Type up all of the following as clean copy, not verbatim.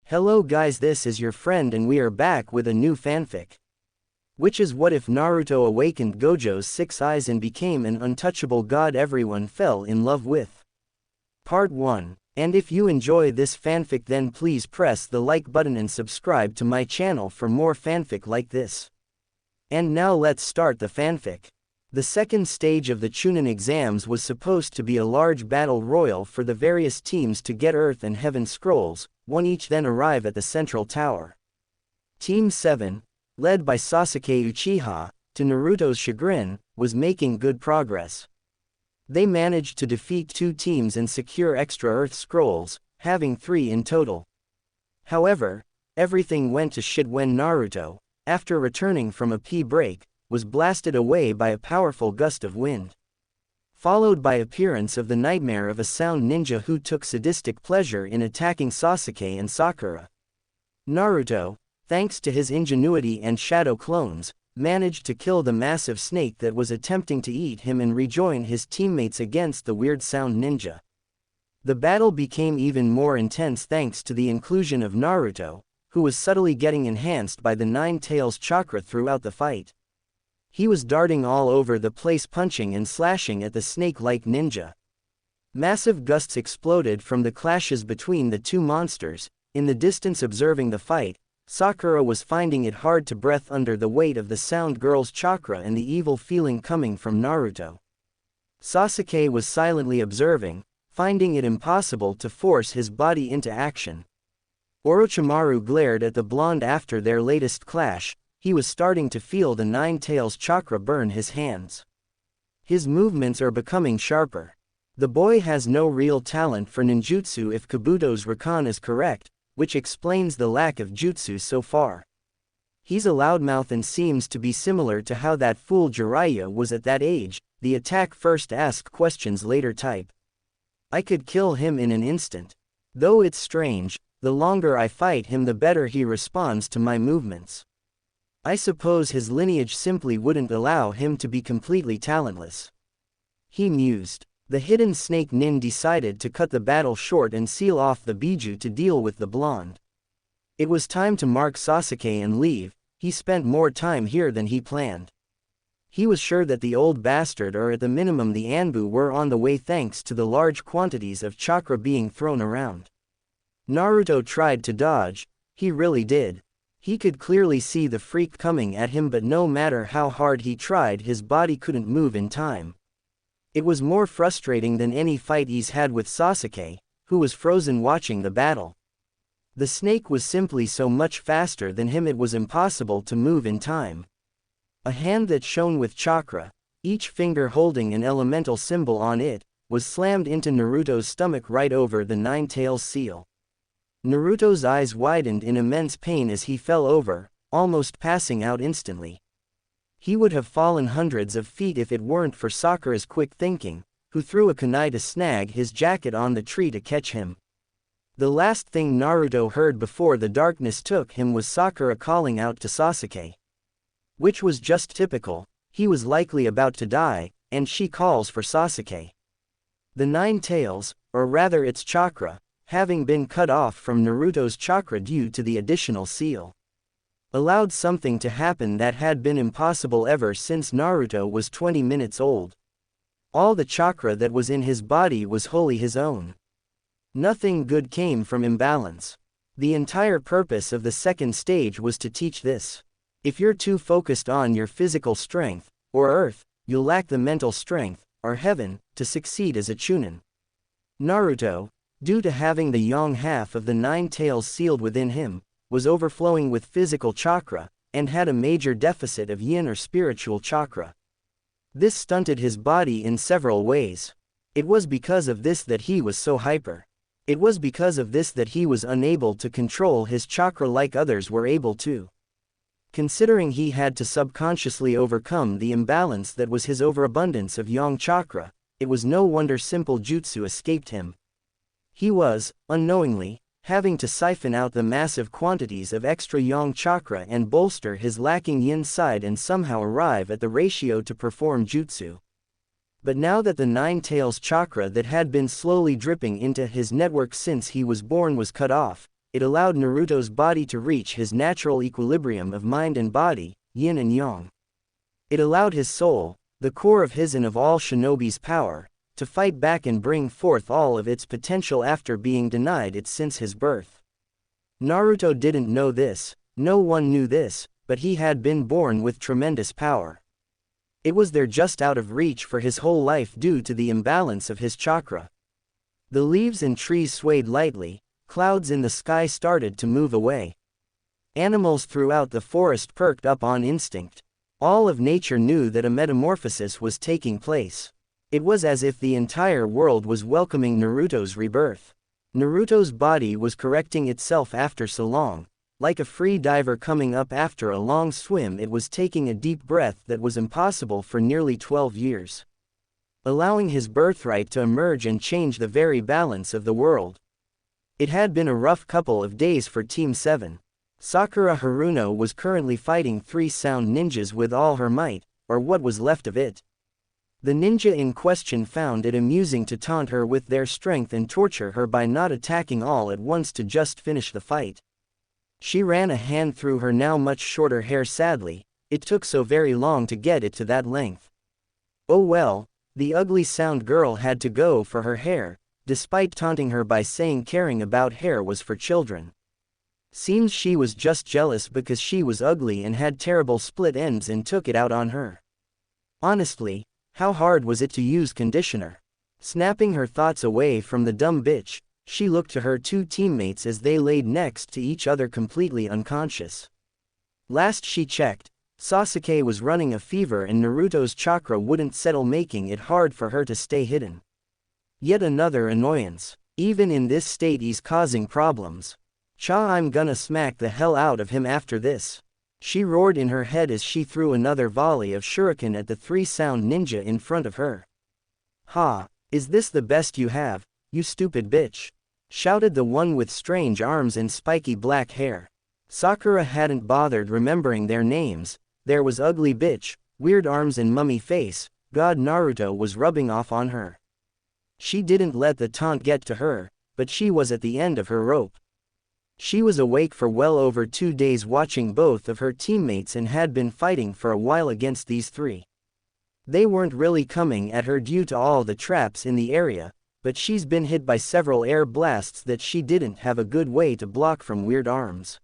Hello guys, this is your friend and we are back with a new fanfic. Which is what if Naruto awakened Gojo's 6 eyes and became an untouchable god everyone fell in love with. Part 1. And if you enjoy this fanfic then please press the like button and subscribe to my channel for more fanfic like this. And now let's start the fanfic. The second stage of the Chunin exams was supposed to be a large battle royal for the various teams to get Earth and Heaven scrolls, one each then arrive at the central tower. Team 7, led by Sasuke Uchiha, to Naruto's chagrin, was making good progress. They managed to defeat 2 teams and secure extra Earth scrolls, having 3 in total. However, everything went to shit when Naruto, after returning from a pee break, was blasted away by a powerful gust of wind. Followed by appearance of the nightmare of a sound ninja who took sadistic pleasure in attacking Sasuke and Sakura. Naruto, thanks to his ingenuity and shadow clones, managed to kill the massive snake that was attempting to eat him and rejoin his teammates against the weird sound ninja. The battle became even more intense thanks to the inclusion of Naruto, who was subtly getting enhanced by the Nine Tails chakra throughout the fight. He was darting all over the place, punching and slashing at the snake-like ninja. Massive gusts exploded from the clashes between the 2 monsters. In the distance observing the fight, Sakura was finding it hard to breathe under the weight of the sound girl's chakra and the evil feeling coming from Naruto. Sasuke was silently observing, finding it impossible to force his body into action. Orochimaru glared at the blonde after their latest clash. He was starting to feel the Nine Tails chakra burn his hands. His movements are becoming sharper. The boy has no real talent for ninjutsu if Kabuto's Rakan is correct, which explains the lack of jutsu so far. He's a loudmouth and seems to be similar to how that fool Jiraiya was at that age, the attack first ask questions later type. I could kill him in an instant. Though it's strange, the longer I fight him the better he responds to my movements. I suppose his lineage simply wouldn't allow him to be completely talentless. He mused. The hidden snake nin decided to cut the battle short and seal off the Biju to deal with the blonde. It was time to mark Sasuke and leave. He spent more time here than he planned. He was sure that the old bastard or at the minimum the Anbu were on the way thanks to the large quantities of chakra being thrown around. Naruto tried to dodge. He really did. He could clearly see the freak coming at him, but no matter how hard he tried his body couldn't move in time. It was more frustrating than any fight he's had with Sasuke, who was frozen watching the battle. The snake was simply so much faster than him it was impossible to move in time. A hand that shone with chakra, each finger holding an elemental symbol on it, was slammed into Naruto's stomach right over the Nine Tails seal. Naruto's eyes widened in immense pain as he fell over, almost passing out instantly. He would have fallen hundreds of feet if it weren't for Sakura's quick thinking, who threw a kunai to snag his jacket on the tree to catch him. The last thing Naruto heard before the darkness took him was Sakura calling out to Sasuke. Which was just typical. He was likely about to die, and she calls for Sasuke. The Nine Tails, or rather its chakra, having been cut off from Naruto's chakra due to the additional seal, allowed something to happen that had been impossible ever since Naruto was 20 minutes old. All the chakra that was in his body was wholly his own. Nothing good came from imbalance. The entire purpose of the second stage was to teach this. If you're too focused on your physical strength, or Earth, you'll lack the mental strength, or Heaven, to succeed as a Chunin. Naruto, due to having the yang half of the Nine Tails sealed within him, was overflowing with physical chakra, and had a major deficit of yin or spiritual chakra. This stunted his body in several ways. It was because of this that he was so hyper. It was because of this that he was unable to control his chakra like others were able to. Considering he had to subconsciously overcome the imbalance that was his overabundance of yang chakra, it was no wonder simple jutsu escaped him. He was, unknowingly, having to siphon out the massive quantities of extra yang chakra and bolster his lacking yin side and somehow arrive at the ratio to perform jutsu. But now that the Nine Tails chakra that had been slowly dripping into his network since he was born was cut off, it allowed Naruto's body to reach his natural equilibrium of mind and body, yin and yang. It allowed his soul, the core of his and of all shinobi's power, to fight back and bring forth all of its potential after being denied it since his birth. Naruto didn't know this, no one knew this, but he had been born with tremendous power. It was there just out of reach for his whole life due to the imbalance of his chakra. The leaves and trees swayed lightly, clouds in the sky started to move away. Animals throughout the forest perked up on instinct. All of nature knew that a metamorphosis was taking place. It was as if the entire world was welcoming Naruto's rebirth. Naruto's body was correcting itself after so long. Like a free diver coming up after a long swim, it was taking a deep breath that was impossible for nearly 12 years. Allowing his birthright to emerge and change the very balance of the world. It had been a rough couple of days for Team 7. Sakura Haruno was currently fighting 3 sound ninjas with all her might, or what was left of it. The ninja in question found it amusing to taunt her with their strength and torture her by not attacking all at once to just finish the fight. She ran a hand through her now much shorter hair sadly, it took so very long to get it to that length. Oh well, the ugly sound girl had to go for her hair, despite taunting her by saying caring about hair was for children. Seems she was just jealous because she was ugly and had terrible split ends and took it out on her. Honestly, how hard was it to use conditioner? Snapping her thoughts away from the dumb bitch, she looked to her 2 teammates as they laid next to each other completely unconscious. Last she checked, Sasuke was running a fever and Naruto's chakra wouldn't settle, making it hard for her to stay hidden. Yet another annoyance. Even in this state he's causing problems. I'm gonna smack the hell out of him after this. She roared in her head as she threw another volley of shuriken at the 3 sound ninja in front of her. Ha! Is this the best you have, you stupid bitch? Shouted the one with strange arms and spiky black hair. Sakura hadn't bothered remembering their names. There was ugly bitch, weird arms and mummy face. God, Naruto was rubbing off on her. She didn't let the taunt get to her, but she was at the end of her rope. She was awake for well over 2 days watching both of her teammates and had been fighting for a while against these 3. They weren't really coming at her due to all the traps in the area, but she's been hit by several air blasts that she didn't have a good way to block from weird arms.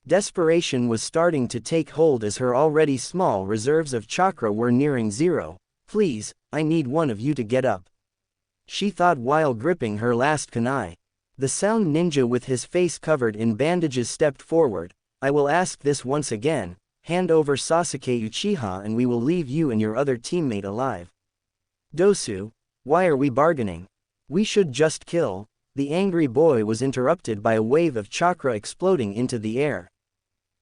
Desperation was starting to take hold as her already small reserves of chakra were nearing 0. Please, I need one of you to get up. She thought while gripping her last kunai. The sound ninja with his face covered in bandages stepped forward. I will ask this once again, hand over Sasuke Uchiha and we will leave you and your other teammate alive. Dosu, why are we bargaining? We should just kill. The angry boy was interrupted by a wave of chakra exploding into the air.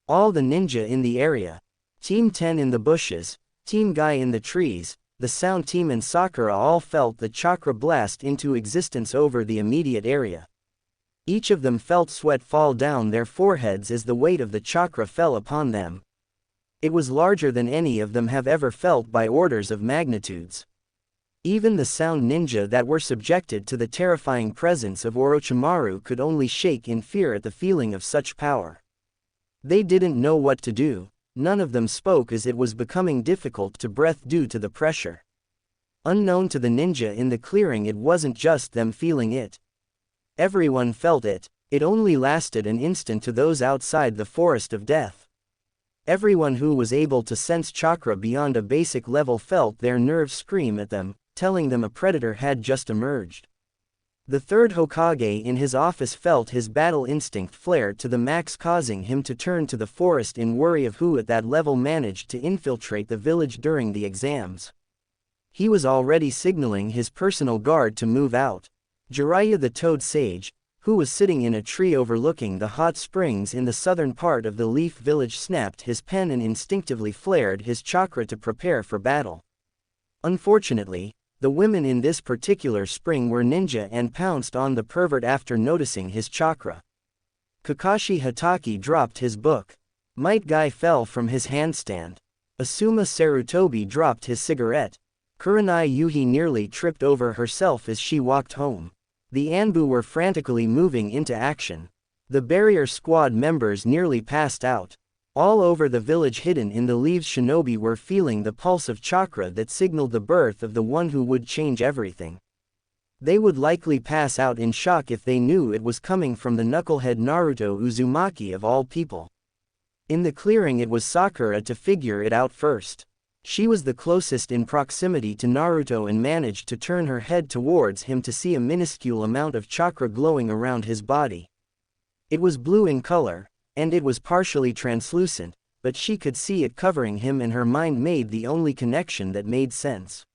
All the ninja in the area. Team 10 in the bushes, Team Guy in the trees, the sound team and Sakura all felt the chakra blast into existence over the immediate area. Each of them felt sweat fall down their foreheads as the weight of the chakra fell upon them. It was larger than any of them have ever felt by orders of magnitudes. Even the sound ninja that were subjected to the terrifying presence of Orochimaru could only shake in fear at the feeling of such power. They didn't know what to do. None of them spoke as it was becoming difficult to breathe due to the pressure. Unknown to the ninja in the clearing, it wasn't just them feeling it. Everyone felt it. It only lasted an instant to those outside the forest of death. Everyone who was able to sense chakra beyond a basic level felt their nerves scream at them, telling them a predator had just emerged. The third Hokage in his office felt his battle instinct flare to the max, causing him to turn to the forest in worry of who at that level managed to infiltrate the village during the exams. He was already signaling his personal guard to move out. Jiraiya the Toad Sage, who was sitting in a tree overlooking the hot springs in the southern part of the Leaf Village, snapped his pen and instinctively flared his chakra to prepare for battle. Unfortunately, the women in this particular spring were ninja and pounced on the pervert after noticing his chakra. Kakashi Hatake dropped his book. Might Guy fell from his handstand. Asuma Sarutobi dropped his cigarette. Kurenai Yuhi nearly tripped over herself as she walked home. The Anbu were frantically moving into action. The barrier squad members nearly passed out. All over the village hidden in the leaves, shinobi were feeling the pulse of chakra that signaled the birth of the one who would change everything. They would likely pass out in shock if they knew it was coming from the knucklehead Naruto Uzumaki of all people. In the clearing, it was Sakura to figure it out first. She was the closest in proximity to Naruto and managed to turn her head towards him to see a minuscule amount of chakra glowing around his body. It was blue in color, and it was partially translucent, but she could see it covering him, and her mind made the only connection that made sense.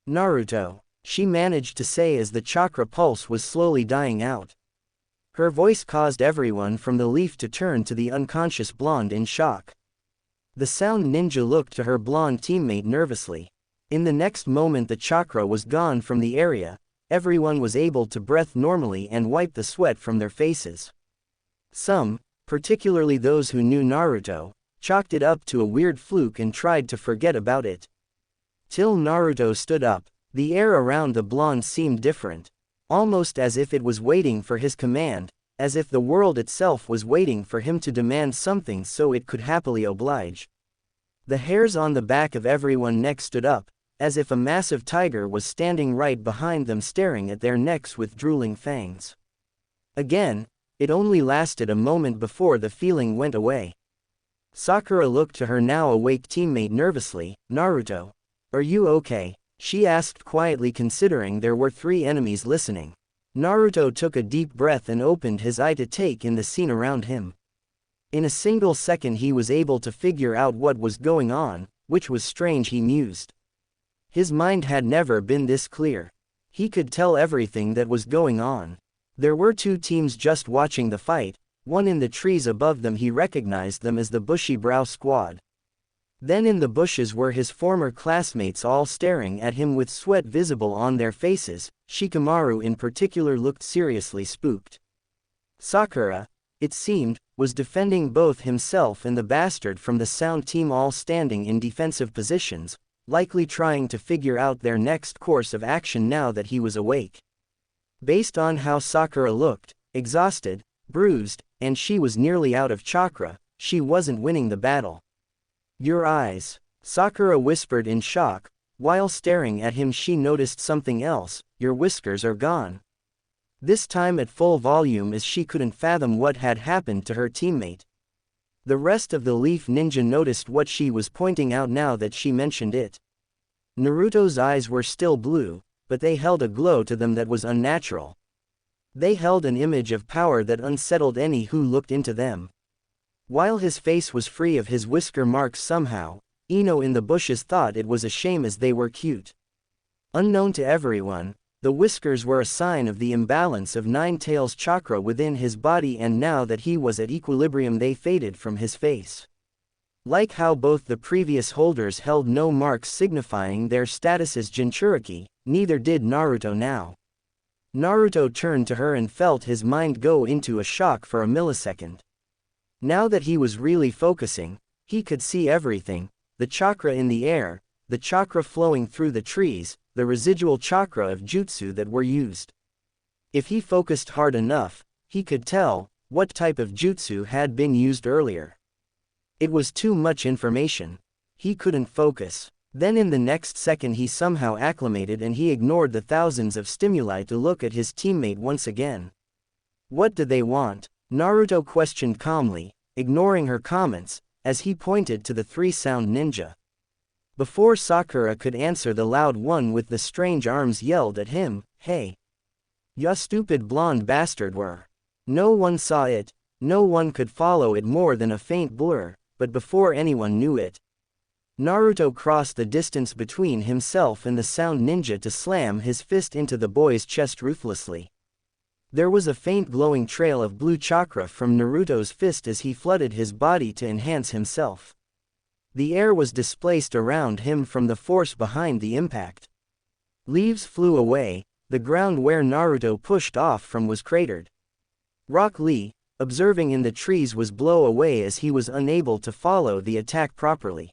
Naruto, she managed to say as the chakra pulse was slowly dying out. Her voice caused everyone from the leaf to turn to the unconscious blonde in shock. The sound ninja looked to her blonde teammate nervously. In the next moment the chakra was gone from the area, everyone was able to breathe normally and wipe the sweat from their faces. Some, particularly those who knew Naruto, chalked it up to a weird fluke and tried to forget about it. Till Naruto stood up, the air around the blonde seemed different. Almost as if it was waiting for his command, as if the world itself was waiting for him to demand something so it could happily oblige. The hairs on the back of everyone's neck stood up, as if a massive tiger was standing right behind them staring at their necks with drooling fangs. Again, it only lasted a moment before the feeling went away. Sakura looked to her now awake teammate nervously. "Naruto, are you okay?" she asked quietly, considering there were 3 enemies listening. Naruto took a deep breath and opened his eye to take in the scene around him. In a single second he was able to figure out what was going on, which was strange, he mused. His mind had never been this clear. He could tell everything that was going on. There were 2 teams just watching the fight, one in the trees above them. He recognized them as the Bushy Brow Squad. Then in the bushes were his former classmates, all staring at him with sweat visible on their faces. Shikamaru in particular looked seriously spooked. Sakura, it seemed, was defending both himself and the bastard from the sound team, all standing in defensive positions, likely trying to figure out their next course of action now that he was awake. Based on how Sakura looked, exhausted, bruised, and she was nearly out of chakra, she wasn't winning the battle. "Your eyes," Sakura whispered in shock. While staring at him she noticed something else. "Your whiskers are gone." This time at full volume, as she couldn't fathom what had happened to her teammate. The rest of the Leaf Ninja noticed what she was pointing out now that she mentioned it. Naruto's eyes were still blue, but they held a glow to them that was unnatural. They held an image of power that unsettled any who looked into them. While his face was free of his whisker marks somehow, Ino in the bushes thought it was a shame as they were cute. Unknown to everyone, the whiskers were a sign of the imbalance of Nine Tails chakra within his body, and now that he was at equilibrium they faded from his face. Like how both the previous holders held no marks signifying their status as Jinchuriki, neither did Naruto now. Naruto turned to her and felt his mind go into a shock for a millisecond. Now that he was really focusing, he could see everything: the chakra in the air, the chakra flowing through the trees, the residual chakra of jutsu that were used. If he focused hard enough, he could tell what type of jutsu had been used earlier. It was too much information. He couldn't focus. Then in the next second he somehow acclimated and he ignored the thousands of stimuli to look at his teammate once again. "What do they want?" Naruto questioned calmly, ignoring her comments, as he pointed to the 3 sound ninja. Before Sakura could answer, the loud one with the strange arms yelled at him, "Hey! Ya stupid blonde bastard!" No one saw it, no one could follow it more than a faint blur, but before anyone knew it, Naruto crossed the distance between himself and the sound ninja to slam his fist into the boy's chest ruthlessly. There was a faint glowing trail of blue chakra from Naruto's fist as he flooded his body to enhance himself. The air was displaced around him from the force behind the impact. Leaves flew away, the ground where Naruto pushed off from was cratered. Rock Lee, observing in the trees, was blown away as he was unable to follow the attack properly.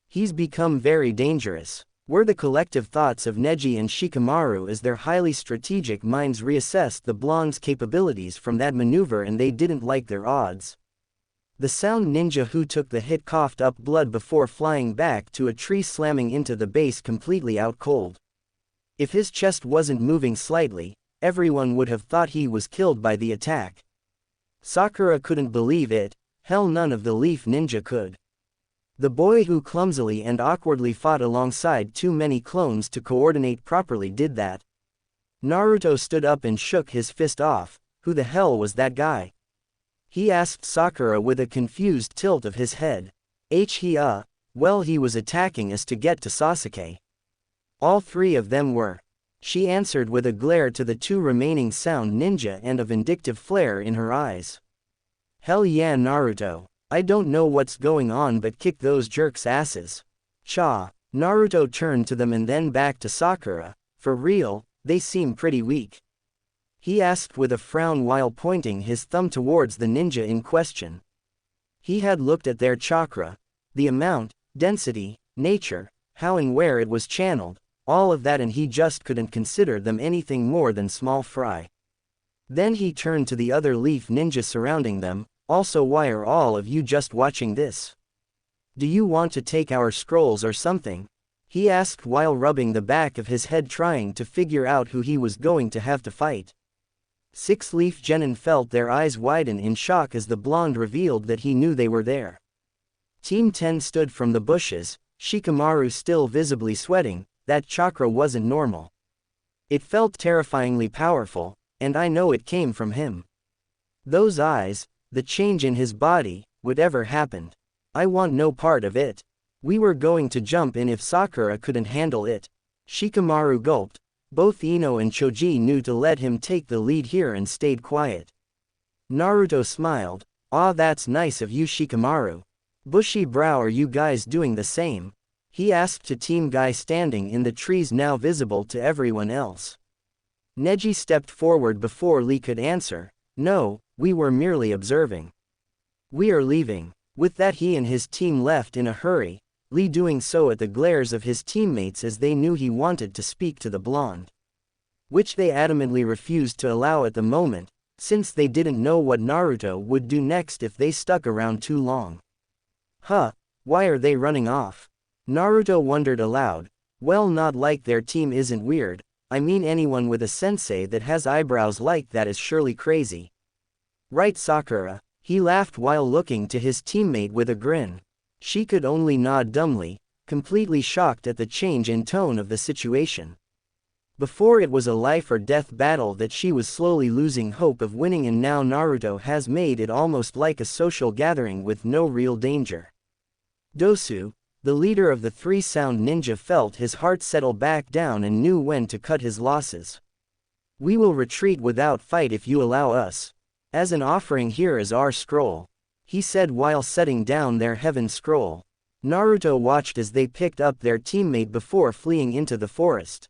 "He's become very dangerous." Were the collective thoughts of Neji and Shikamaru as their highly strategic minds reassessed the blonde's capabilities from that maneuver, and they didn't like their odds. The sound ninja who took the hit coughed up blood before flying back to a tree, slamming into the base completely out cold. If his chest wasn't moving slightly, everyone would have thought he was killed by the attack. Sakura couldn't believe it. Hell, none of the Leaf Ninja could. The boy who clumsily and awkwardly fought alongside too many clones to coordinate properly did that. Naruto stood up and shook his fist off. Who the hell was that guy? He asked Sakura with a confused tilt of his head. Well, he was attacking us to get to Sasuke. All three of them were. She answered with a glare to the two remaining sound ninja and a vindictive flare in her eyes. Hell yeah, Naruto. I don't know what's going on, but kick those jerks' asses. Cha. Naruto turned to them and then back to Sakura. For real, they seem pretty weak. He asked with a frown while pointing his thumb towards the ninja in question. He had looked at their chakra, the amount, density, nature, how and where it was channeled, all of that, and he just couldn't consider them anything more than small fry. Then he turned to the other Leaf Ninja surrounding them. Also, why are all of you just watching this? Do you want to take our scrolls or something? He asked while rubbing the back of his head, trying to figure out who he was going to have to fight. Six Leaf Genin felt their eyes widen in shock as the blonde revealed that he knew they were there. Team 10 stood from the bushes, Shikamaru still visibly sweating. That chakra wasn't normal. It felt terrifyingly powerful, and I know it came from him. Those eyes, the change in his body, whatever happened. I want no part of it. We were going to jump in if Sakura couldn't handle it. Shikamaru gulped. Both Ino and Choji knew to let him take the lead here and stayed quiet. Naruto smiled. Ah, that's nice of you, Shikamaru. Bushy brow, are you guys doing the same? He asked to Team Guy standing in the trees, now visible to everyone else. Neji stepped forward before Lee could answer. No, we were merely observing. We are leaving. With that, he and his team left in a hurry, Lee doing so at the glares of his teammates as they knew he wanted to speak to the blonde. Which they adamantly refused to allow at the moment, since they didn't know what Naruto would do next if they stuck around too long. Why are they running off? Naruto wondered aloud. Well, not like their team isn't weird. I mean, anyone with a sensei that has eyebrows like that is surely crazy. Right, Sakura? He laughed while looking to his teammate with a grin. She could only nod dumbly, completely shocked at the change in tone of the situation. Before, it was a life or death battle that she was slowly losing hope of winning, and now Naruto has made it almost like a social gathering with no real danger. Dosu, the leader of the three sound ninja, felt his heart settle back down and knew when to cut his losses. We will retreat without fight if you allow us. As an offering, here is our scroll, he said while setting down their heaven scroll. Naruto watched as they picked up their teammate before fleeing into the forest.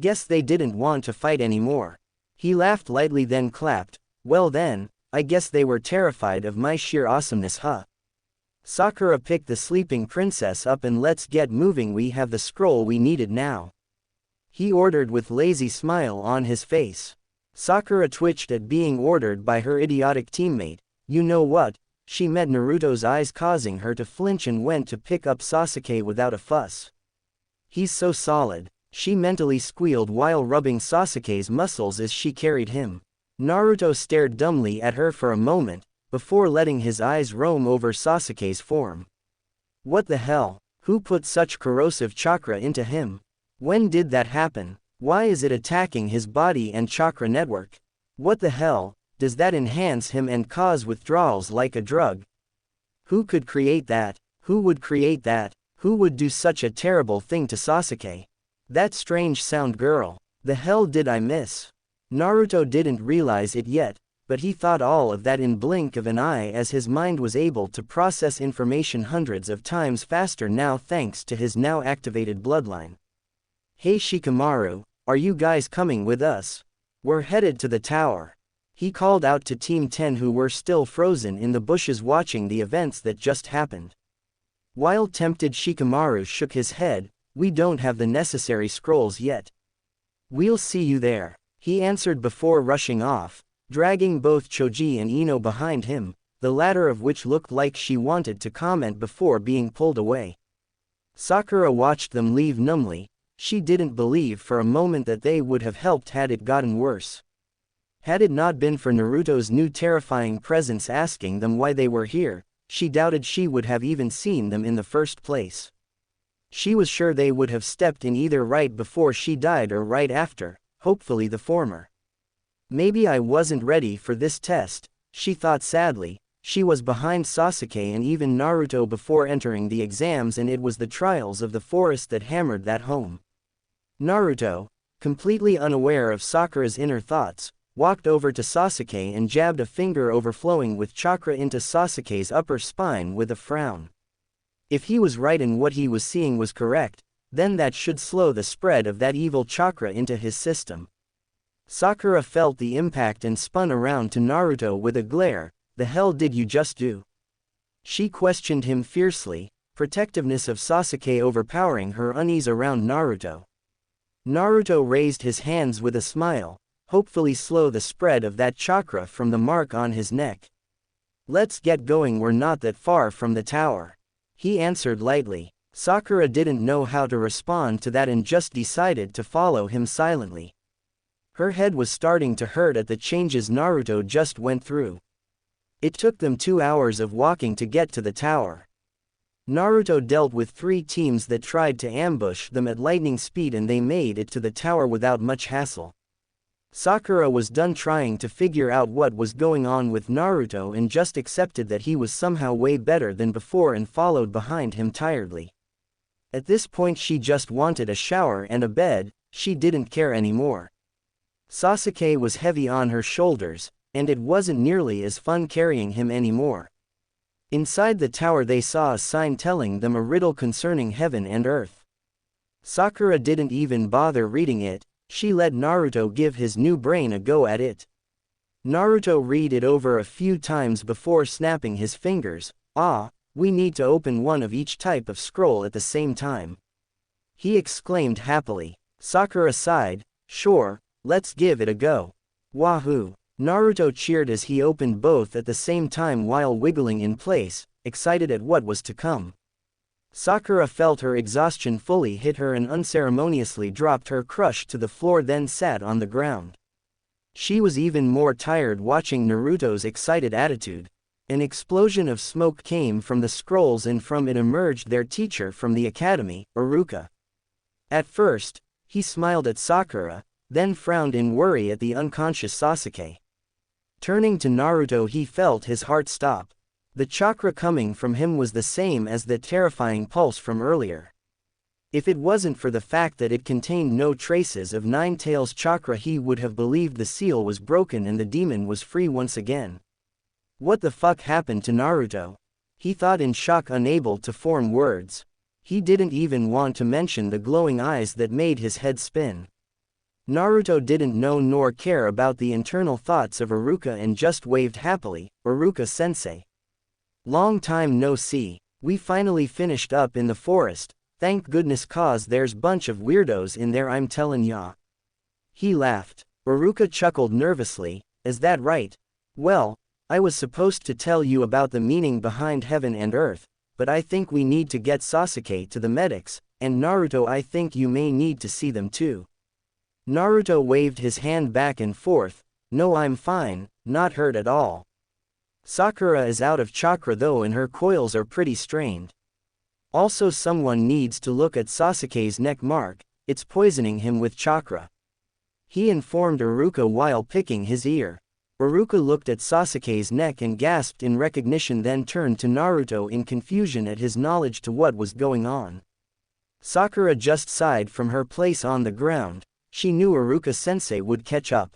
Guess they didn't want to fight anymore. He laughed lightly, then clapped. Well then, I guess they were terrified of my sheer awesomeness, Sakura picked the sleeping princess up and let's get moving, we have the scroll we needed now. He ordered with lazy smile on his face. Sakura twitched at being ordered by her idiotic teammate. You know what? She met Naruto's eyes, causing her to flinch, and went to pick up Sasuke without a fuss. He's so solid, she mentally squealed while rubbing Sasuke's muscles as she carried him. Naruto stared dumbly at her for a moment, before letting his eyes roam over Sasuke's form. What the hell? Who put such corrosive chakra into him? When did that happen? Why is it attacking his body and chakra network? What the hell? Does that enhance him and cause withdrawals like a drug? Who could create that? Who would create that? Who would do such a terrible thing to Sasuke? That strange sound girl. The hell did I miss? Naruto didn't realize it yet, but he thought all of that in blink of an eye as his mind was able to process information hundreds of times faster now thanks to his now activated bloodline. Hey Shikamaru, are you guys coming with us? We're headed to the tower. He called out to Team 10, who were still frozen in the bushes watching the events that just happened. While tempted, Shikamaru shook his head. We don't have the necessary scrolls yet. We'll see you there, he answered before rushing off, dragging both Choji and Ino behind him, the latter of which looked like she wanted to comment before being pulled away. Sakura watched them leave numbly. She didn't believe for a moment that they would have helped had it gotten worse. Had it not been for Naruto's new terrifying presence asking them why they were here, she doubted she would have even seen them in the first place. She was sure they would have stepped in either right before she died or right after, hopefully the former. Maybe I wasn't ready for this test, she thought sadly. She was behind Sasuke and even Naruto before entering the exams, and it was the trials of the forest that hammered that home. Naruto, completely unaware of Sakura's inner thoughts, walked over to Sasuke and jabbed a finger overflowing with chakra into Sasuke's upper spine with a frown. If he was right and what he was seeing was correct, then that should slow the spread of that evil chakra into his system. Sakura felt the impact and spun around to Naruto with a glare. The hell did you just do? She questioned him fiercely, protectiveness of Sasuke overpowering her unease around Naruto. Naruto raised his hands with a smile, hopefully slow the spread of that chakra from the mark on his neck. Let's get going, we're not that far from the tower, he answered lightly. Sakura didn't know how to respond to that and just decided to follow him silently. Her head was starting to hurt at the changes Naruto just went through. It took them 2 hours of walking to get to the tower. Naruto dealt with 3 teams that tried to ambush them at lightning speed and they made it to the tower without much hassle. Sakura was done trying to figure out what was going on with Naruto and just accepted that he was somehow way better than before and followed behind him tiredly. At this point she just wanted a shower and a bed, she didn't care anymore. Sasuke was heavy on her shoulders, and it wasn't nearly as fun carrying him anymore. Inside the tower they saw a sign telling them a riddle concerning heaven and earth. Sakura didn't even bother reading it, she let Naruto give his new brain a go at it. Naruto read it over a few times before snapping his fingers. We need to open one of each type of scroll at the same time, he exclaimed happily. Sakura sighed. Sure, let's give it a go. Wahoo! Naruto cheered as he opened both at the same time while wiggling in place, excited at what was to come. Sakura felt her exhaustion fully hit her and unceremoniously dropped her crush to the floor, then sat on the ground. She was even more tired watching Naruto's excited attitude. An explosion of smoke came from the scrolls and from it emerged their teacher from the academy, Iruka. At first, he smiled at Sakura, then frowned in worry at the unconscious Sasuke. Turning to Naruto, he felt his heart stop. The chakra coming from him was the same as the terrifying pulse from earlier. If it wasn't for the fact that it contained no traces of Nine Tails chakra, he would have believed the seal was broken and the demon was free once again. What the fuck happened to Naruto? He thought in shock, unable to form words. He didn't even want to mention the glowing eyes that made his head spin. Naruto didn't know nor care about the internal thoughts of Iruka and just waved happily. Iruka-sensei. Long time no see. We finally finished up in the forest, thank goodness, cause there's bunch of weirdos in there, I'm tellin' ya. He laughed. Iruka chuckled nervously. Is that right? Well, I was supposed to tell you about the meaning behind heaven and earth, but I think we need to get Sasuke to the medics, and Naruto, I think you may need to see them too. Naruto waved his hand back and forth. No, I'm fine, not hurt at all. Sakura is out of chakra though and her coils are pretty strained. Also someone needs to look at Sasuke's neck mark, it's poisoning him with chakra, he informed Iruka while picking his ear. Iruka looked at Sasuke's neck and gasped in recognition, then turned to Naruto in confusion at his knowledge to what was going on. Sakura just sighed from her place on the ground. She knew Iruka-sensei would catch up.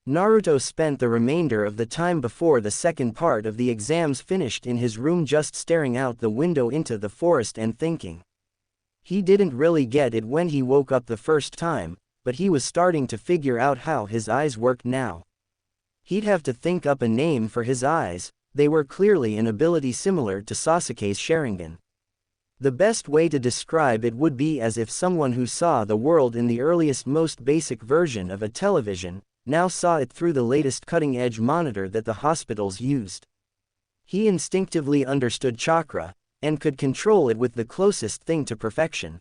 Naruto spent the remainder of the time before the second part of the exams finished in his room just staring out the window into the forest and thinking. He didn't really get it when he woke up the first time, but he was starting to figure out how his eyes worked now. He'd have to think up a name for his eyes. They were clearly an ability similar to Sasuke's Sharingan. The best way to describe it would be as if someone who saw the world in the earliest most basic version of a television, now saw it through the latest cutting-edge monitor that the hospitals used. He instinctively understood chakra, and could control it with the closest thing to perfection.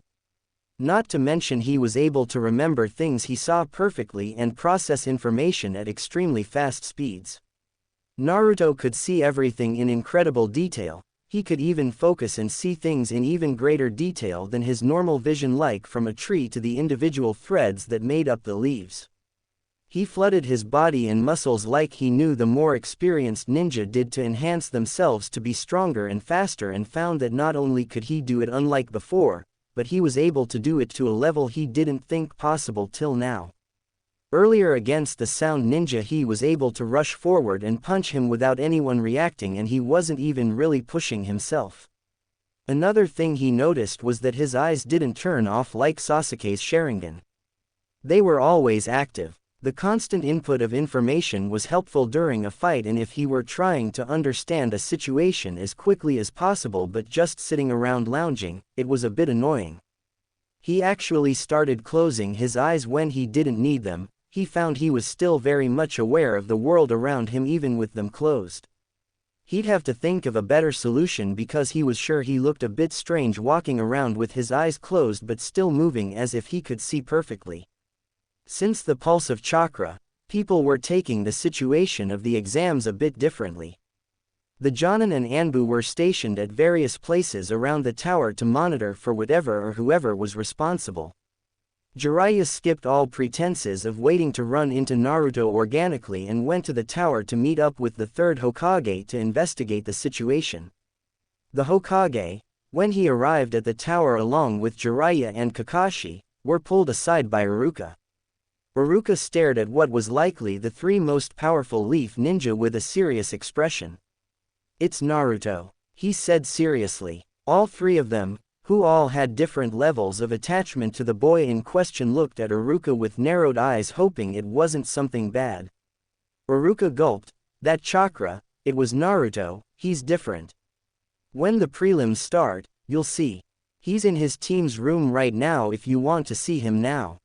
Not to mention he was able to remember things he saw perfectly and process information at extremely fast speeds. Naruto could see everything in incredible detail. He could even focus and see things in even greater detail than his normal vision, like from a tree to the individual threads that made up the leaves. He flooded his body and muscles like he knew the more experienced ninja did to enhance themselves to be stronger and faster, and found that not only could he do it unlike before, but he was able to do it to a level he didn't think possible till now. Earlier against the sound ninja he was able to rush forward and punch him without anyone reacting, and he wasn't even really pushing himself. Another thing he noticed was that his eyes didn't turn off like Sasuke's Sharingan. They were always active. The constant input of information was helpful during a fight, and if he were trying to understand a situation as quickly as possible but just sitting around lounging, it was a bit annoying. He actually started closing his eyes when he didn't need them. He found he was still very much aware of the world around him even with them closed. He'd have to think of a better solution because he was sure he looked a bit strange walking around with his eyes closed but still moving as if he could see perfectly. Since the pulse of chakra, people were taking the situation of the exams a bit differently. The Jonin and Anbu were stationed at various places around the tower to monitor for whatever or whoever was responsible. Jiraiya skipped all pretenses of waiting to run into Naruto organically and went to the tower to meet up with the third Hokage to investigate the situation. The Hokage, when he arrived at the tower along with Jiraiya and Kakashi, were pulled aside by Iruka. Iruka stared at what was likely the three most powerful leaf ninja with a serious expression. "It's Naruto," he said seriously. All three of them, who all had different levels of attachment to the boy in question, looked at Iruka with narrowed eyes, hoping it wasn't something bad. Iruka gulped. "That chakra, it was Naruto, he's different. When the prelims start, you'll see. He's in his team's room right now if you want to see him now.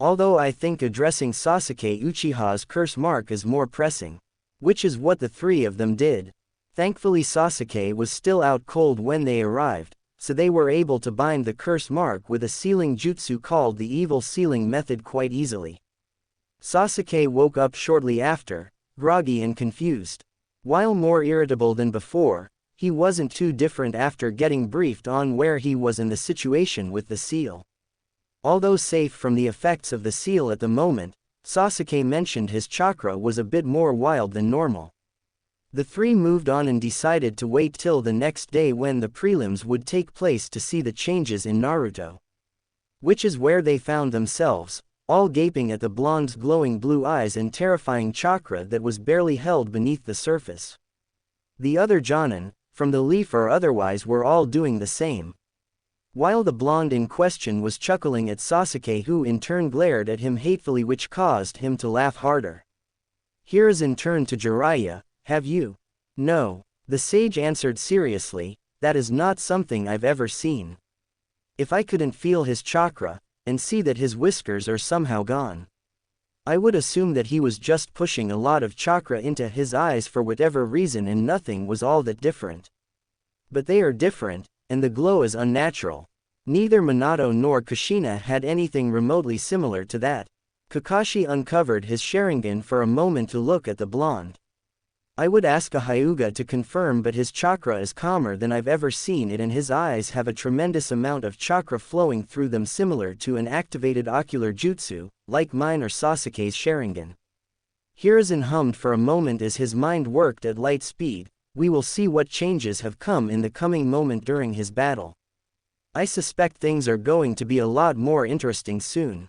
Although I think addressing Sasuke Uchiha's curse mark is more pressing." Which is what the three of them did. Thankfully Sasuke was still out cold when they arrived, so they were able to bind the curse mark with a sealing jutsu called the evil sealing method quite easily. Sasuke woke up shortly after, groggy and confused. While more irritable than before, he wasn't too different after getting briefed on where he was in the situation with the seal. Although safe from the effects of the seal at the moment, Sasuke mentioned his chakra was a bit more wild than normal. The three moved on and decided to wait till the next day when the prelims would take place to see the changes in Naruto. Which is where they found themselves, all gaping at the blonde's glowing blue eyes and terrifying chakra that was barely held beneath the surface. The other Jonin, from the leaf or otherwise, were all doing the same. While the blonde in question was chuckling at Sasuke, who in turn glared at him hatefully, which caused him to laugh harder. Hiruzen turned to Jiraiya. "Have you?" "No," the sage answered seriously, "that is not something I've ever seen. If I couldn't feel his chakra, and see that his whiskers are somehow gone, I would assume that he was just pushing a lot of chakra into his eyes for whatever reason and nothing was all that different. But they are different, and the glow is unnatural." Neither Minato nor Kushina had anything remotely similar to that. Kakashi uncovered his Sharingan for a moment to look at the blonde. "I would ask a Hyuga to confirm, but his chakra is calmer than I've ever seen it, and his eyes have a tremendous amount of chakra flowing through them, similar to an activated ocular jutsu, like mine or Sasuke's Sharingan." Hiruzen hummed for a moment as his mind worked at light speed. "We will see what changes have come in the coming moment during his battle. I suspect things are going to be a lot more interesting soon."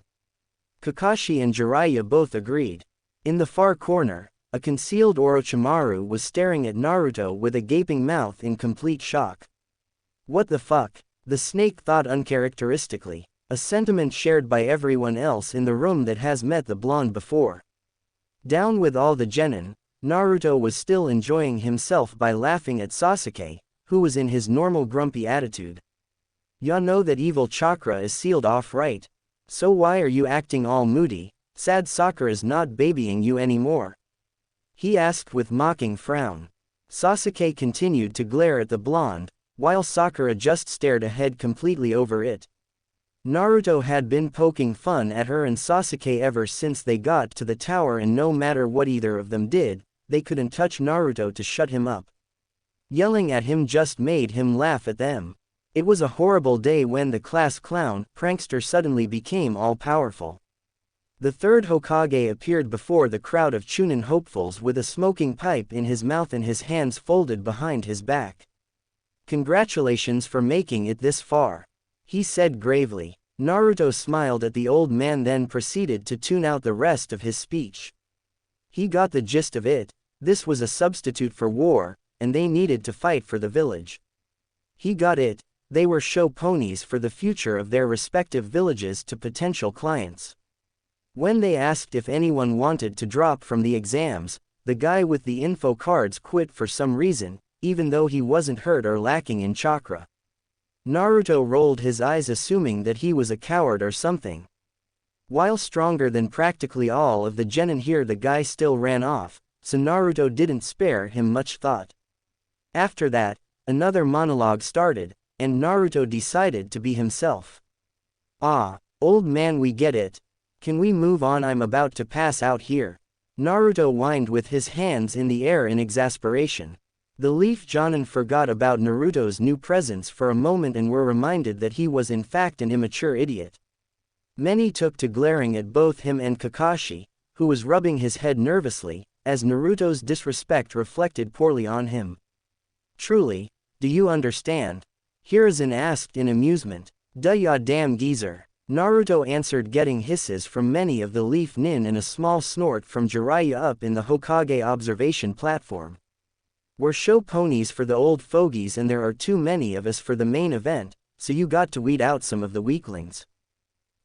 Kakashi and Jiraiya both agreed. In the far corner, a concealed Orochimaru was staring at Naruto with a gaping mouth in complete shock. "What the fuck?" the snake thought uncharacteristically, a sentiment shared by everyone else in the room that has met the blonde before. Down with all the genin, Naruto was still enjoying himself by laughing at Sasuke, who was in his normal grumpy attitude. Ya know that evil chakra is sealed off, right? So why are you acting all moody? Sad Sakura's not babying you anymore. He asked with mocking frown. Sasuke continued to glare at the blonde, while Sakura just stared ahead completely over it. Naruto had been poking fun at her and Sasuke ever since they got to the tower, and no matter what either of them did, they couldn't touch Naruto to shut him up. Yelling at him just made him laugh at them. It was a horrible day when the class clown, prankster, suddenly became all-powerful. The third Hokage appeared before the crowd of Chunin hopefuls with a smoking pipe in his mouth and his hands folded behind his back. Congratulations for making it this far, he said gravely. Naruto smiled at the old man, then proceeded to tune out the rest of his speech. He got the gist of it. This was a substitute for war, and they needed to fight for the village. He got it. They were show ponies for the future of their respective villages to potential clients. When they asked if anyone wanted to drop from the exams, the guy with the info cards quit for some reason, even though he wasn't hurt or lacking in chakra. Naruto rolled his eyes, assuming that he was a coward or something. While stronger than practically all of the genin here, the guy still ran off, so Naruto didn't spare him much thought. After that, another monologue started, and Naruto decided to be himself. Ah, old man, we get it. Can we move on? I'm about to pass out here. Naruto whined with his hands in the air in exasperation. The Leaf Jonin forgot about Naruto's new presence for a moment and were reminded that he was in fact an immature idiot. Many took to glaring at both him and Kakashi, who was rubbing his head nervously, as Naruto's disrespect reflected poorly on him. Truly, do you understand? Hiruzen asked in amusement. Duh, ya damn geezer. Naruto answered, getting hisses from many of the Leaf Nin and a small snort from Jiraiya up in the Hokage observation platform. We're show ponies for the old fogies, and there are too many of us for the main event, so you got to weed out some of the weaklings.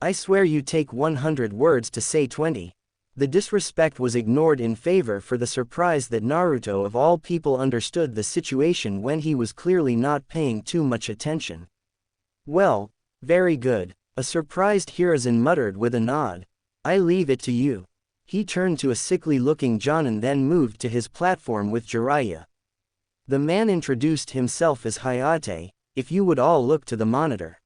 I swear you take 100 words to say 20. The disrespect was ignored in favor for the surprise that Naruto of all people understood the situation when he was clearly not paying too much attention. Well, very good, a surprised Hiruzen muttered with a nod. I leave it to you. He turned to a sickly-looking Jonin, then moved to his platform with Jiraiya. The man introduced himself as Hayate. If you would all look to the monitor,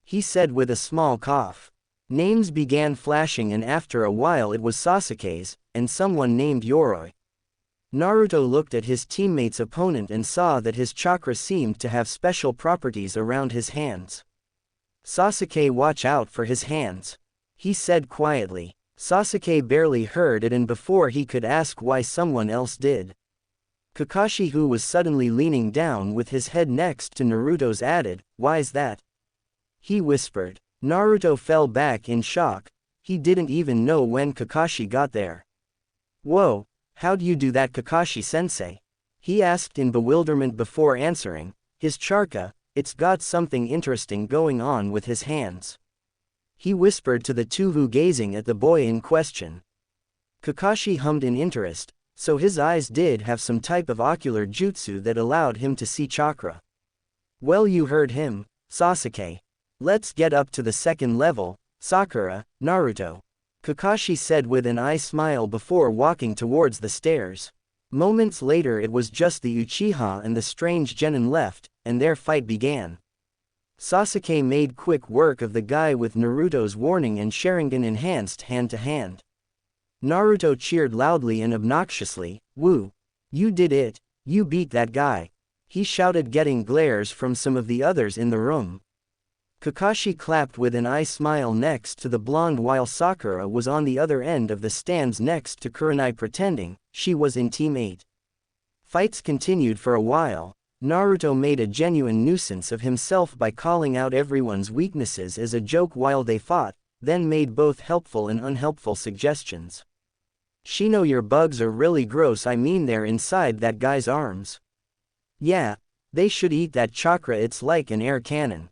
he said with a small cough. Names began flashing, and after a while it was Sasuke's, and someone named Yoroi. Naruto looked at his teammate's opponent and saw that his chakra seemed to have special properties around his hands. Sasuke, watch out for his hands, he said quietly. Sasuke barely heard it, and before he could ask why, someone else did. Kakashi, who was suddenly leaning down with his head next to Naruto's, added, "Why's that?" He whispered. Naruto fell back in shock. He didn't even know when Kakashi got there. Whoa, how'd you do that, Kakashi-sensei? He asked in bewilderment before answering. His chakra, it's got something interesting going on with his hands. He whispered to the two gazing at the boy in question. Kakashi hummed in interest. So his eyes did have some type of ocular jutsu that allowed him to see chakra. Well, you heard him, Sasuke. Let's get up to the second level, Sakura, Naruto. Kakashi said with an eye smile before walking towards the stairs. Moments later it was just the Uchiha and the strange genin left, and their fight began. Sasuke made quick work of the guy with Naruto's warning and Sharingan enhanced hand-to-hand. Naruto cheered loudly and obnoxiously. Woo! You did it! You beat that guy! He shouted, getting glares from some of the others in the room. Kakashi clapped with an eye smile next to the blonde, while Sakura was on the other end of the stands next to Kurenai, pretending she was in Team 8. Fights continued for a while. Naruto made a genuine nuisance of himself by calling out everyone's weaknesses as a joke while they fought, then made both helpful and unhelpful suggestions. Shino, your bugs are really gross. I mean, they're inside that guy's arms. Yeah, they should eat that chakra, it's like an air cannon.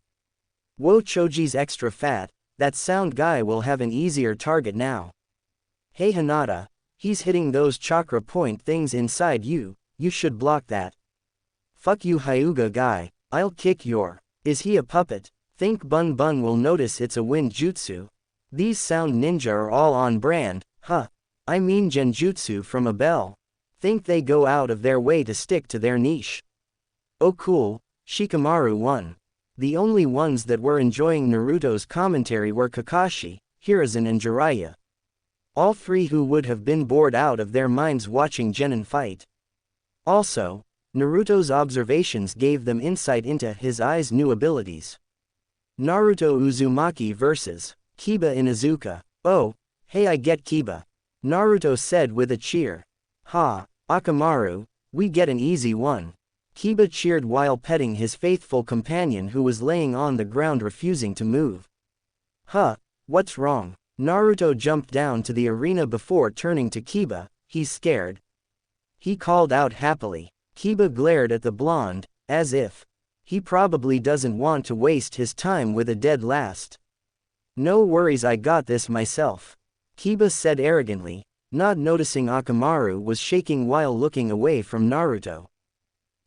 Whoa, Choji's extra fat, that sound guy will have an easier target now. Hey Hinata, he's hitting those chakra point things inside you, you should block that. Fuck you Hyuga guy, I'll kick your. Is he a puppet? Think Bun Bun will notice it's a wind jutsu. These sound ninja are all on brand, huh? I mean genjutsu from a bell. Think they go out of their way to stick to their niche. Oh cool, Shikamaru won. The only ones that were enjoying Naruto's commentary were Kakashi, Hiruzen and Jiraiya. All three who would have been bored out of their minds watching Genin fight. Also, Naruto's observations gave them insight into his eyes' new abilities. Naruto Uzumaki vs. Kiba Inuzuka. Oh, hey, I get Kiba. Naruto said with a cheer. Ha, Akamaru, we get an easy one. Kiba cheered while petting his faithful companion who was laying on the ground refusing to move. Huh, what's wrong? Naruto jumped down to the arena before turning to Kiba. He's scared. He called out happily. Kiba glared at the blonde, as if he probably doesn't want to waste his time with a dead last. No worries, I got this myself. Kiba said arrogantly, not noticing Akamaru was shaking while looking away from Naruto.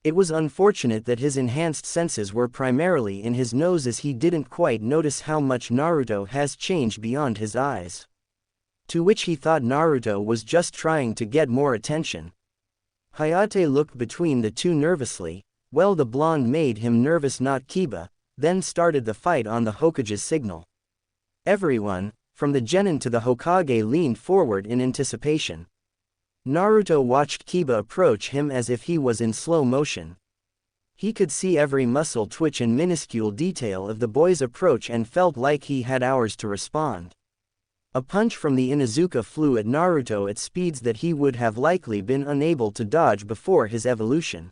It was unfortunate that his enhanced senses were primarily in his nose, as he didn't quite notice how much Naruto has changed beyond his eyes. To which he thought Naruto was just trying to get more attention. Hayate looked between the two nervously. Well, the blonde made him nervous, not Kiba, then started the fight on the Hokage's signal. Everyone, from the Genin to the Hokage, leaned forward in anticipation. Naruto watched Kiba approach him as if he was in slow motion. He could see every muscle twitch and minuscule detail of the boy's approach and felt like he had hours to respond. A punch from the Inuzuka flew at Naruto at speeds that he would have likely been unable to dodge before his evolution.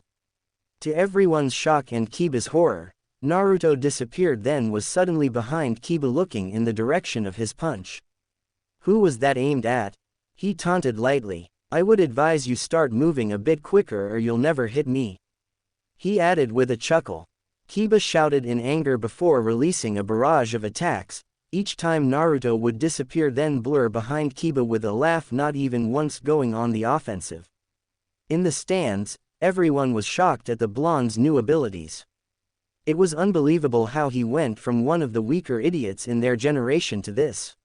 To everyone's shock and Kiba's horror, Naruto disappeared, then was suddenly behind Kiba looking in the direction of his punch. Who was that aimed at? He taunted lightly. I would advise you start moving a bit quicker or you'll never hit me. He added with a chuckle. Kiba shouted in anger before releasing a barrage of attacks. Each time Naruto would disappear, then blur behind Kiba with a laugh, not even once going on the offensive. In the stands, everyone was shocked at the blonde's new abilities. It was unbelievable how he went from one of the weaker idiots in their generation to this.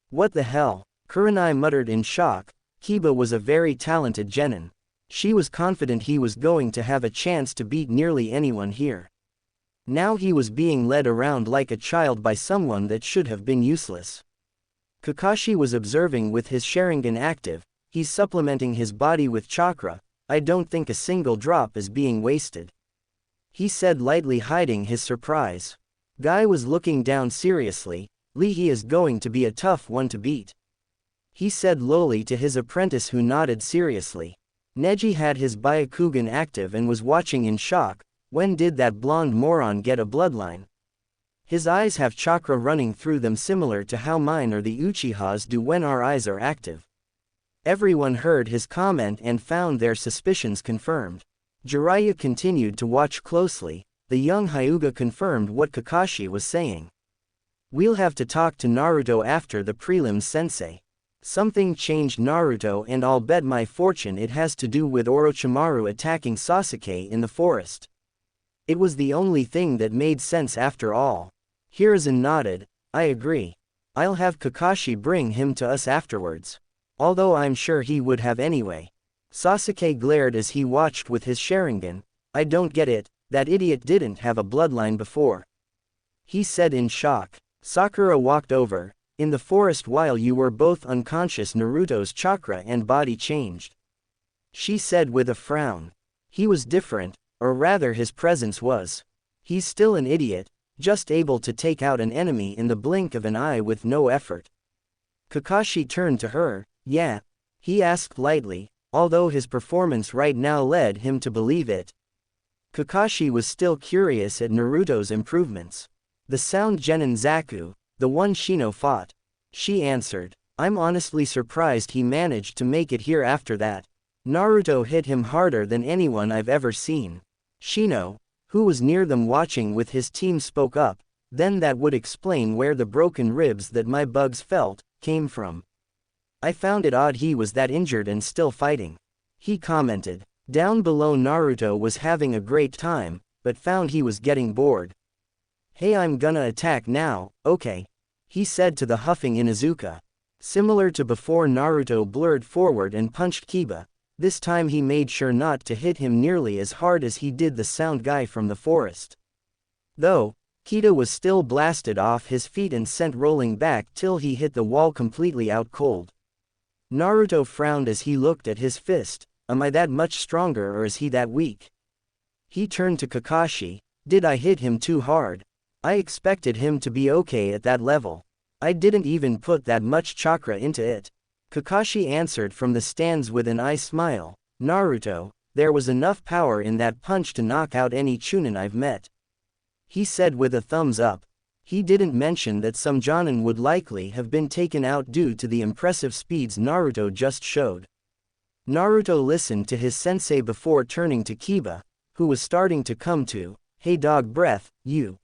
What the hell? Kurenai muttered in shock. Kiba was a very talented genin. She was confident he was going to have a chance to beat nearly anyone here. Now he was being led around like a child by someone that should have been useless. Kakashi was observing with his Sharingan active. He's supplementing his body with chakra. I don't think a single drop is being wasted. He said lightly, hiding his surprise. Guy was looking down seriously. Lee is going to be a tough one to beat. He said lowly to his apprentice, who nodded seriously. Neji had his Byakugan active and was watching in shock. When did that blonde moron get a bloodline? His eyes have chakra running through them, similar to how mine or the Uchihas do when our eyes are active. Everyone heard his comment and found their suspicions confirmed. Jiraiya continued to watch closely. The young Hyuga confirmed what Kakashi was saying. We'll have to talk to Naruto after the prelims, sensei. Something changed Naruto, and I'll bet my fortune it has to do with Orochimaru attacking Sasuke in the forest. It was the only thing that made sense after all. Hiruzen nodded. I agree. I'll have Kakashi bring him to us afterwards. Although I'm sure he would have anyway. Sasuke glared as he watched with his Sharingan. I don't get it, that idiot didn't have a bloodline before. He said in shock. Sakura walked over. In the forest while you were both unconscious, Naruto's chakra and body changed. She said with a frown. He was different, or rather his presence was. He's still an idiot, just able to take out an enemy in the blink of an eye with no effort. Kakashi turned to her. Yeah? He asked lightly, although his performance right now led him to believe it. Kakashi was still curious at Naruto's improvements. The sound Genin Zaku, the one Shino fought. She answered. I'm honestly surprised he managed to make it here after that. Naruto hit him harder than anyone I've ever seen. Shino, who was near them watching with his team, spoke up. Then that would explain where the broken ribs that my bugs felt came from. I found it odd he was that injured and still fighting. He commented. Down below, Naruto was having a great time, but found he was getting bored. Hey, I'm gonna attack now, okay? He said to the huffing Inuzuka. Similar to before, Naruto blurred forward and punched Kiba. This time he made sure not to hit him nearly as hard as he did the sound guy from the forest. Though, Kiba was still blasted off his feet and sent rolling back till he hit the wall completely out cold. Naruto frowned as he looked at his fist. Am I that much stronger or is he that weak? He turned to Kakashi. Did I hit him too hard? I expected him to be okay at that level. I didn't even put that much chakra into it. Kakashi answered from the stands with an eye smile. Naruto, there was enough power in that punch to knock out any Chunin I've met. He said with a thumbs up. He didn't mention that some Jonin would likely have been taken out due to the impressive speeds Naruto just showed. Naruto listened to his sensei before turning to Kiba, who was starting to come to. Hey dog breath, you.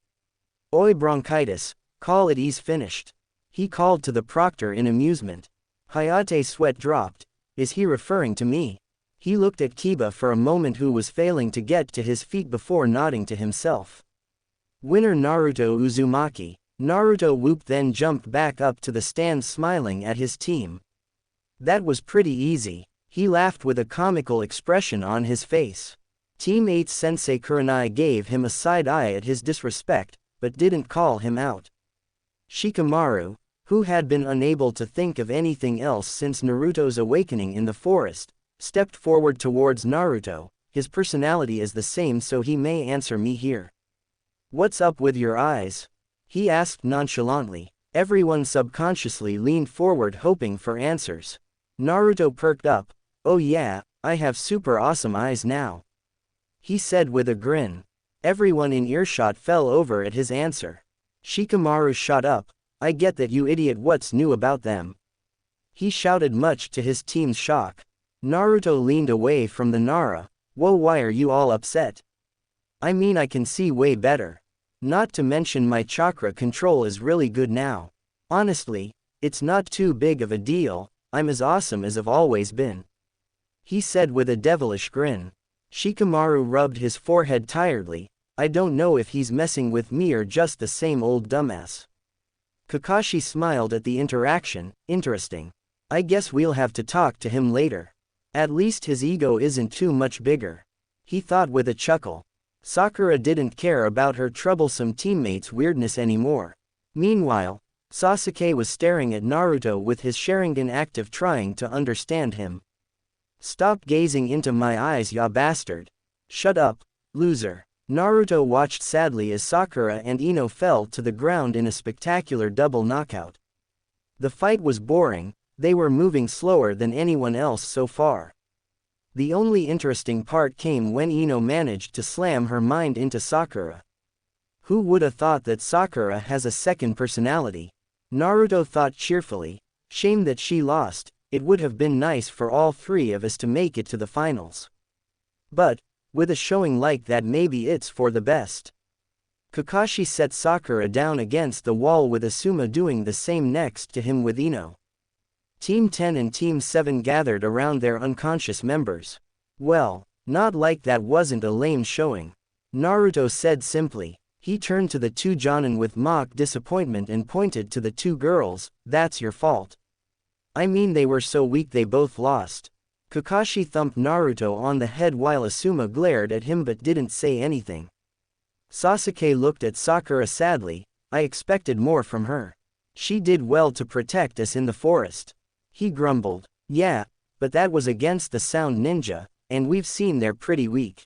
Oi bronchitis, call it ease finished. He called to the proctor in amusement. Hayate's sweat dropped. Is he referring to me? He looked at Kiba for a moment, who was failing to get to his feet before nodding to himself. Winner Naruto Uzumaki. Naruto whooped, then jumped back up to the stand smiling at his team. That was pretty easy. He laughed with a comical expression on his face. Teammates Sensei Kurenai gave him a side eye at his disrespect, but didn't call him out. Shikamaru, who had been unable to think of anything else since Naruto's awakening in the forest, stepped forward towards Naruto. His personality is the same, so he may answer me here. What's up with your eyes? He asked nonchalantly. Everyone subconsciously leaned forward hoping for answers. Naruto perked up. Oh yeah, I have super awesome eyes now. He said with a grin. Everyone in earshot fell over at his answer. Shikamaru shot up. I get that, you idiot, what's new about them? He shouted, much to his team's shock. Naruto leaned away from the Nara. Whoa, why are you all upset? I mean, I can see way better. Not to mention my chakra control is really good now. Honestly, it's not too big of a deal, I'm as awesome as I've always been. He said with a devilish grin. Shikamaru rubbed his forehead tiredly. I don't know if he's messing with me or just the same old dumbass. Kakashi smiled at the interaction. Interesting. I guess we'll have to talk to him later. At least his ego isn't too much bigger. He thought with a chuckle. Sakura didn't care about her troublesome teammates' weirdness anymore. Meanwhile, Sasuke was staring at Naruto with his Sharingan active, trying to understand him. Stop gazing into my eyes, ya bastard. Shut up, loser. Naruto watched sadly as Sakura and Ino fell to the ground in a spectacular double knockout. The fight was boring, they were moving slower than anyone else so far. The only interesting part came when Ino managed to slam her mind into Sakura. Who would have thought that Sakura has a second personality? Naruto thought cheerfully. Shame that she lost, it would have been nice for all three of us to make it to the finals. But, with a showing like that, maybe it's for the best. Kakashi set Sakura down against the wall with Asuma doing the same next to him with Ino. Team 10 and Team 7 gathered around their unconscious members. Well, not like that wasn't a lame showing. Naruto said simply. He turned to the two Jonin with mock disappointment and pointed to the two girls. That's your fault. I mean, they were so weak they both lost. Kakashi thumped Naruto on the head while Asuma glared at him but didn't say anything. Sasuke looked at Sakura sadly. I expected more from her. She did well to protect us in the forest. He grumbled. Yeah, but that was against the Sound Ninja, and we've seen they're pretty weak.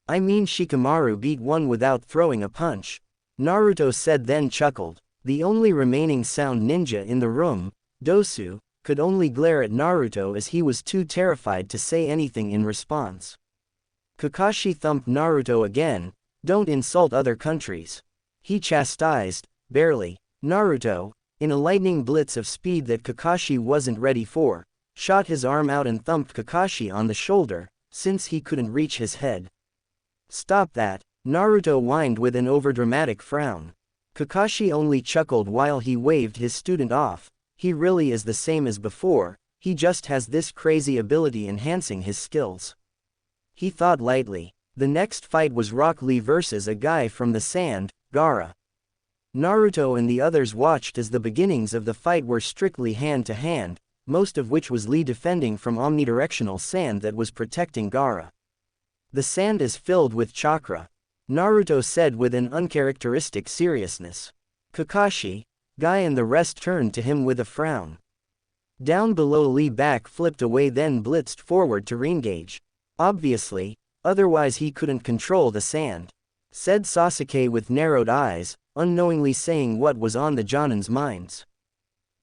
I mean, Shikamaru beat one without throwing a punch. Naruto said, then chuckled. The only remaining Sound Ninja in the room, Dosu, could only glare at Naruto as he was too terrified to say anything in response. Kakashi thumped Naruto again. Don't insult other countries. He chastised. Barely. Naruto, in a lightning blitz of speed that Kakashi wasn't ready for, shot his arm out and thumped Kakashi on the shoulder, since he couldn't reach his head. Stop that, Naruto whined with an overdramatic frown. Kakashi only chuckled while he waved his student off. He really is the same as before, he just has this crazy ability enhancing his skills. He thought lightly. The next fight was Rock Lee versus a guy from the sand, Gaara. Naruto and the others watched as the beginnings of the fight were strictly hand-to-hand, most of which was Lee defending from omnidirectional sand that was protecting Gaara. "The sand is filled with chakra," Naruto said with an uncharacteristic seriousness. Kakashi, Guy and the rest turned to him with a frown. Down below, Lee back flipped away then blitzed forward to reengage. "Obviously, otherwise he couldn't control the sand," said Sasuke with narrowed eyes, unknowingly saying what was on the Jonin's minds.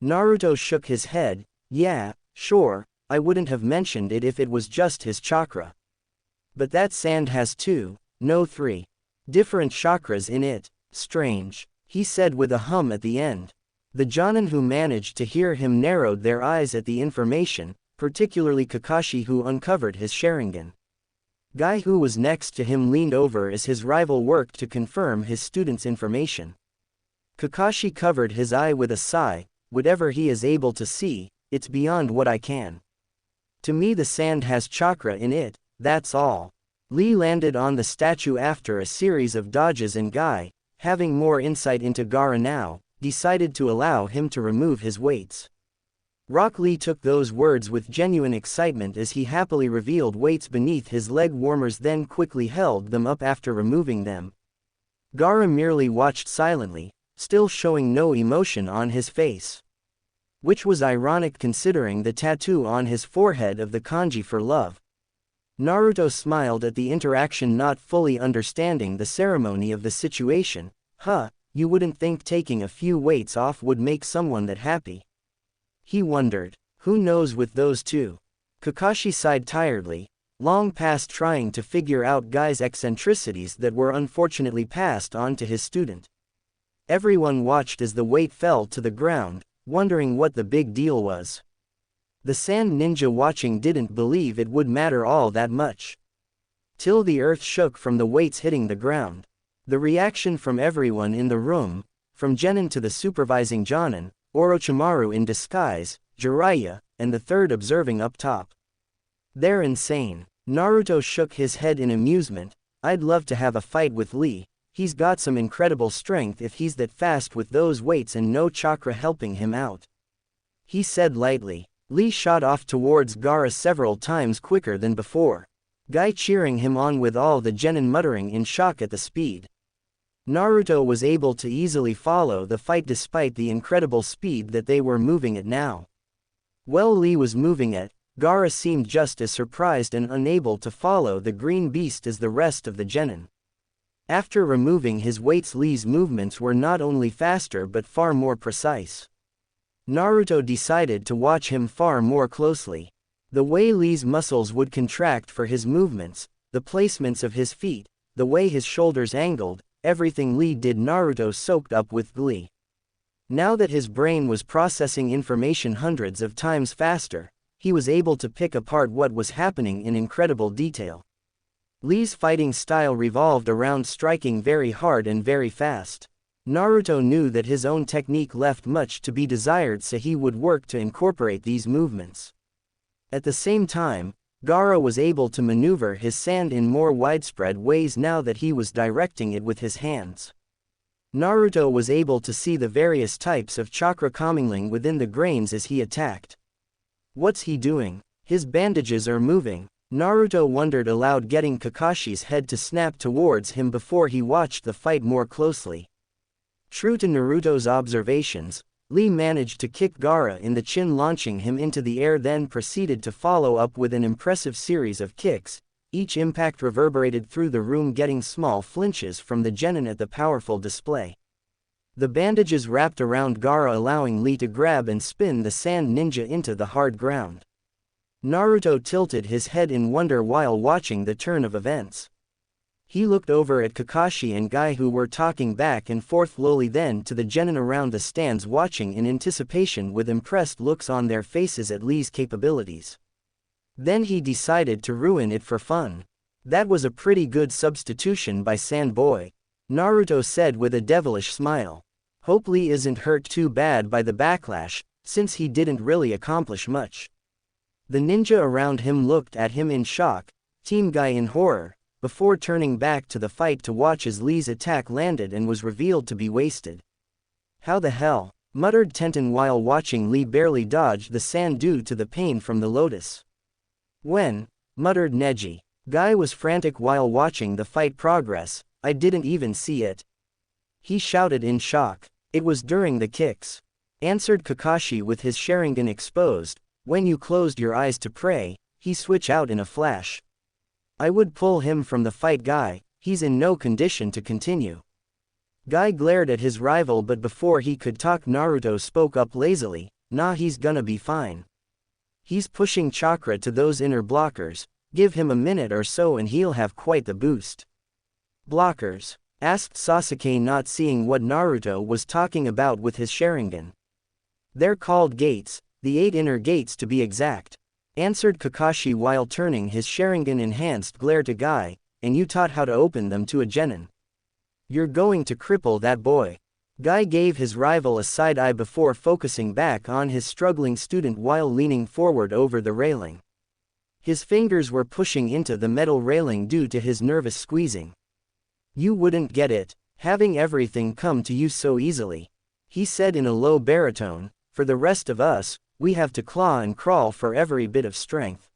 Naruto shook his head. "Yeah, sure, I wouldn't have mentioned it if it was just his chakra. But that sand has 2, no 3, different chakras in it. Strange," he said with a hum at the end. The Jonin who managed to hear him narrowed their eyes at the information, particularly Kakashi who uncovered his Sharingan. Guy who was next to him leaned over as his rival worked to confirm his student's information. Kakashi covered his eye with a sigh. "Whatever he is able to see, it's beyond what I can. To me the sand has chakra in it, that's all." Lee landed on the statue after a series of dodges and Guy, having more insight into Gaara now, decided to allow him to remove his weights. Rock Lee took those words with genuine excitement as he happily revealed weights beneath his leg warmers then quickly held them up after removing them. Gaara merely watched silently, still showing no emotion on his face. Which was ironic considering the tattoo on his forehead of the kanji for love. Naruto smiled at the interaction, not fully understanding the ceremony of the situation. You wouldn't think taking a few weights off would make someone that happy?" He wondered. "Who knows with those two?" Kakashi sighed tiredly, long past trying to figure out Guy's eccentricities that were unfortunately passed on to his student. Everyone watched as the weight fell to the ground, wondering what the big deal was. The sand ninja watching didn't believe it would matter all that much. Till the earth shook from the weights hitting the ground. The reaction from everyone in the room, from Genin to the supervising Jonin, Orochimaru in disguise, Jiraiya, and the third observing up top. "They're insane." Naruto shook his head in amusement. "I'd love to have a fight with Lee. He's got some incredible strength if he's that fast with those weights and no chakra helping him out," he said lightly. Lee shot off towards Gaara several times quicker than before. Guy cheering him on with all the Genin muttering in shock at the speed. Naruto was able to easily follow the fight despite the incredible speed that they were moving at now. While Lee was moving at, Gaara seemed just as surprised and unable to follow the green beast as the rest of the Genin. After removing his weights, Lee's movements were not only faster but far more precise. Naruto decided to watch him far more closely. The way Lee's muscles would contract for his movements, the placements of his feet, the way his shoulders angled, everything Lee did Naruto soaked up with glee. Now that his brain was processing information hundreds of times faster, he was able to pick apart what was happening in incredible detail. Lee's fighting style revolved around striking very hard and very fast. Naruto knew that his own technique left much to be desired, so he would work to incorporate these movements. At the same time, Gaara was able to maneuver his sand in more widespread ways now that he was directing it with his hands. Naruto was able to see the various types of chakra commingling within the grains as he attacked. What's he doing? His bandages are moving. Naruto wondered aloud, getting Kakashi's head to snap towards him before he watched the fight more closely. True to Naruto's observations, Lee managed to kick Gaara in the chin, launching him into the air, then proceeded to follow up with an impressive series of kicks. Each impact reverberated through the room, getting small flinches from the Genin at the powerful display. The bandages wrapped around Gaara, allowing Lee to grab and spin the sand ninja into the hard ground. Naruto tilted his head in wonder while watching the turn of events. He looked over at Kakashi and Guy, who were talking back and forth slowly, then to the Genin around the stands watching in anticipation with impressed looks on their faces at Lee's capabilities. Then he decided to ruin it for fun. That was a pretty good substitution by Sand Boy, Naruto said with a devilish smile. Hope Lee isn't hurt too bad by the backlash, since he didn't really accomplish much. The ninja around him looked at him in shock, Team Guy in horror, before turning back to the fight to watch as Lee's attack landed and was revealed to be wasted. How the hell? Muttered Tenten while watching Lee barely dodge the sand due to the pain from the lotus. When? Muttered Neji. Guy was frantic while watching the fight progress. I didn't even see it. He shouted in shock. It was during the kicks. Answered Kakashi with his Sharingan exposed. When you closed your eyes to pray, he switch out in a flash. I would pull him from the fight, Guy. He's in no condition to continue. Guy glared at his rival, but before he could talk, Naruto spoke up lazily. Nah, he's gonna be fine. He's pushing chakra to those inner blockers. Give him a minute or so and he'll have quite the boost. Blockers? Asked Sasuke, not seeing what Naruto was talking about with his Sharingan. They're called gates, the 8 inner gates to be exact. Answered Kakashi while turning his Sharingan enhanced glare to Guy. And you taught how to open them to a genin. You're going to cripple that boy. Guy gave his rival a side eye before focusing back on his struggling student while leaning forward over the railing. His fingers were pushing into the metal railing due to his nervous squeezing. You wouldn't get it, having everything come to you so easily. He said in a low baritone, for the rest of us, we have to claw and crawl for every bit of strength.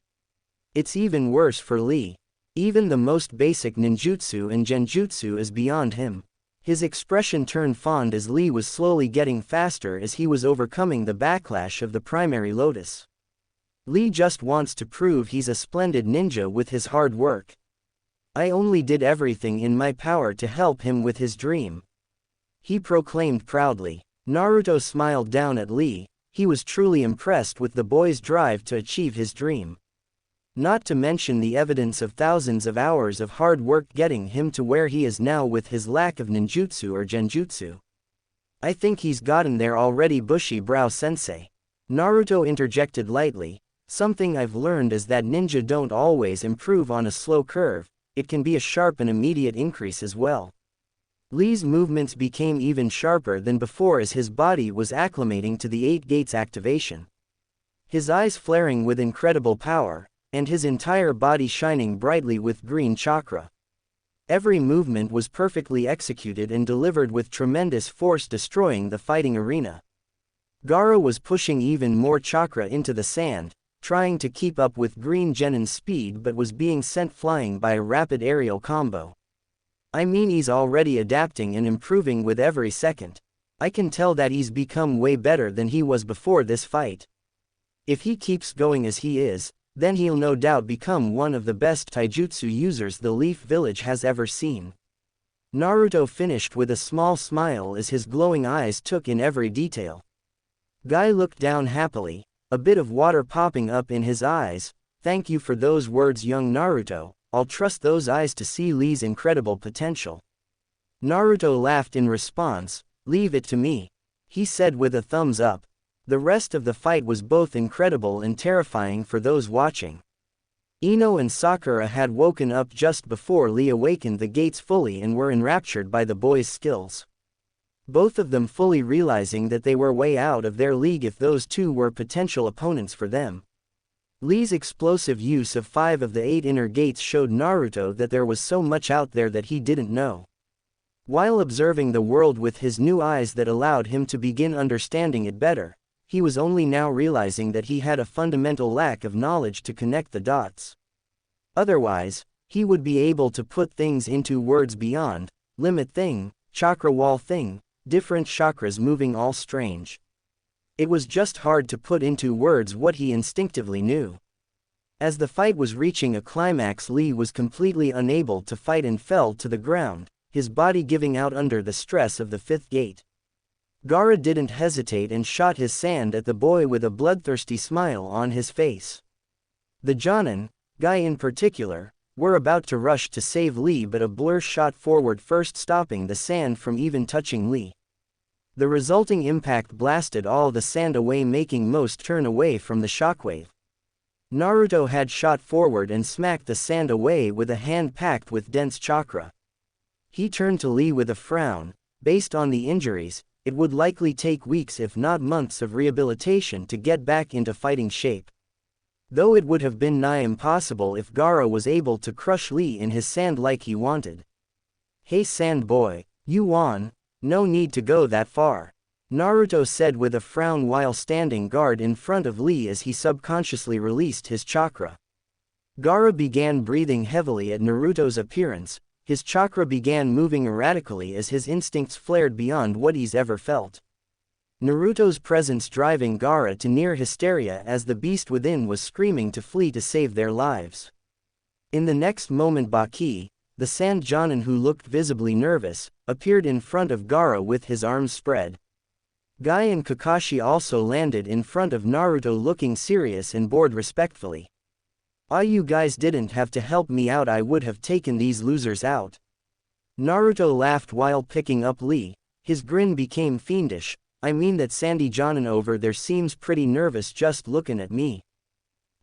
It's even worse for Lee. Even the most basic ninjutsu and genjutsu is beyond him. His expression turned fond as Lee was slowly getting faster as he was overcoming the backlash of the primary lotus. Lee just wants to prove he's a splendid ninja with his hard work. I only did everything in my power to help him with his dream. He proclaimed proudly. Naruto smiled down at Lee. He was truly impressed with the boy's drive to achieve his dream. Not to mention the evidence of thousands of hours of hard work getting him to where he is now with his lack of ninjutsu or genjutsu. I think he's gotten there already, bushy brow sensei. Naruto interjected lightly. Something I've learned is that ninja don't always improve on a slow curve, it can be a sharp and immediate increase as well. Lee's movements became even sharper than before as his body was acclimating to the 8 gates activation. His eyes flaring with incredible power, and his entire body shining brightly with green chakra. Every movement was perfectly executed and delivered with tremendous force, destroying the fighting arena. Gaara was pushing even more chakra into the sand, trying to keep up with Green Genin's speed, but was being sent flying by a rapid aerial combo. I mean, he's already adapting and improving with every second. I can tell that he's become way better than he was before this fight. If he keeps going as he is, then he'll no doubt become one of the best taijutsu users the Leaf Village has ever seen. Naruto finished with a small smile as his glowing eyes took in every detail. Guy looked down happily, a bit of water popping up in his eyes. Thank you for those words, young Naruto. I'll trust those eyes to see Lee's incredible potential. Naruto laughed in response. Leave it to me, he said with a thumbs up. The rest of the fight was both incredible and terrifying for those watching. Ino and Sakura had woken up just before Lee awakened the gates fully and were enraptured by the boy's skills. Both of them fully realizing that they were way out of their league if those two were potential opponents for them. Lee's explosive use of 5 of the 8 inner gates showed Naruto that there was so much out there that he didn't know. While observing the world with his new eyes that allowed him to begin understanding it better, he was only now realizing that he had a fundamental lack of knowledge to connect the dots. Otherwise, he would be able to put things into words beyond, limit thing, chakra wall thing, different chakras moving all strange. It was just hard to put into words what he instinctively knew. As the fight was reaching a climax, Lee was completely unable to fight and fell to the ground, his body giving out under the stress of the 5th gate. Gaara didn't hesitate and shot his sand at the boy with a bloodthirsty smile on his face. The Jonin, Guy in particular, were about to rush to save Lee, but a blur shot forward first, stopping the sand from even touching Lee. The resulting impact blasted all the sand away, making most turn away from the shockwave. Naruto had shot forward and smacked the sand away with a hand packed with dense chakra. He turned to Lee with a frown. Based on the injuries, it would likely take weeks if not months of rehabilitation to get back into fighting shape. Though it would have been nigh impossible if Gaara was able to crush Lee in his sand like he wanted. Hey sand boy, you won, no need to go that far. Naruto said with a frown while standing guard in front of Lee as he subconsciously released his chakra. Gaara began breathing heavily at Naruto's appearance. His chakra began moving erratically as his instincts flared beyond what he's ever felt. Naruto's presence driving Gaara to near hysteria as the beast within was screaming to flee to save their lives. In the next moment Baki, the Sand Jonin who looked visibly nervous, appeared in front of Gaara with his arms spread. Guy and Kakashi also landed in front of Naruto looking serious and bored respectfully. You guys didn't have to help me out, I would have taken these losers out. Naruto laughed while picking up Lee. His grin became fiendish. I mean that Sandy Jonin over there seems pretty nervous just looking at me.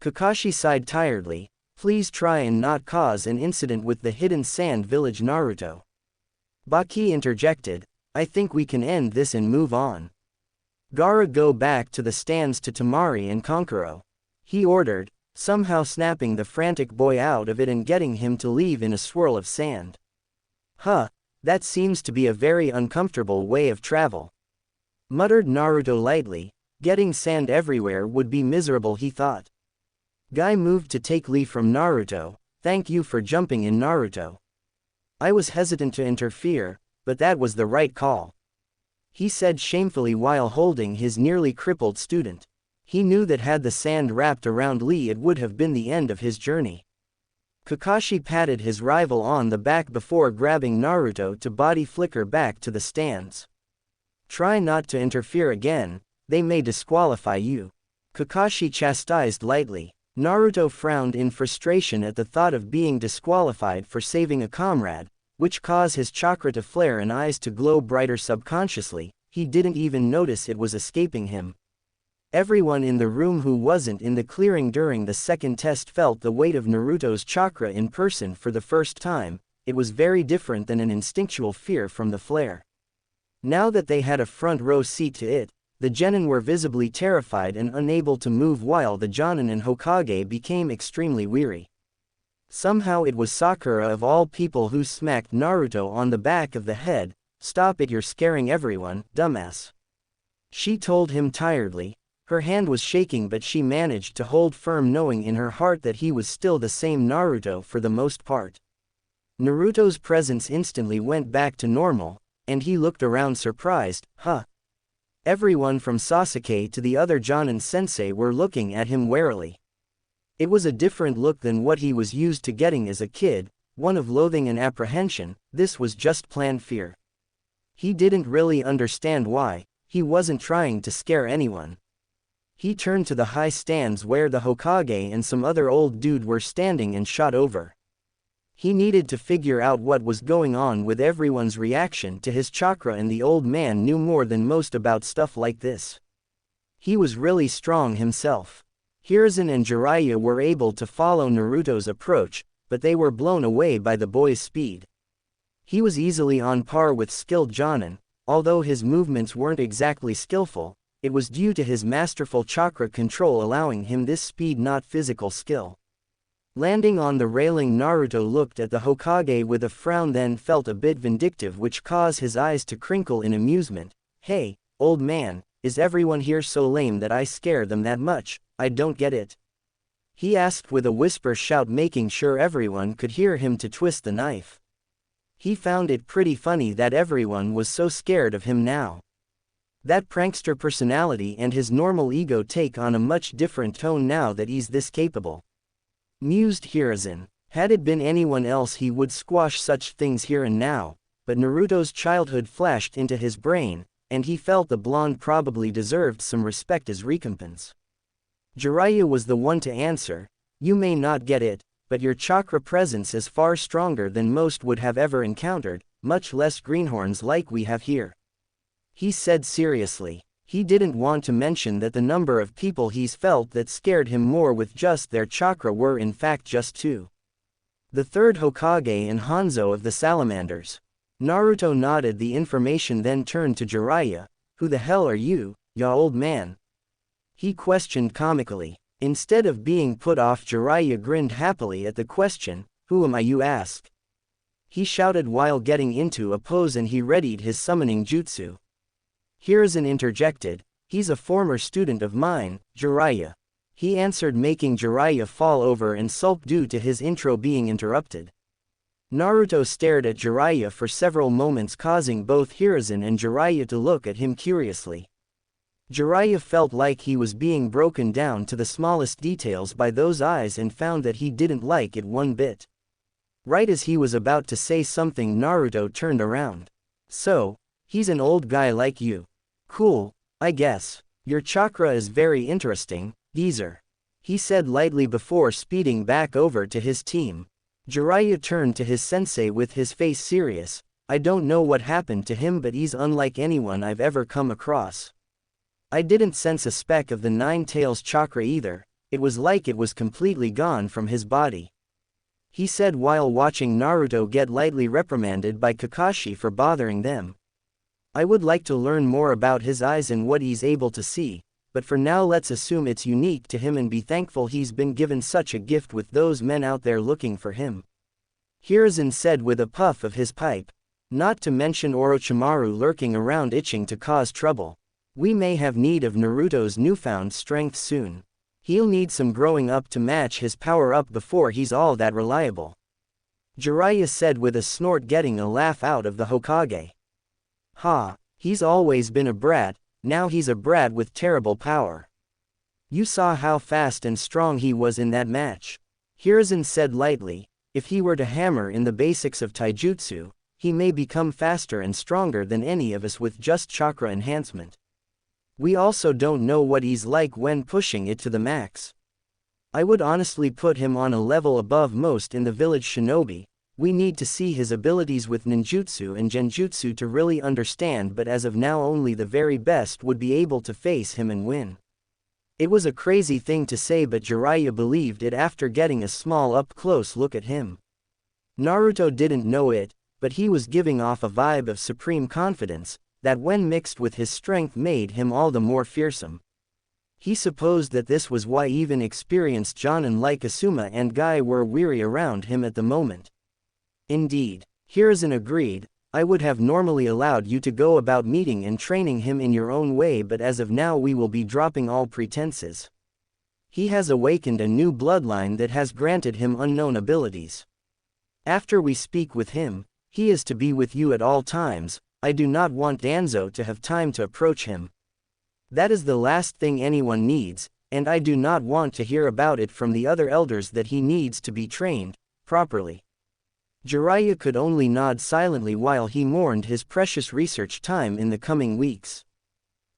Kakashi sighed tiredly. Please try and not cause an incident with the hidden sand village, Naruto. Baki interjected. I think we can end this and move on. Gaara, go back to the stands to Temari and Kankuro. He ordered, somehow snapping the frantic boy out of it and getting him to leave in a swirl of sand. That seems to be a very uncomfortable way of travel. Muttered Naruto lightly. Getting sand everywhere would be miserable, he thought. Guy moved to take Lee from Naruto. Thank you for jumping in, Naruto. I was hesitant to interfere, but that was the right call. He said shamefully while holding his nearly crippled student. He knew that had the sand wrapped around Lee it would have been the end of his journey. Kakashi patted his rival on the back before grabbing Naruto to body flicker back to the stands. Try not to interfere again, they may disqualify you. Kakashi chastised lightly. Naruto frowned in frustration at the thought of being disqualified for saving a comrade, which caused his chakra to flare and eyes to glow brighter subconsciously. He didn't even notice it was escaping him. Everyone in the room who wasn't in the clearing during the second test felt the weight of Naruto's chakra in person for the first time. It was very different than an instinctual fear from the flare. Now that they had a front row seat to it, the genin were visibly terrified and unable to move while the Jonin and Hokage became extremely weary. Somehow it was Sakura of all people who smacked Naruto on the back of the head. Stop it, you're scaring everyone, dumbass. She told him tiredly. Her hand was shaking but she managed to hold firm, knowing in her heart that he was still the same Naruto for the most part. Naruto's presence instantly went back to normal, and he looked around surprised. Everyone from Sasuke to the other Jonin sensei were looking at him warily. It was a different look than what he was used to getting as a kid, one of loathing and apprehension. This was just planned fear. He didn't really understand why. He wasn't trying to scare anyone. He turned to the high stands where the Hokage and some other old dude were standing and shot over. He needed to figure out what was going on with everyone's reaction to his chakra, and the old man knew more than most about stuff like this. He was really strong himself. Hiruzen and Jiraiya were able to follow Naruto's approach, but they were blown away by the boy's speed. He was easily on par with skilled Jonin. Although his movements weren't exactly skillful, it was due to his masterful chakra control allowing him this speed, not physical skill. Landing on the railing, Naruto looked at the Hokage with a frown, then felt a bit vindictive, which caused his eyes to crinkle in amusement. Hey, old man, is everyone here so lame that I scare them that much? I don't get it. He asked with a whisper shout, making sure everyone could hear him to twist the knife. He found it pretty funny that everyone was so scared of him now. That prankster personality and his normal ego take on a much different tone now that he's this capable. Mused Hiruzen. Had it been anyone else he would squash such things here and now, but Naruto's childhood flashed into his brain, and he felt the blonde probably deserved some respect as recompense. Jiraiya was the one to answer. You may not get it, but your chakra presence is far stronger than most would have ever encountered, much less greenhorns like we have here. He said seriously. He didn't want to mention that the number of people he's felt that scared him more with just their chakra were in fact just two. The third Hokage and Hanzo of the Salamanders. Naruto nodded the information, then turned to Jiraiya. Who the hell are you, ya old man? He questioned comically. Instead of being put off, Jiraiya grinned happily at the question. Who am I, you ask? He shouted while getting into a pose, and he readied his summoning jutsu. Hiruzen interjected, "He's a former student of mine, Jiraiya," he answered, making Jiraiya fall over and sulk due to his intro being interrupted. Naruto stared at Jiraiya for several moments, causing both Hiruzen and Jiraiya to look at him curiously. Jiraiya felt like he was being broken down to the smallest details by those eyes and found that he didn't like it one bit. Right as he was about to say something, Naruto turned around. "So, he's an old guy like you. Cool, I guess. Your chakra is very interesting, geezer," he said lightly before speeding back over to his team. Jiraiya turned to his sensei with his face serious. "I don't know what happened to him, but he's unlike anyone I've ever come across. I didn't sense a speck of the Nine Tails chakra either, it was like it was completely gone from his body," he said while watching Naruto get lightly reprimanded by Kakashi for bothering them. "I would like to learn more about his eyes and what he's able to see, but for now let's assume it's unique to him and be thankful he's been given such a gift with those men out there looking for him," Hiruzen said with a puff of his pipe. "Not to mention Orochimaru lurking around itching to cause trouble. We may have need of Naruto's newfound strength soon. He'll need some growing up to match his power-up before he's all that reliable," Jiraiya said with a snort, getting a laugh out of the Hokage. "Ha, he's always been a brat, now he's a brat with terrible power. You saw how fast and strong he was in that match," Hiruzen said lightly. "If he were to hammer in the basics of taijutsu, he may become faster and stronger than any of us with just chakra enhancement. We also don't know what he's like when pushing it to the max. I would honestly put him on a level above most in the village shinobi. We need to see his abilities with ninjutsu and genjutsu to really understand, but as of now only the very best would be able to face him and win." It was a crazy thing to say, but Jiraiya believed it after getting a small up-close look at him. Naruto didn't know it, but he was giving off a vibe of supreme confidence, that when mixed with his strength made him all the more fearsome. He supposed that this was why even experienced jonin like Asuma and Guy were weary around him at the moment. "Indeed," Hiruzen agreed, "I would have normally allowed you to go about meeting and training him in your own way, but as of now we will be dropping all pretenses. He has awakened a new bloodline that has granted him unknown abilities. After we speak with him, he is to be with you at all times. I do not want Danzo to have time to approach him. That is the last thing anyone needs, and I do not want to hear about it from the other elders that he needs to be trained properly." Jiraiya could only nod silently while he mourned his precious research time in the coming weeks.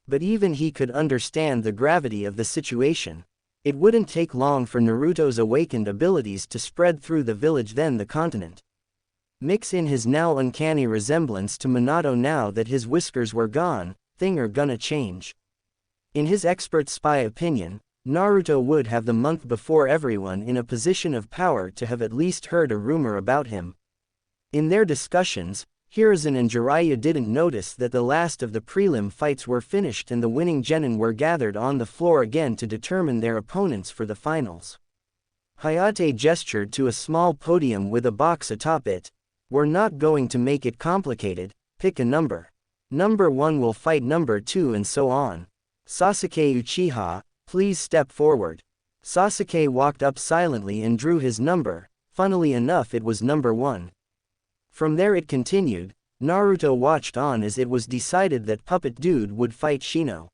But even he could understand the gravity of the situation. It wouldn't take long for Naruto's awakened abilities to spread through the village, then the continent. Mix in his now uncanny resemblance to Minato now that his whiskers were gone, thing are gonna change. In his expert spy opinion, Naruto would have the month before everyone in a position of power to have at least heard a rumor about him. In their discussions, Hiruzen and Jiraiya didn't notice that the last of the prelim fights were finished and the winning genin were gathered on the floor again to determine their opponents for the finals. Hayate gestured to a small podium with a box atop it. "We're not going to make it complicated, pick a number. Number 1 will fight number 2 and so on. Sasuke Uchiha, please step forward." Sasuke walked up silently and drew his number. Funnily enough, it was number 1. From there it continued. Naruto watched on as it was decided that Puppet Dude would fight Shino.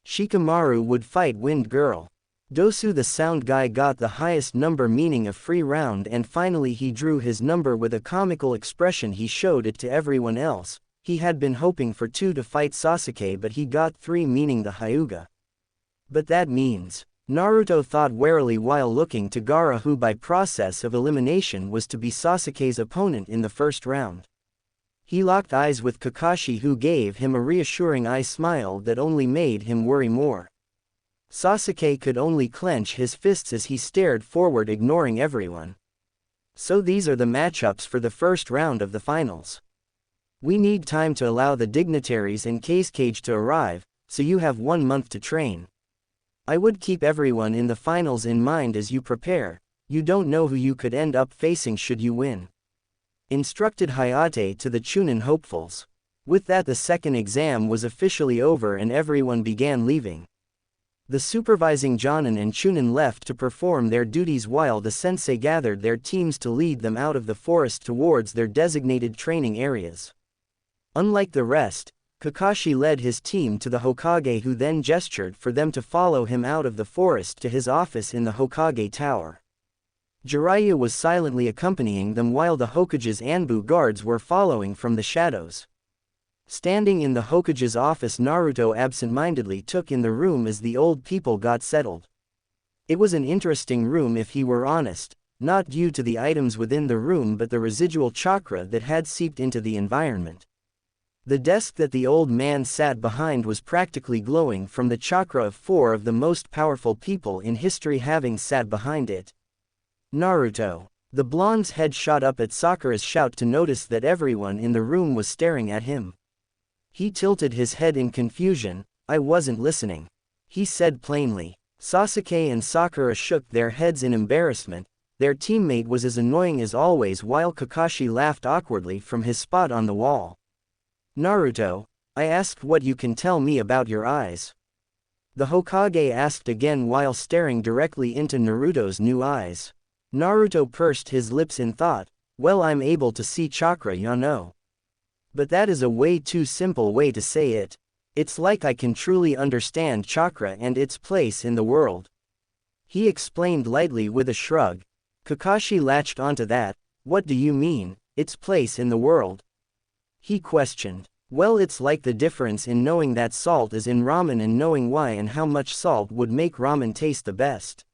Shikamaru would fight Wind Girl. Dosu the sound guy got the highest number, meaning a free round, and finally he drew his number with a comical expression. He showed it to everyone else. He had been hoping for 2 to fight Sasuke, but he got 3, meaning the Hyuga. But that means, Naruto thought warily while looking to Gaara, who by process of elimination was to be Sasuke's opponent in the first round. He locked eyes with Kakashi, who gave him a reassuring eye smile that only made him worry more. Sasuke could only clench his fists as he stared forward, ignoring everyone. "So these are the matchups for the first round of the finals. We need time to allow the dignitaries and Case Cage to arrive, so you have 1 month to train. I would keep everyone in the finals in mind as you prepare. You don't know who you could end up facing should you win," instructed Hayate to the Chunin hopefuls. With that, the second exam was officially over and everyone began leaving. The supervising Jonin and Chunin left to perform their duties while the sensei gathered their teams to lead them out of the forest towards their designated training areas. Unlike the rest, Kakashi led his team to the Hokage, who then gestured for them to follow him out of the forest to his office in the Hokage Tower. Jiraiya was silently accompanying them while the Hokage's Anbu guards were following from the shadows. Standing in the Hokage's office, Naruto absent-mindedly took in the room as the old people got settled. It was an interesting room if he were honest, not due to the items within the room but the residual chakra that had seeped into the environment. The desk that the old man sat behind was practically glowing from the chakra of 4 of the most powerful people in history having sat behind it. Naruto. The blonde's head shot up at Sakura's shout to notice that everyone in the room was staring at him. He tilted his head in confusion. "I wasn't listening," he said plainly. Sasuke and Sakura shook their heads in embarrassment. Their teammate was as annoying as always while Kakashi laughed awkwardly from his spot on the wall. "Naruto, I asked what you can tell me about your eyes." The Hokage asked again while staring directly into Naruto's new eyes. Naruto pursed his lips in thought. "Well, I'm able to see chakra, you know. But that is a way too simple way to say it. It's like I can truly understand chakra and its place in the world," he explained lightly with a shrug. Kakashi latched onto that. "What do you mean, its place in the world?" he questioned. "Well, it's like the difference in knowing that salt is in ramen and knowing why and how much salt would make ramen taste the best,"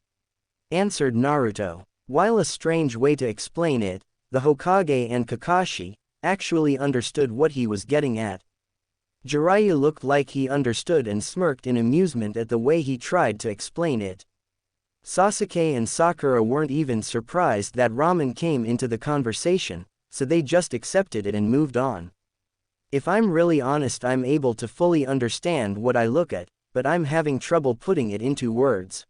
answered Naruto. While a strange way to explain it, the Hokage and Kakashi actually understood what he was getting at. Jiraiya looked like he understood and smirked in amusement at the way he tried to explain it. Sasuke and Sakura weren't even surprised that ramen came into the conversation, so they just accepted it and moved on. "If I'm really honest, I'm able to fully understand what I look at, but I'm having trouble putting it into words.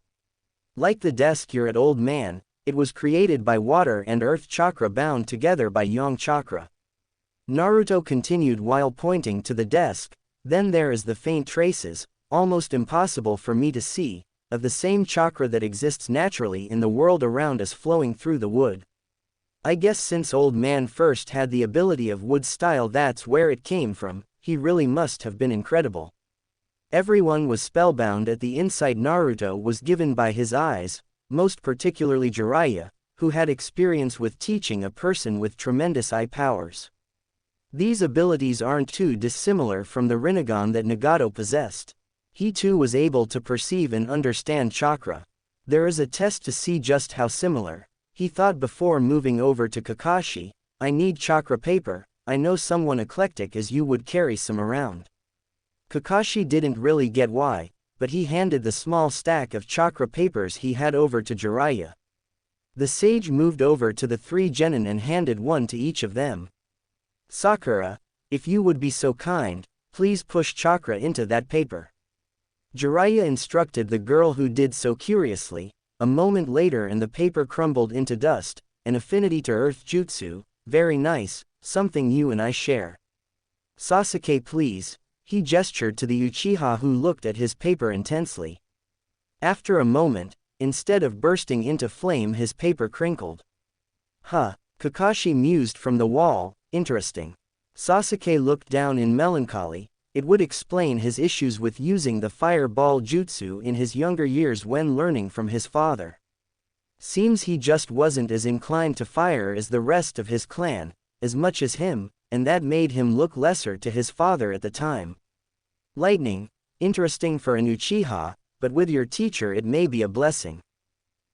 Like the desk you're at, old man, it was created by water and earth chakra bound together by yang chakra," Naruto continued while pointing to the desk. "Then there is the faint traces, almost impossible for me to see, of the same chakra that exists naturally in the world around us flowing through the wood. I guess since old man first had the ability of wood style, that's where it came from. He really must have been incredible." Everyone was spellbound at the insight Naruto was given by his eyes, most particularly Jiraiya, who had experience with teaching a person with tremendous eye powers. These abilities aren't too dissimilar from the Rinnegan that Nagato possessed. He too was able to perceive and understand chakra. There is a test to see just how similar, he thought before moving over to Kakashi. "I need chakra paper. I know someone eclectic as you would carry some around." Kakashi didn't really get why, but he handed the small stack of chakra papers he had over to Jiraiya. The sage moved over to the 3 genin and handed one to each of them. "Sakura, if you would be so kind, please push chakra into that paper," Jiraiya instructed the girl, who did so curiously. A moment later and the paper crumbled into dust. "An affinity to earth jutsu, very nice, something you and I share. Sasuke, please," he gestured to the Uchiha, who looked at his paper intensely. After a moment, instead of bursting into flame, his paper crinkled. "Huh," Kakashi mused from the wall. "Interesting." Sasuke looked down in melancholy. It would explain his issues with using the fireball jutsu in his younger years when learning from his father. Seems he just wasn't as inclined to fire as the rest of his clan, as much as him, and that made him look lesser to his father at the time. "Lightning, interesting for an Uchiha, but with your teacher it may be a blessing,"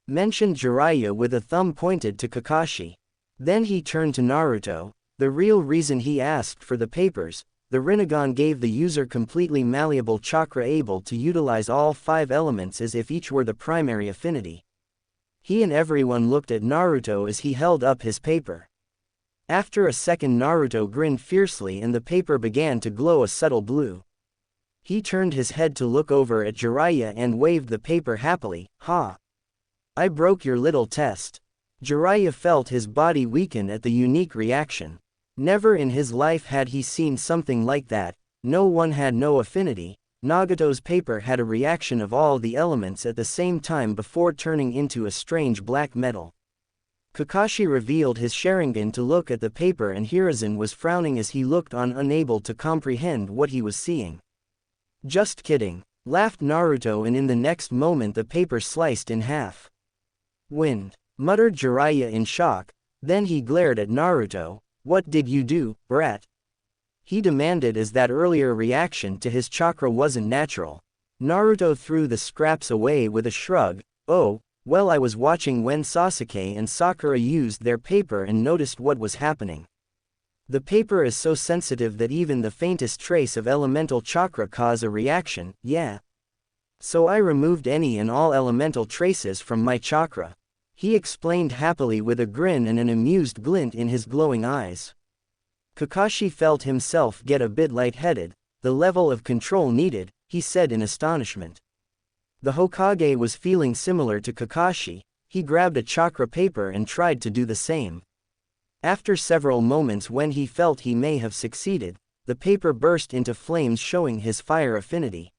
mentioned Jiraiya with a thumb pointed to Kakashi. Then he turned to Naruto. "The real reason he asked for the papers, the Rinnegan gave the user completely malleable chakra able to utilize all 5 elements as if each were the primary affinity." He and everyone looked at Naruto as he held up his paper. After a second, Naruto grinned fiercely and the paper began to glow a subtle blue. He turned his head to look over at Jiraiya and waved the paper happily. "Ha! I broke your little test." Jiraiya felt his body weaken at the unique reaction. Never in his life had he seen something like that. No one had no affinity. Nagato's paper had a reaction of all the elements at the same time before turning into a strange black metal. Kakashi revealed his Sharingan to look at the paper, and Hiruzen was frowning as he looked on, unable to comprehend what he was seeing. Just kidding, laughed Naruto, and in the next moment the paper sliced in half. Wind, muttered Jiraiya in shock, then he glared at Naruto. What did you do, brat? He demanded, as that earlier reaction to his chakra wasn't natural. Naruto threw the scraps away with a shrug. Oh, well, I was watching when Sasuke and Sakura used their paper and noticed what was happening. The paper is so sensitive that even the faintest trace of elemental chakra cause a reaction, yeah. So I removed any and all elemental traces from my chakra. He explained happily with a grin and an amused glint in his glowing eyes. Kakashi felt himself get a bit lightheaded. The level of control needed, he said in astonishment. The Hokage was feeling similar to Kakashi. He grabbed a chakra paper and tried to do the same. After several moments, when he felt he may have succeeded, the paper burst into flames, showing his fire affinity.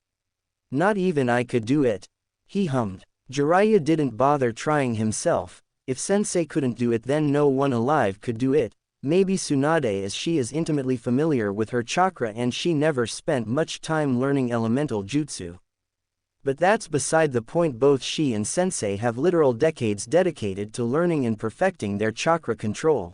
Not even I could do it, he hummed. Jiraiya didn't bother trying himself. If Sensei couldn't do it, then no one alive could do it. Maybe Tsunade, as she is intimately familiar with her chakra and she never spent much time learning elemental jutsu. But that's beside the point. Both she and Sensei have literal decades dedicated to learning and perfecting their chakra control.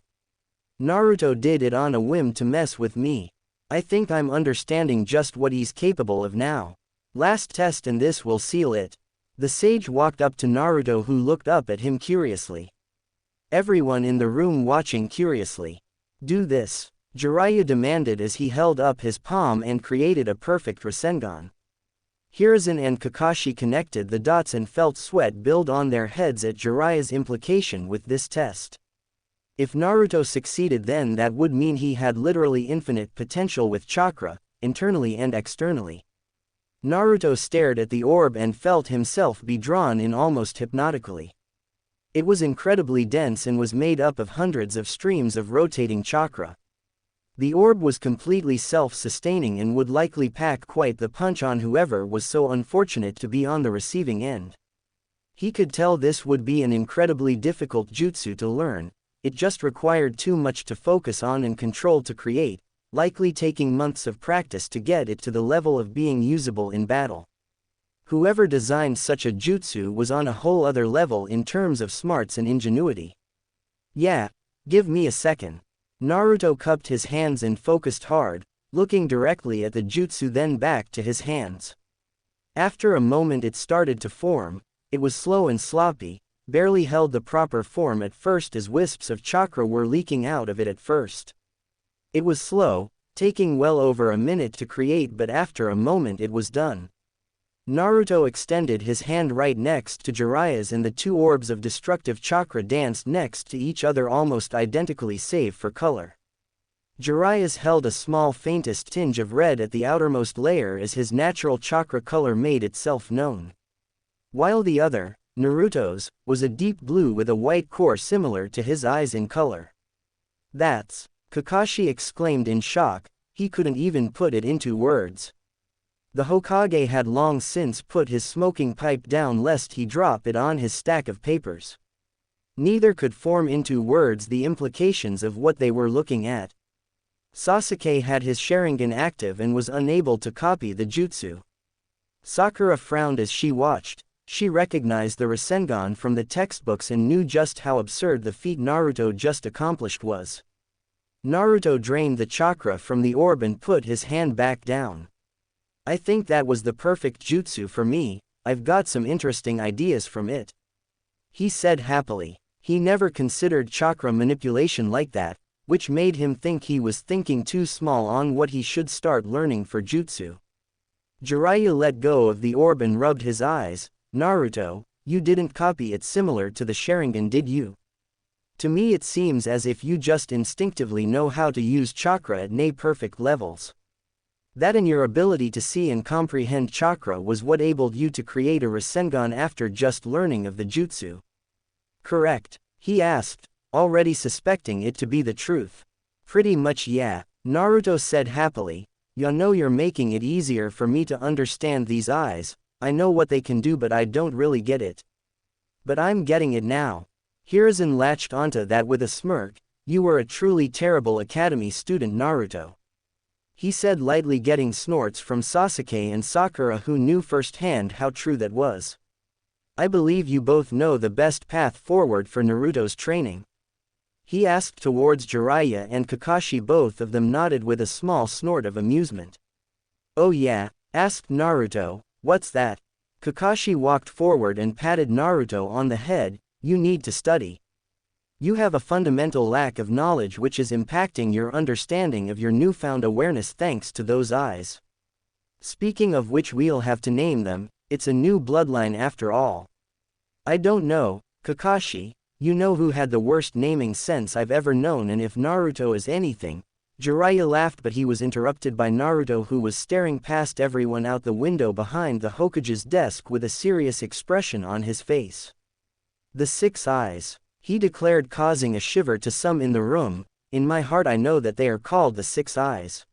Naruto did it on a whim to mess with me. I think I'm understanding just what he's capable of now. Last test and this will seal it. The sage walked up to Naruto, who looked up at him curiously. Everyone in the room watching curiously. Do this, Jiraiya demanded as he held up his palm and created a perfect Rasengan. Hiruzen and Kakashi connected the dots and felt sweat build on their heads at Jiraiya's implication with this test. If Naruto succeeded, then that would mean he had literally infinite potential with chakra, internally and externally. Naruto stared at the orb and felt himself be drawn in almost hypnotically. It was incredibly dense and was made up of hundreds of streams of rotating chakra. The orb was completely self-sustaining and would likely pack quite the punch on whoever was so unfortunate to be on the receiving end. He could tell this would be an incredibly difficult jutsu to learn. It just required too much to focus on and control to create, likely taking months of practice to get it to the level of being usable in battle. Whoever designed such a jutsu was on a whole other level in terms of smarts and ingenuity. Yeah, give me a second. Naruto cupped his hands and focused hard, looking directly at the jutsu, then back to his hands. After a moment it started to form. It was slow and sloppy, barely held the proper form at first, as wisps of chakra were leaking out of it at first. It was slow, taking well over a minute to create, but after a moment it was done. Naruto extended his hand right next to Jiraiya's, and the two orbs of destructive chakra danced next to each other almost identically save for color. Jiraiya's held a small faintest tinge of red at the outermost layer as his natural chakra color made itself known. While the other, Naruto's, was a deep blue with a white core similar to his eyes in color. That's, Kakashi exclaimed in shock. He couldn't even put it into words. The Hokage had long since put his smoking pipe down lest he drop it on his stack of papers. Neither could form into words the implications of what they were looking at. Sasuke had his Sharingan active and was unable to copy the jutsu. Sakura frowned as she watched. She recognized the Rasengan from the textbooks and knew just how absurd the feat Naruto just accomplished was. Naruto drained the chakra from the orb and put his hand back down. I think that was the perfect jutsu for me. I've got some interesting ideas from it, he said happily. He never considered chakra manipulation like that, which made him think he was thinking too small on what he should start learning for jutsu. Jiraiya let go of the orb and rubbed his eyes. Naruto, you didn't copy it similar to the Sharingan, did you? To me it seems as if you just instinctively know how to use chakra at near-perfect levels. That and your ability to see and comprehend chakra was what enabled you to create a Rasengan after just learning of the jutsu. Correct? He asked, already suspecting it to be the truth. Pretty much yeah, Naruto said happily. You know you're making it easier for me to understand these eyes. I know what they can do but I don't really get it. But I'm getting it now. Hiruzen latched onto that with a smirk. You were a truly terrible academy student, Naruto. He said lightly, getting snorts from Sasuke and Sakura, who knew firsthand how true that was. I believe you both know the best path forward for Naruto's training. He asked towards Jiraiya and Kakashi. Both of them nodded with a small snort of amusement. Oh yeah? Asked Naruto. What's that? Kakashi walked forward and patted Naruto on the head. You need to study. You have a fundamental lack of knowledge which is impacting your understanding of your newfound awareness thanks to those eyes. Speaking of which, we'll have to name them. It's a new bloodline after all. I don't know, Kakashi. You know who had the worst naming sense I've ever known, and if Naruto is anything. Jiraiya laughed, but he was interrupted by Naruto, who was staring past everyone out the window behind the Hokage's desk with a serious expression on his face. The six eyes, he declared, causing a shiver to some in the room. In my heart I know that they are called the six eyes.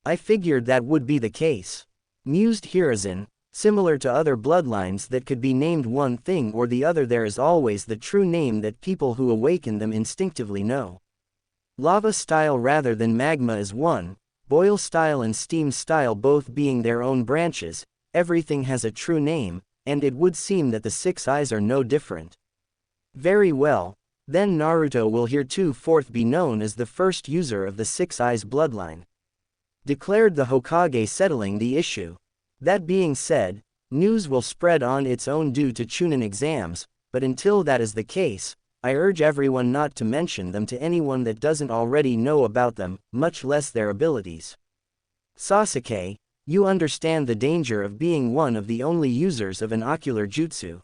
I figured that would be the case, mused Hiruzen. Similar to other bloodlines that could be named one thing or the other, there is always the true name that people who awaken them instinctively know. Lava style rather than magma is one, boil style and steam style both being their own branches. Everything has a true name, and it would seem that the six eyes are no different. Very well, then Naruto will heretofore be known as the first user of the six eyes bloodline, declared the Hokage, settling the issue. That being said, news will spread on its own due to Chunin exams, but until that is the case, I urge everyone not to mention them to anyone that doesn't already know about them, much less their abilities. Sasuke, you understand the danger of being one of the only users of an ocular jutsu.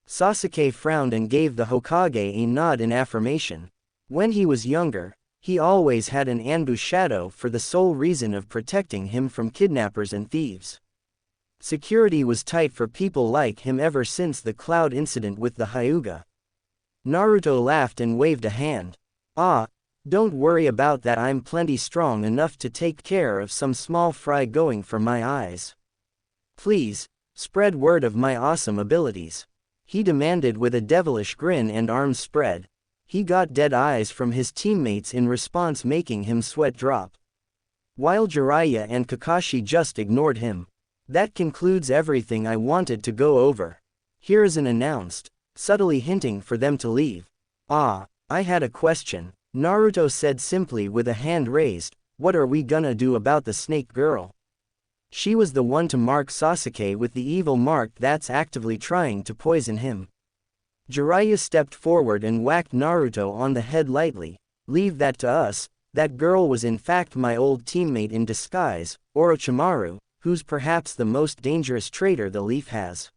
Sasuke frowned and gave the Hokage a nod in affirmation. When he was younger, he always had an Anbu shadow for the sole reason of protecting him from kidnappers and thieves. Security was tight for people like him ever since the Cloud incident with the Hyuga. Naruto laughed and waved a hand. Ah, don't worry about that, I'm plenty strong enough to take care of some small fry going for my eyes. Please, spread word of my awesome abilities, he demanded with a devilish grin and arms spread. He got dead eyes from his teammates in response, making him sweat drop. While Jiraiya and Kakashi just ignored him. That concludes everything I wanted to go over, Hiruzen announced, subtly hinting for them to leave. Ah, I had a question, Naruto said simply with a hand raised. What are we gonna do about the snake girl? She was the one to mark Sasuke with the evil mark that's actively trying to poison him. Jiraiya stepped forward and whacked Naruto on the head lightly. Leave that to us. That girl was in fact my old teammate in disguise, Orochimaru, who's perhaps the most dangerous traitor the Leaf has.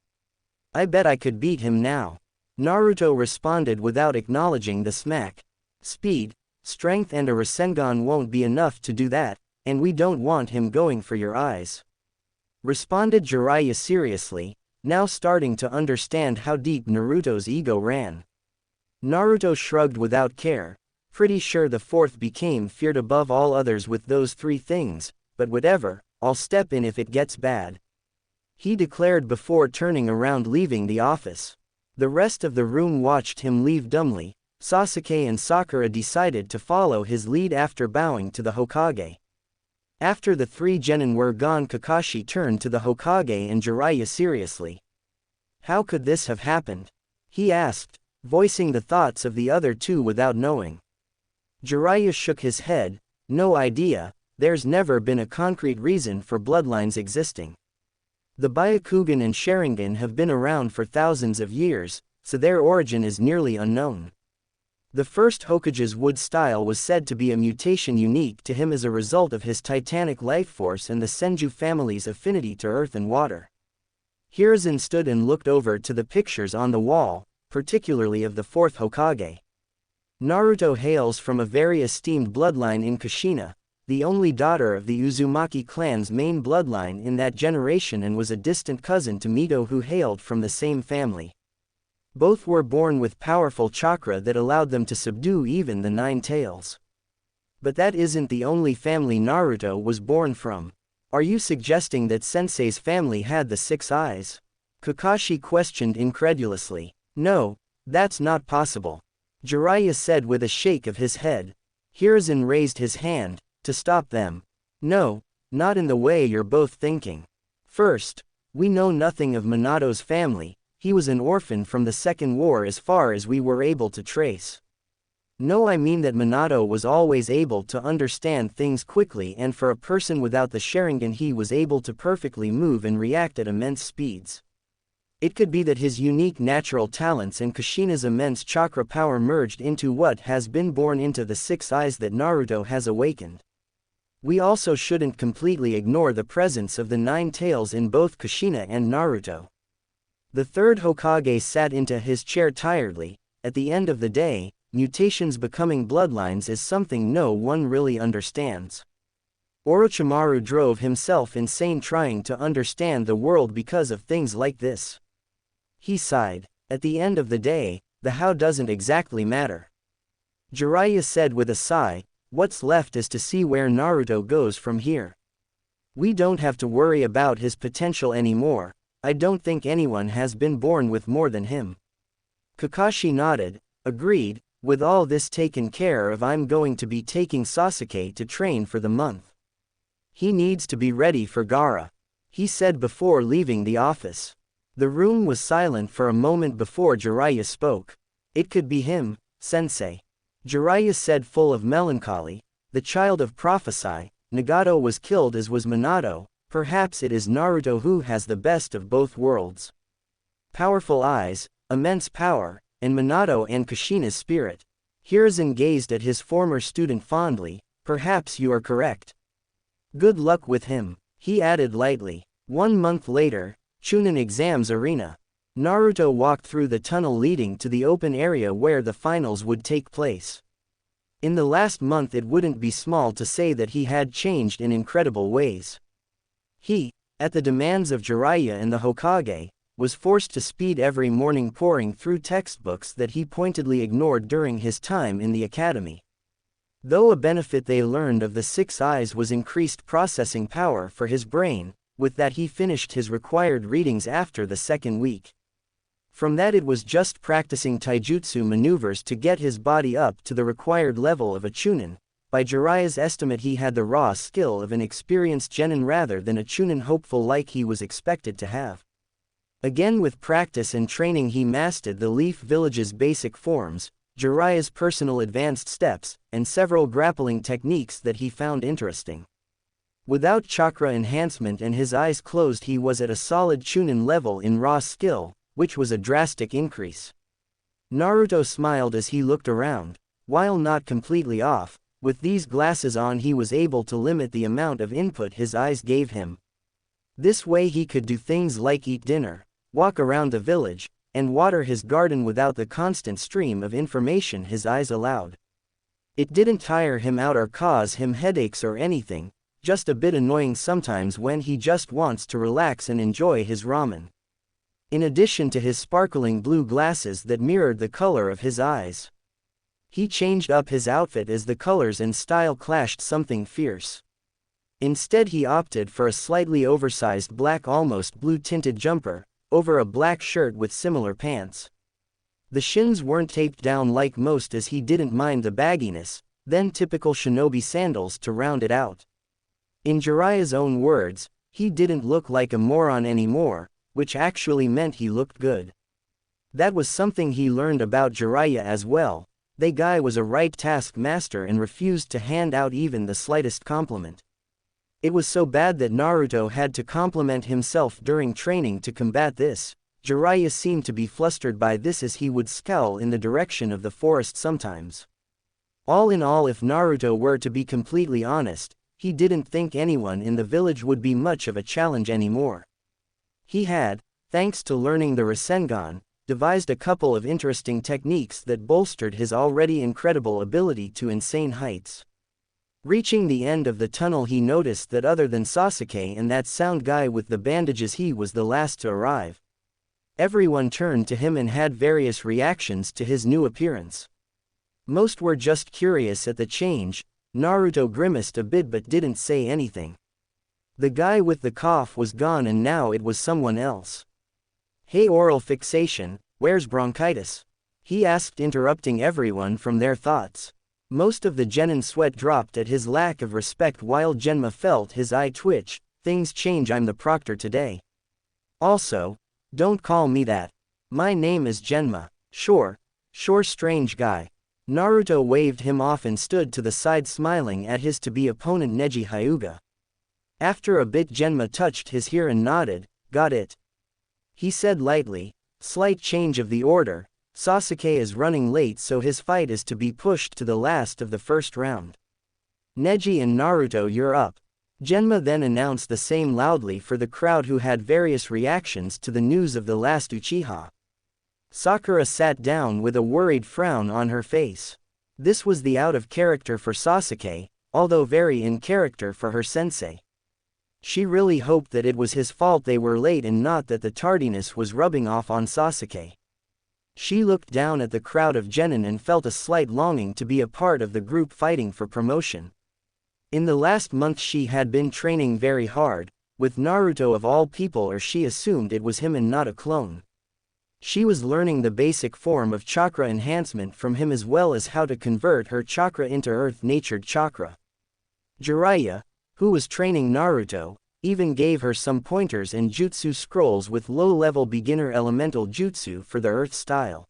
I bet I could beat him now, Naruto responded without acknowledging the smack. Speed, strength and a Rasengan won't be enough to do that, and we don't want him going for your eyes, responded Jiraiya seriously, now starting to understand how deep Naruto's ego ran. Naruto shrugged without care. Pretty sure the fourth became feared above all others with those three things, but whatever, I'll step in if it gets bad, he declared before turning around leaving the office. The rest of the room watched him leave dumbly. Sasuke and Sakura decided to follow his lead after bowing to the Hokage. After the three genin were gone, Kakashi turned to the Hokage and Jiraiya seriously. How could this have happened? He asked, voicing the thoughts of the other two without knowing. Jiraiya shook his head. No idea, there's never been a concrete reason for bloodlines existing. The Byakugan and Sharingan have been around for thousands of years, so their origin is nearly unknown. The first Hokage's wood style was said to be a mutation unique to him as a result of his titanic life force and the Senju family's affinity to earth and water. Hiruzen stood and looked over to the pictures on the wall, particularly of the fourth Hokage. Naruto hails from a very esteemed bloodline in Kushina, the only daughter of the Uzumaki clan's main bloodline in that generation, and was a distant cousin to Mito, who hailed from the same family. Both were born with powerful chakra that allowed them to subdue even the Nine Tails. But that isn't the only family Naruto was born from. Are you suggesting that Sensei's family had the 6 eyes? Kakashi questioned incredulously. No, that's not possible. Jiraiya said with a shake of his head. Hiruzen raised his hand, to stop them. No, not in the way you're both thinking. First, we know nothing of Minato's family. He was an orphan from the Second War as far as we were able to trace. No, I mean that Minato was always able to understand things quickly, and for a person without the Sharingan he was able to perfectly move and react at immense speeds. It could be that his unique natural talents and Kushina's immense chakra power merged into what has been born into the 6 eyes that Naruto has awakened. We also shouldn't completely ignore the presence of the 9 tails in both Kushina and Naruto. The third Hokage sat into his chair tiredly. At the end of the day, mutations becoming bloodlines is something no one really understands. Orochimaru drove himself insane trying to understand the world because of things like this. He sighed. At the end of the day, the how doesn't exactly matter. Jiraiya said with a sigh, what's left is to see where Naruto goes from here. We don't have to worry about his potential anymore. I don't think anyone has been born with more than him. Kakashi nodded, agreed. With all this taken care of, I'm going to be taking Sasuke to train for the month. He needs to be ready for Gaara, he said before leaving the office. The room was silent for a moment before Jiraiya spoke. It could be him, Sensei. Jiraiya said full of melancholy, the child of prophecy. Nagato was killed as was Minato. Perhaps it is Naruto who has the best of both worlds. Powerful eyes, immense power, and Minato and Kushina's spirit. Hiruzen gazed at his former student fondly. Perhaps you are correct. Good luck with him, he added lightly. 1 month later, Chunin Exams Arena. Naruto walked through the tunnel leading to the open area where the finals would take place. In the last month it wouldn't be small to say that he had changed in incredible ways. He, at the demands of Jiraiya and the Hokage, was forced to speed every morning poring through textbooks that he pointedly ignored during his time in the academy. Though a benefit they learned of the 6 eyes was increased processing power for his brain, with that he finished his required readings after the 2nd week. From that it was just practicing taijutsu maneuvers to get his body up to the required level of a Chunin. By Jiraiya's estimate he had the raw skill of an experienced genin rather than a Chunin hopeful like he was expected to have. Again with practice and training he mastered the Leaf Village's basic forms, Jiraiya's personal advanced steps, and several grappling techniques that he found interesting. Without chakra enhancement and his eyes closed he was at a solid Chunin level in raw skill, which was a drastic increase. Naruto smiled as he looked around. While not completely off, with these glasses on he was able to limit the amount of input his eyes gave him. This way he could do things like eat dinner, walk around the village, and water his garden without the constant stream of information his eyes allowed. It didn't tire him out or cause him headaches or anything, just a bit annoying sometimes when he just wants to relax and enjoy his ramen. In addition to his sparkling blue glasses that mirrored the color of his eyes. He changed up his outfit as the colors and style clashed something fierce. Instead he opted for a slightly oversized black almost blue-tinted jumper, over a black shirt with similar pants. The shins weren't taped down like most as he didn't mind the bagginess, then typical shinobi sandals to round it out. In Jiraiya's own words, he didn't look like a moron anymore, which actually meant he looked good. That was something he learned about Jiraiya as well. The guy was a right taskmaster and refused to hand out even the slightest compliment. It was so bad that Naruto had to compliment himself during training to combat this. Jiraiya seemed to be flustered by this as he would scowl in the direction of the forest sometimes. All in all, if Naruto were to be completely honest, he didn't think anyone in the village would be much of a challenge anymore. He had, thanks to learning the Rasengan, devised a couple of interesting techniques that bolstered his already incredible ability to insane heights. Reaching the end of the tunnel he noticed that other than Sasuke and that sound guy with the bandages he was the last to arrive. Everyone turned to him and had various reactions to his new appearance. Most were just curious at the change, Naruto grimaced a bit but didn't say anything. The guy with the cough was gone and now it was someone else. Hey, oral fixation, where's bronchitis? He asked, interrupting everyone from their thoughts. Most of the genin sweat dropped at his lack of respect while Genma felt his eye twitch. Things change, I'm the proctor today. Also, don't call me that. My name is Genma. Sure, strange guy. Naruto waved him off and stood to the side smiling at his to-be opponent Neji Hyuga. After a bit Genma touched his hair and nodded, got it. He said lightly, slight change of the order, Sasuke is running late so his fight is to be pushed to the last of the first round. Neji and Naruto, you're up. Genma then announced the same loudly for the crowd who had various reactions to the news of the last Uchiha. Sakura sat down with a worried frown on her face. This was the out of character for Sasuke, although very in character for her sensei. She really hoped that it was his fault they were late and not that the tardiness was rubbing off on Sasuke. She looked down at the crowd of genin and felt a slight longing to be a part of the group fighting for promotion. In the last month she had been training very hard, with Naruto of all people, or she assumed it was him and not a clone. She was learning the basic form of chakra enhancement from him as well as how to convert her chakra into earth-natured chakra. Jiraiya, who was training Naruto, even gave her some pointers and jutsu scrolls with low-level beginner elemental jutsu for the earth style.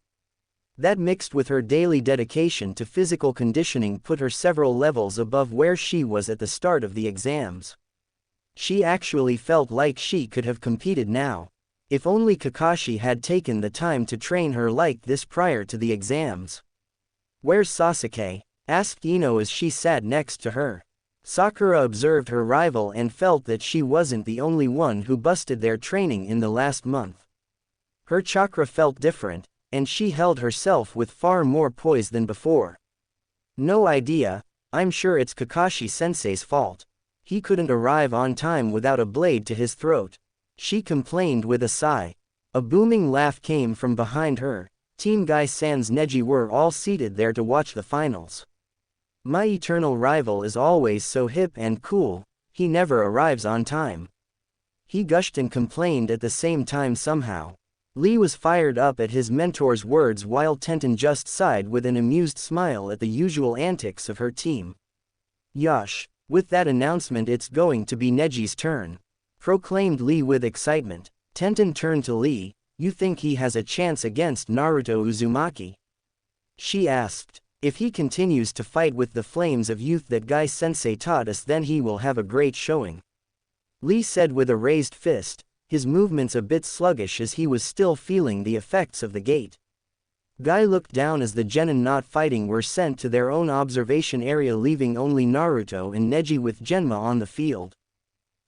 That mixed with her daily dedication to physical conditioning put her several levels above where she was at the start of the exams. She actually felt like she could have competed now. If only Kakashi had taken the time to train her like this prior to the exams. Where's Sasuke? Asked Ino as she sat next to her. Sakura observed her rival and felt that she wasn't the only one who busted their training in the last month. Her chakra felt different, and she held herself with far more poise than before. No idea, I'm sure it's Kakashi-sensei's fault. He couldn't arrive on time without a blade to his throat. She complained with a sigh. A booming laugh came from behind her. Team Guy sans Neji were all seated there to watch the finals. My eternal rival is always so hip and cool, he never arrives on time. He gushed and complained at the same time somehow. Lee was fired up at his mentor's words while Tenten just sighed with an amused smile at the usual antics of her team. Yosh, with that announcement it's going to be Neji's turn, proclaimed Lee with excitement. Tenten turned to Lee, you think he has a chance against Naruto Uzumaki? She asked. If he continues to fight with the flames of youth that Guy-sensei taught us, then he will have a great showing. Lee said with a raised fist, his movements a bit sluggish as he was still feeling the effects of the gate. Guy looked down as the genin not fighting were sent to their own observation area, leaving only Naruto and Neji with Genma on the field.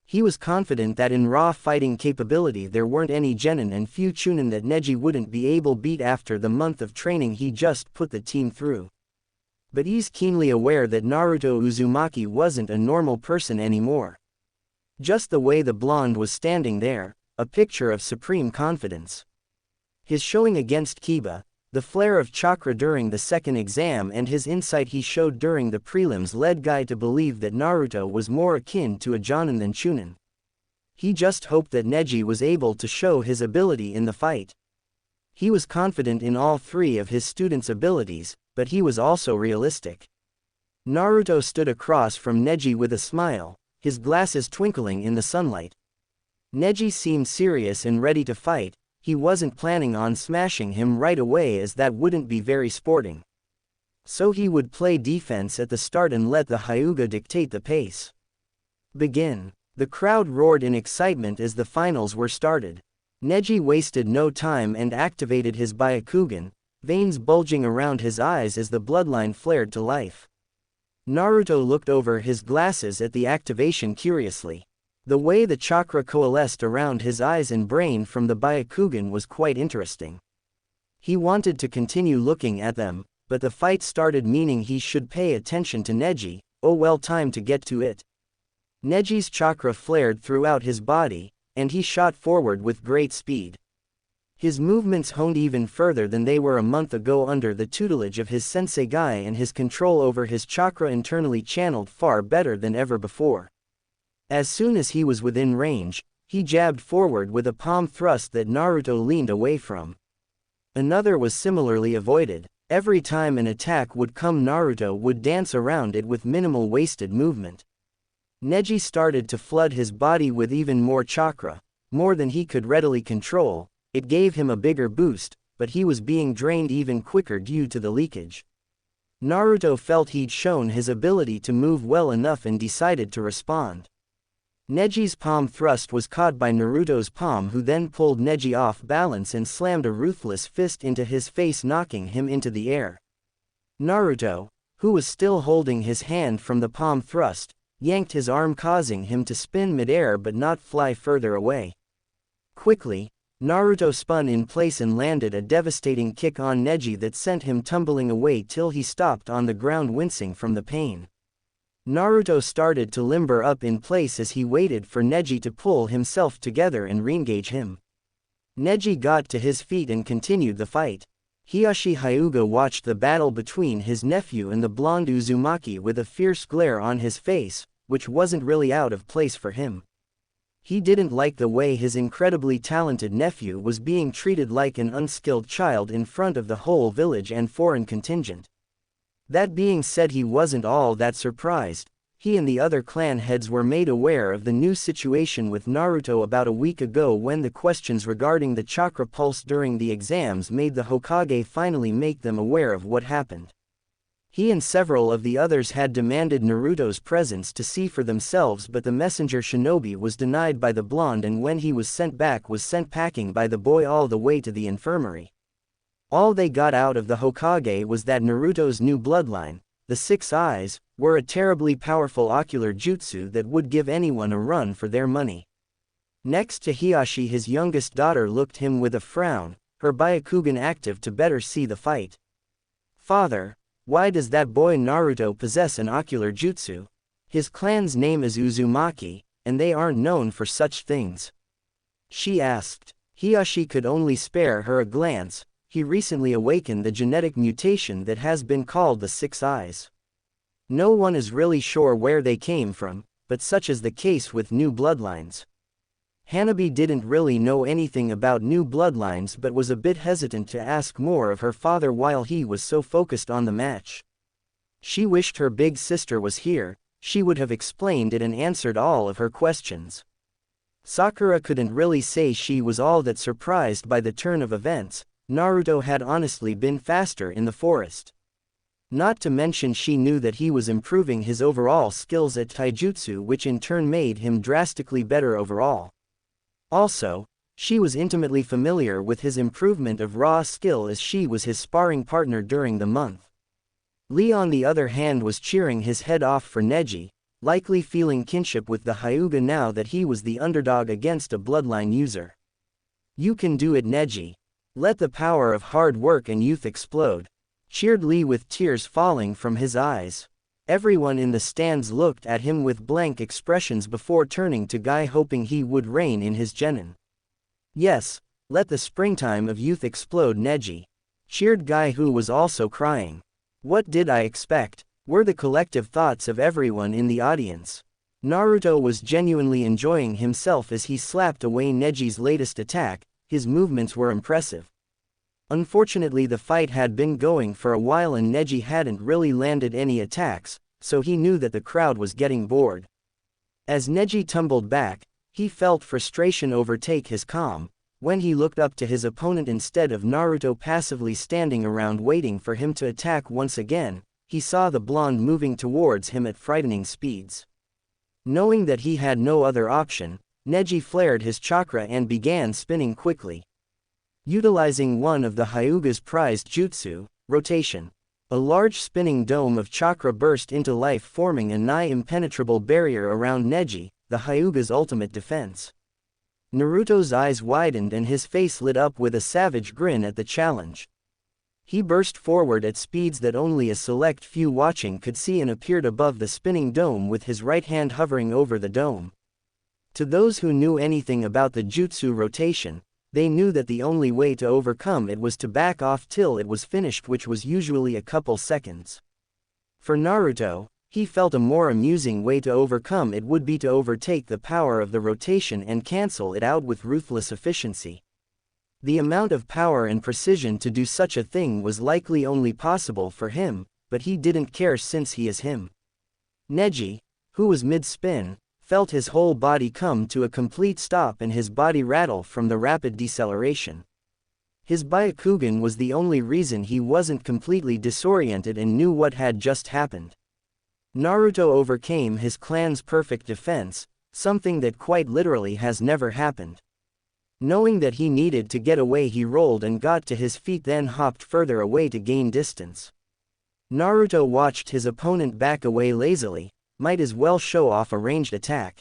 He was confident that in raw fighting capability there weren't any genin and few chunin that Neji wouldn't be able beat after the month of training he just put the team through. But he's keenly aware that Naruto Uzumaki wasn't a normal person anymore. Just the way the blonde was standing there, a picture of supreme confidence. His showing against Kiba, the flare of chakra during the second exam and his insight he showed during the prelims led Guy to believe that Naruto was more akin to a Jonin than Chunin. He just hoped that Neji was able to show his ability in the fight. He was confident in all three of his students' abilities, but he was also realistic. Naruto stood across from Neji with a smile, his glasses twinkling in the sunlight. Neji seemed serious and ready to fight. He wasn't planning on smashing him right away as that wouldn't be very sporting. So he would play defense at the start and let the Hyuga dictate the pace. Begin. The crowd roared in excitement as the finals were started. Neji wasted no time and activated his Byakugan, veins bulging around his eyes as the bloodline flared to life. Naruto looked over his glasses at the activation curiously. The way the chakra coalesced around his eyes and brain from the Byakugan was quite interesting. He wanted to continue looking at them, but the fight started, meaning he should pay attention to Neji. Oh well, time to get to it. Neji's chakra flared throughout his body, and he shot forward with great speed. His movements honed even further than they were a month ago under the tutelage of his sensei Guy, and his control over his chakra internally channeled far better than ever before. As soon as he was within range, he jabbed forward with a palm thrust that Naruto leaned away from. Another was similarly avoided. Every time an attack would come, Naruto would dance around it with minimal wasted movement. Neji started to flood his body with even more chakra, more than he could readily control. It gave him a bigger boost, but he was being drained even quicker due to the leakage. Naruto felt he'd shown his ability to move well enough and decided to respond. Neji's palm thrust was caught by Naruto's palm, who then pulled Neji off balance and slammed a ruthless fist into his face, knocking him into the air. Naruto, who was still holding his hand from the palm thrust, yanked his arm, causing him to spin mid-air but not fly further away. Quickly, Naruto spun in place and landed a devastating kick on Neji that sent him tumbling away till he stopped on the ground, wincing from the pain. Naruto started to limber up in place as he waited for Neji to pull himself together and re-engage him. Neji got to his feet and continued the fight. Hiyashi Hyuga watched the battle between his nephew and the blonde Uzumaki with a fierce glare on his face, which wasn't really out of place for him. He didn't like the way his incredibly talented nephew was being treated like an unskilled child in front of the whole village and foreign contingent. That being said, he wasn't all that surprised. He and the other clan heads were made aware of the new situation with Naruto about a week ago, when the questions regarding the chakra pulse during the exams made the Hokage finally make them aware of what happened. He and several of the others had demanded Naruto's presence to see for themselves, but the messenger shinobi was denied by the blonde, and when he was sent back, was sent packing by the boy all the way to the infirmary. All they got out of the Hokage was that Naruto's new bloodline, the Six Eyes, were a terribly powerful ocular jutsu that would give anyone a run for their money. Next to Hiyashi, his youngest daughter looked him with a frown, her Byakugan active to better see the fight. "Father, why does that boy Naruto possess an ocular jutsu? His clan's name is Uzumaki, and they aren't known for such things," she asked. Hiyashi could only spare her a glance. He recently awakened the genetic mutation that has been called the Six Eyes. No one is really sure where they came from, but such is the case with new bloodlines. Hanabi didn't really know anything about new bloodlines, but was a bit hesitant to ask more of her father while he was so focused on the match. She wished her big sister was here. She would have explained it and answered all of her questions. Sakura couldn't really say she was all that surprised by the turn of events. Naruto had honestly been faster in the forest. Not to mention, she knew that he was improving his overall skills at taijutsu, which in turn made him drastically better overall. Also, she was intimately familiar with his improvement of raw skill, as she was his sparring partner during the month. Lee, on the other hand, was cheering his head off for Neji, likely feeling kinship with the Hyuga now that he was the underdog against a bloodline user. "You can do it, Neji. Let the power of hard work and youth explode," cheered Lee with tears falling from his eyes. Everyone in the stands looked at him with blank expressions before turning to Guy, hoping he would rein in his genin. "Yes, let the springtime of youth explode, Neji," cheered Guy, who was also crying. "What did I expect?" were the collective thoughts of everyone in the audience. Naruto was genuinely enjoying himself as he slapped away Neji's latest attack. His movements were impressive. Unfortunately, the fight had been going for a while and Neji hadn't really landed any attacks, so he knew that the crowd was getting bored. As Neji tumbled back, he felt frustration overtake his calm. When he looked up to his opponent instead of Naruto passively standing around waiting for him to attack once again, he saw the blonde moving towards him at frightening speeds. Knowing that he had no other option, Neji flared his chakra and began spinning quickly. Utilizing one of the Hyuga's prized jutsu, rotation, a large spinning dome of chakra burst into life, forming a nigh impenetrable barrier around Neji, the Hyuga's ultimate defense. Naruto's eyes widened and his face lit up with a savage grin at the challenge. He burst forward at speeds that only a select few watching could see and appeared above the spinning dome with his right hand hovering over the dome. To those who knew anything about the jutsu rotation, They knew that the only way to overcome it was to back off till it was finished, which was usually a couple seconds. For Naruto, he felt a more amusing way to overcome it would be to overtake the power of the rotation and cancel it out with ruthless efficiency. The amount of power and precision to do such a thing was likely only possible for him, but he didn't care since he is him. Neji, who was mid-spin, felt his whole body come to a complete stop and his body rattle from the rapid deceleration. His Byakugan was the only reason he wasn't completely disoriented and knew what had just happened. Naruto overcame his clan's perfect defense, something that quite literally has never happened. Knowing that he needed to get away, he rolled and got to his feet, then hopped further away to gain distance. Naruto watched his opponent back away lazily, might as well show off a ranged attack.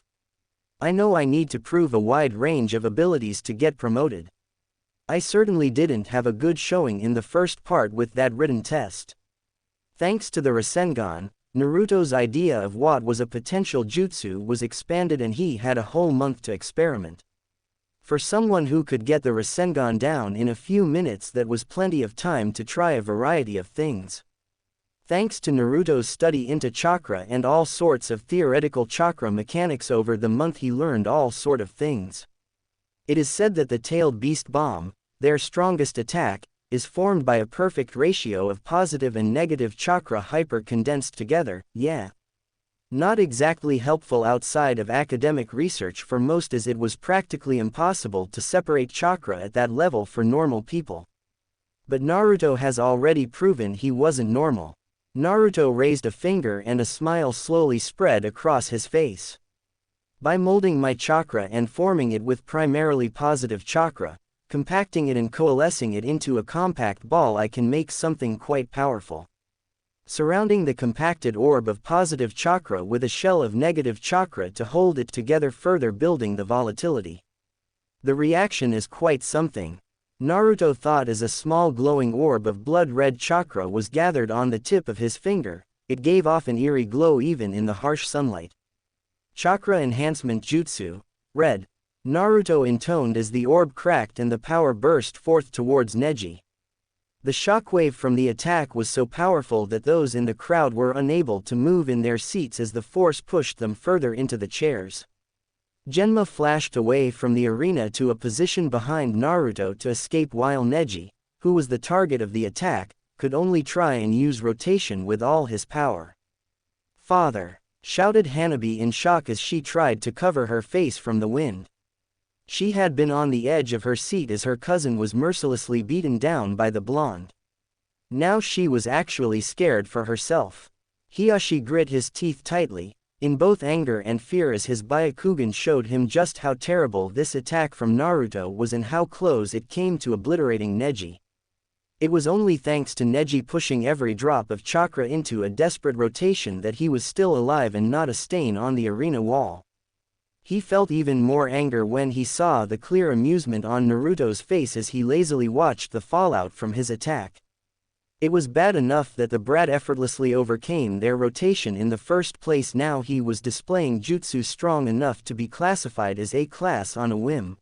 I know I need to prove a wide range of abilities to get promoted. I certainly didn't have a good showing in the first part with that written test. Thanks to the Rasengan, Naruto's idea of what was a potential jutsu was expanded and he had a whole month to experiment. For someone who could get the Rasengan down in a few minutes, that was plenty of time to try a variety of things. Thanks to Naruto's study into chakra and all sorts of theoretical chakra mechanics over the month, he learned all sort of things. It is said that the tailed beast bomb, their strongest attack, is formed by a perfect ratio of positive and negative chakra hyper-condensed together. Yeah. Not exactly helpful outside of academic research for most, as it was practically impossible to separate chakra at that level for normal people. But Naruto has already proven he wasn't normal. Naruto raised a finger and a smile slowly spread across his face. By molding my chakra and forming it with primarily positive chakra, compacting it and coalescing it into a compact ball, I can make something quite powerful. Surrounding the compacted orb of positive chakra with a shell of negative chakra to hold it together, further building the volatility. The reaction is quite something. Naruto thought as a small glowing orb of blood-red chakra was gathered on the tip of his finger. It gave off an eerie glow even in the harsh sunlight. Chakra enhancement jutsu, red. Naruto intoned as the orb cracked and the power burst forth towards Neji. The shockwave from the attack was so powerful that those in the crowd were unable to move in their seats as the force pushed them further into the chairs. Genma flashed away from the arena to a position behind Naruto to escape, while Neji, who was the target of the attack, could only try and use rotation with all his power. "Father!" shouted Hanabi in shock as she tried to cover her face from the wind. She had been on the edge of her seat as her cousin was mercilessly beaten down by the blonde. Now she was actually scared for herself. Hiyashi grit his teeth tightly, in both anger and fear, as his Byakugan showed him just how terrible this attack from Naruto was and how close it came to obliterating Neji. It was only thanks to Neji pushing every drop of chakra into a desperate rotation that he was still alive and not a stain on the arena wall. He felt even more anger when he saw the clear amusement on Naruto's face as he lazily watched the fallout from his attack. It was bad enough that the brat effortlessly overcame their rotation in the first place. Now he was displaying jutsu strong enough to be classified as A class on a whim.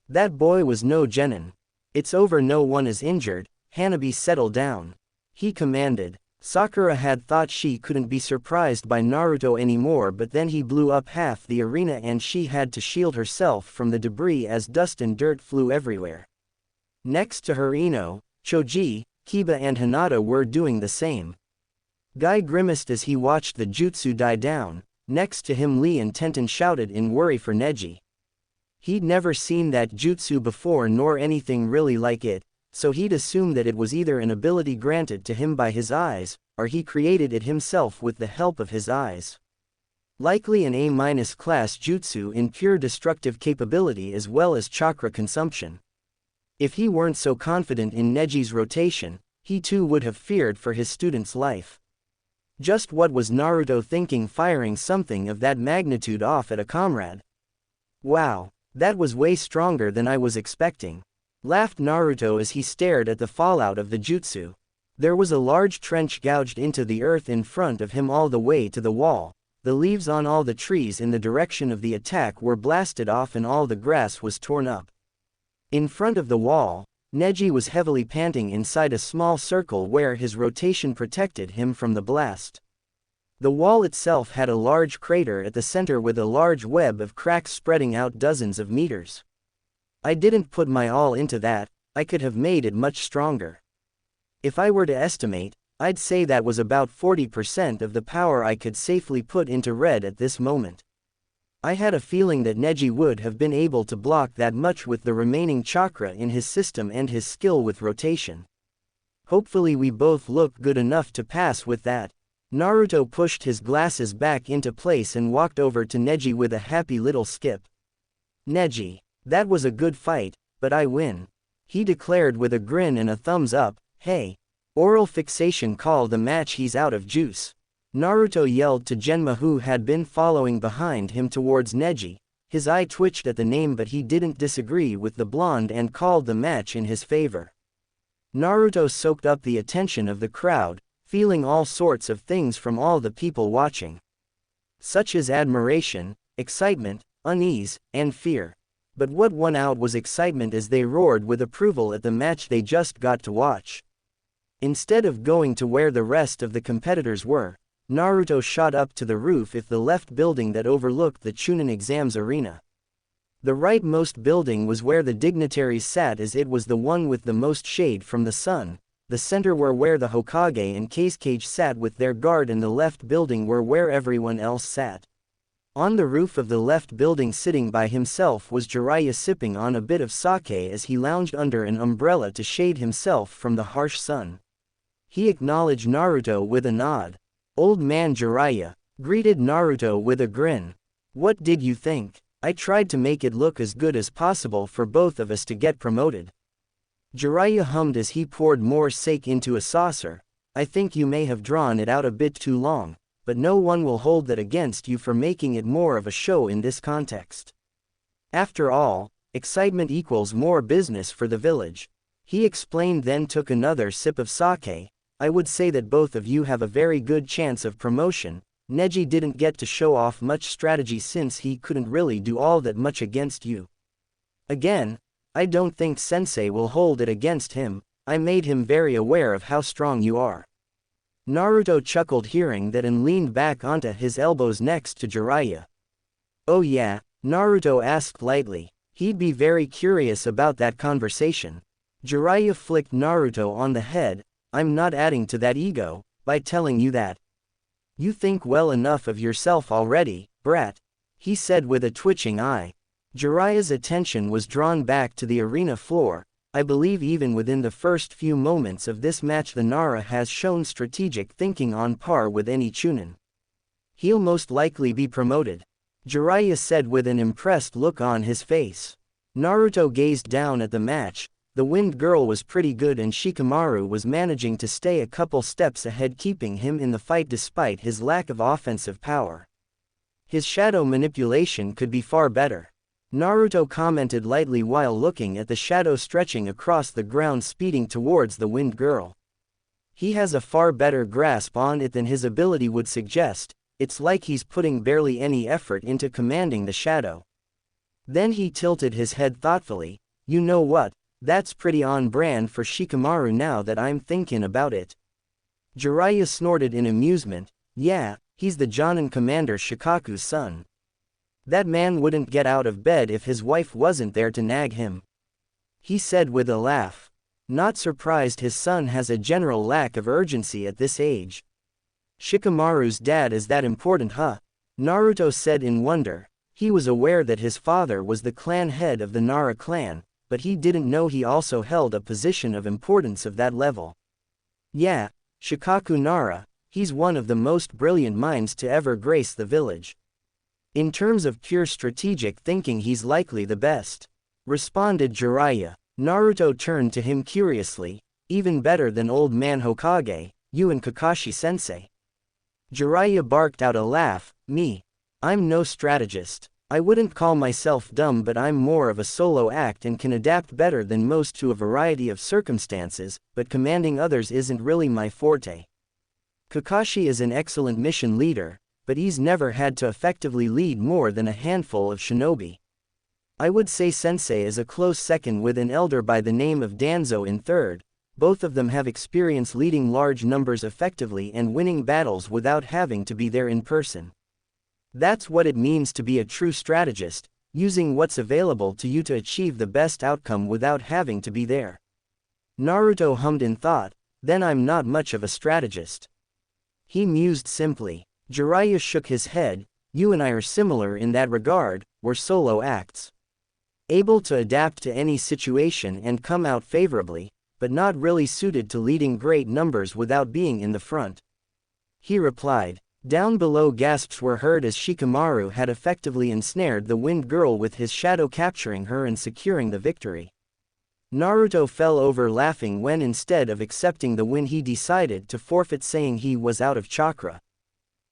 That boy was no genin. "It's over, no one is injured." Hanabi settled down. He commanded. Sakura had thought she couldn't be surprised by Naruto anymore, but then he blew up half the arena and she had to shield herself from the debris as dust and dirt flew everywhere. Next to her, Ino, Choji, Kiba and Hinata were doing the same. Guy grimaced as he watched the jutsu die down. Next to him, Lee and Tenten shouted in worry for Neji. He'd never seen that jutsu before nor anything really like it, so he'd assumed that it was either an ability granted to him by his eyes, or he created it himself with the help of his eyes. Likely an A- class jutsu in pure destructive capability as well as chakra consumption. If he weren't so confident in Neji's rotation, he too would have feared for his student's life. Just what was Naruto thinking, firing something of that magnitude off at a comrade? "Wow, that was way stronger than I was expecting," laughed Naruto as he stared at the fallout of the jutsu. There was a large trench gouged into the earth in front of him all the way to the wall. The leaves on all the trees in the direction of the attack were blasted off and all the grass was torn up. In front of the wall, Neji was heavily panting inside a small circle where his rotation protected him from the blast. The wall itself had a large crater at the center with a large web of cracks spreading out dozens of meters. I didn't put my all into that, I could have made it much stronger. If I were to estimate, I'd say that was about 40% of the power I could safely put into red at this moment. I had a feeling that Neji would have been able to block that much with the remaining chakra in his system and his skill with rotation. Hopefully we both look good enough to pass with that. Naruto pushed his glasses back into place and walked over to Neji with a happy little skip. Neji, that was a good fight, but I win, he declared with a grin and a thumbs up. Hey, oral fixation, call the match, he's out of juice. Naruto yelled to Genma, who had been following behind him towards Neji. His eye twitched at the name, but he didn't disagree with the blonde and called the match in his favor. Naruto soaked up the attention of the crowd, feeling all sorts of things from all the people watching, such as admiration, excitement, unease, and fear. But what won out was excitement as they roared with approval at the match they just got to watch. Instead of going to where the rest of the competitors were, Naruto shot up to the roof of the left building that overlooked the Chunin exams arena. The rightmost building was where the dignitaries sat, as it was the one with the most shade from the sun. The center were where the Hokage and Kazekage sat with their guard, and the left building were where everyone else sat. On the roof of the left building, sitting by himself, was Jiraiya, sipping on a bit of sake as he lounged under an umbrella to shade himself from the harsh sun. He acknowledged Naruto with a nod. Old man Jiraiya greeted Naruto with a grin. What did you think? I tried to make it look as good as possible for both of us to get promoted. Jiraiya hummed as he poured more sake into a saucer. I think you may have drawn it out a bit too long, but no one will hold that against you for making it more of a show in this context. After all, excitement equals more business for the village. He explained, then took another sip of sake. I would say that both of you have a very good chance of promotion. Neji didn't get to show off much strategy since he couldn't really do all that much against you. Again, I don't think Sensei will hold it against him. I made him very aware of how strong you are. Naruto chuckled hearing that and leaned back onto his elbows next to Jiraiya. Oh yeah? Naruto asked lightly. He'd be very curious about that conversation. Jiraiya flicked Naruto on the head. I'm not adding to that ego by telling you that. You think well enough of yourself already, brat, he said with a twitching eye. Jiraiya's attention was drawn back to the arena floor. I believe even within the first few moments of this match the Nara has shown strategic thinking on par with any Chunin. He'll most likely be promoted, Jiraiya said with an impressed look on his face. Naruto gazed down at the match. The Wind Girl was pretty good and Shikamaru was managing to stay a couple steps ahead, keeping him in the fight despite his lack of offensive power. His shadow manipulation could be far better, Naruto commented lightly while looking at the shadow stretching across the ground speeding towards the Wind Girl. He has a far better grasp on it than his ability would suggest. It's like he's putting barely any effort into commanding the shadow. Then he tilted his head thoughtfully. You know what? That's pretty on brand for Shikamaru now that I'm thinking about it. Jiraiya snorted in amusement. Yeah, he's the Jonin commander Shikaku's son. That man wouldn't get out of bed if his wife wasn't there to nag him, he said with a laugh. Not surprised his son has a general lack of urgency at this age. Shikamaru's dad is that important, huh? Naruto said in wonder. He was aware that his father was the clan head of the Nara clan, but he didn't know he also held a position of importance of that level. Yeah, Shikaku Nara, he's one of the most brilliant minds to ever grace the village. In terms of pure strategic thinking he's likely the best, responded Jiraiya. Naruto turned to him curiously. Even better than old man Hokage, you and Kakashi-sensei. Jiraiya barked out a laugh. Me? I'm no strategist. I wouldn't call myself dumb, but I'm more of a solo act and can adapt better than most to a variety of circumstances, but commanding others isn't really my forte. Kakashi is an excellent mission leader, but he's never had to effectively lead more than a handful of shinobi. I would say Sensei is a close second with an elder by the name of Danzo in third. Both of them have experience leading large numbers effectively and winning battles without having to be there in person. That's what it means to be a true strategist, using what's available to you to achieve the best outcome without having to be there. Naruto hummed in thought, then I'm not much of a strategist. He mused simply. Jiraiya shook his head, you and I are similar in that regard, we're solo acts. Able to adapt to any situation and come out favorably, but not really suited to leading great numbers without being in the front. He replied. Down below gasps were heard as Shikamaru had effectively ensnared the Wind Girl with his shadow, capturing her and securing the victory. Naruto fell over laughing when instead of accepting the win he decided to forfeit, saying he was out of chakra.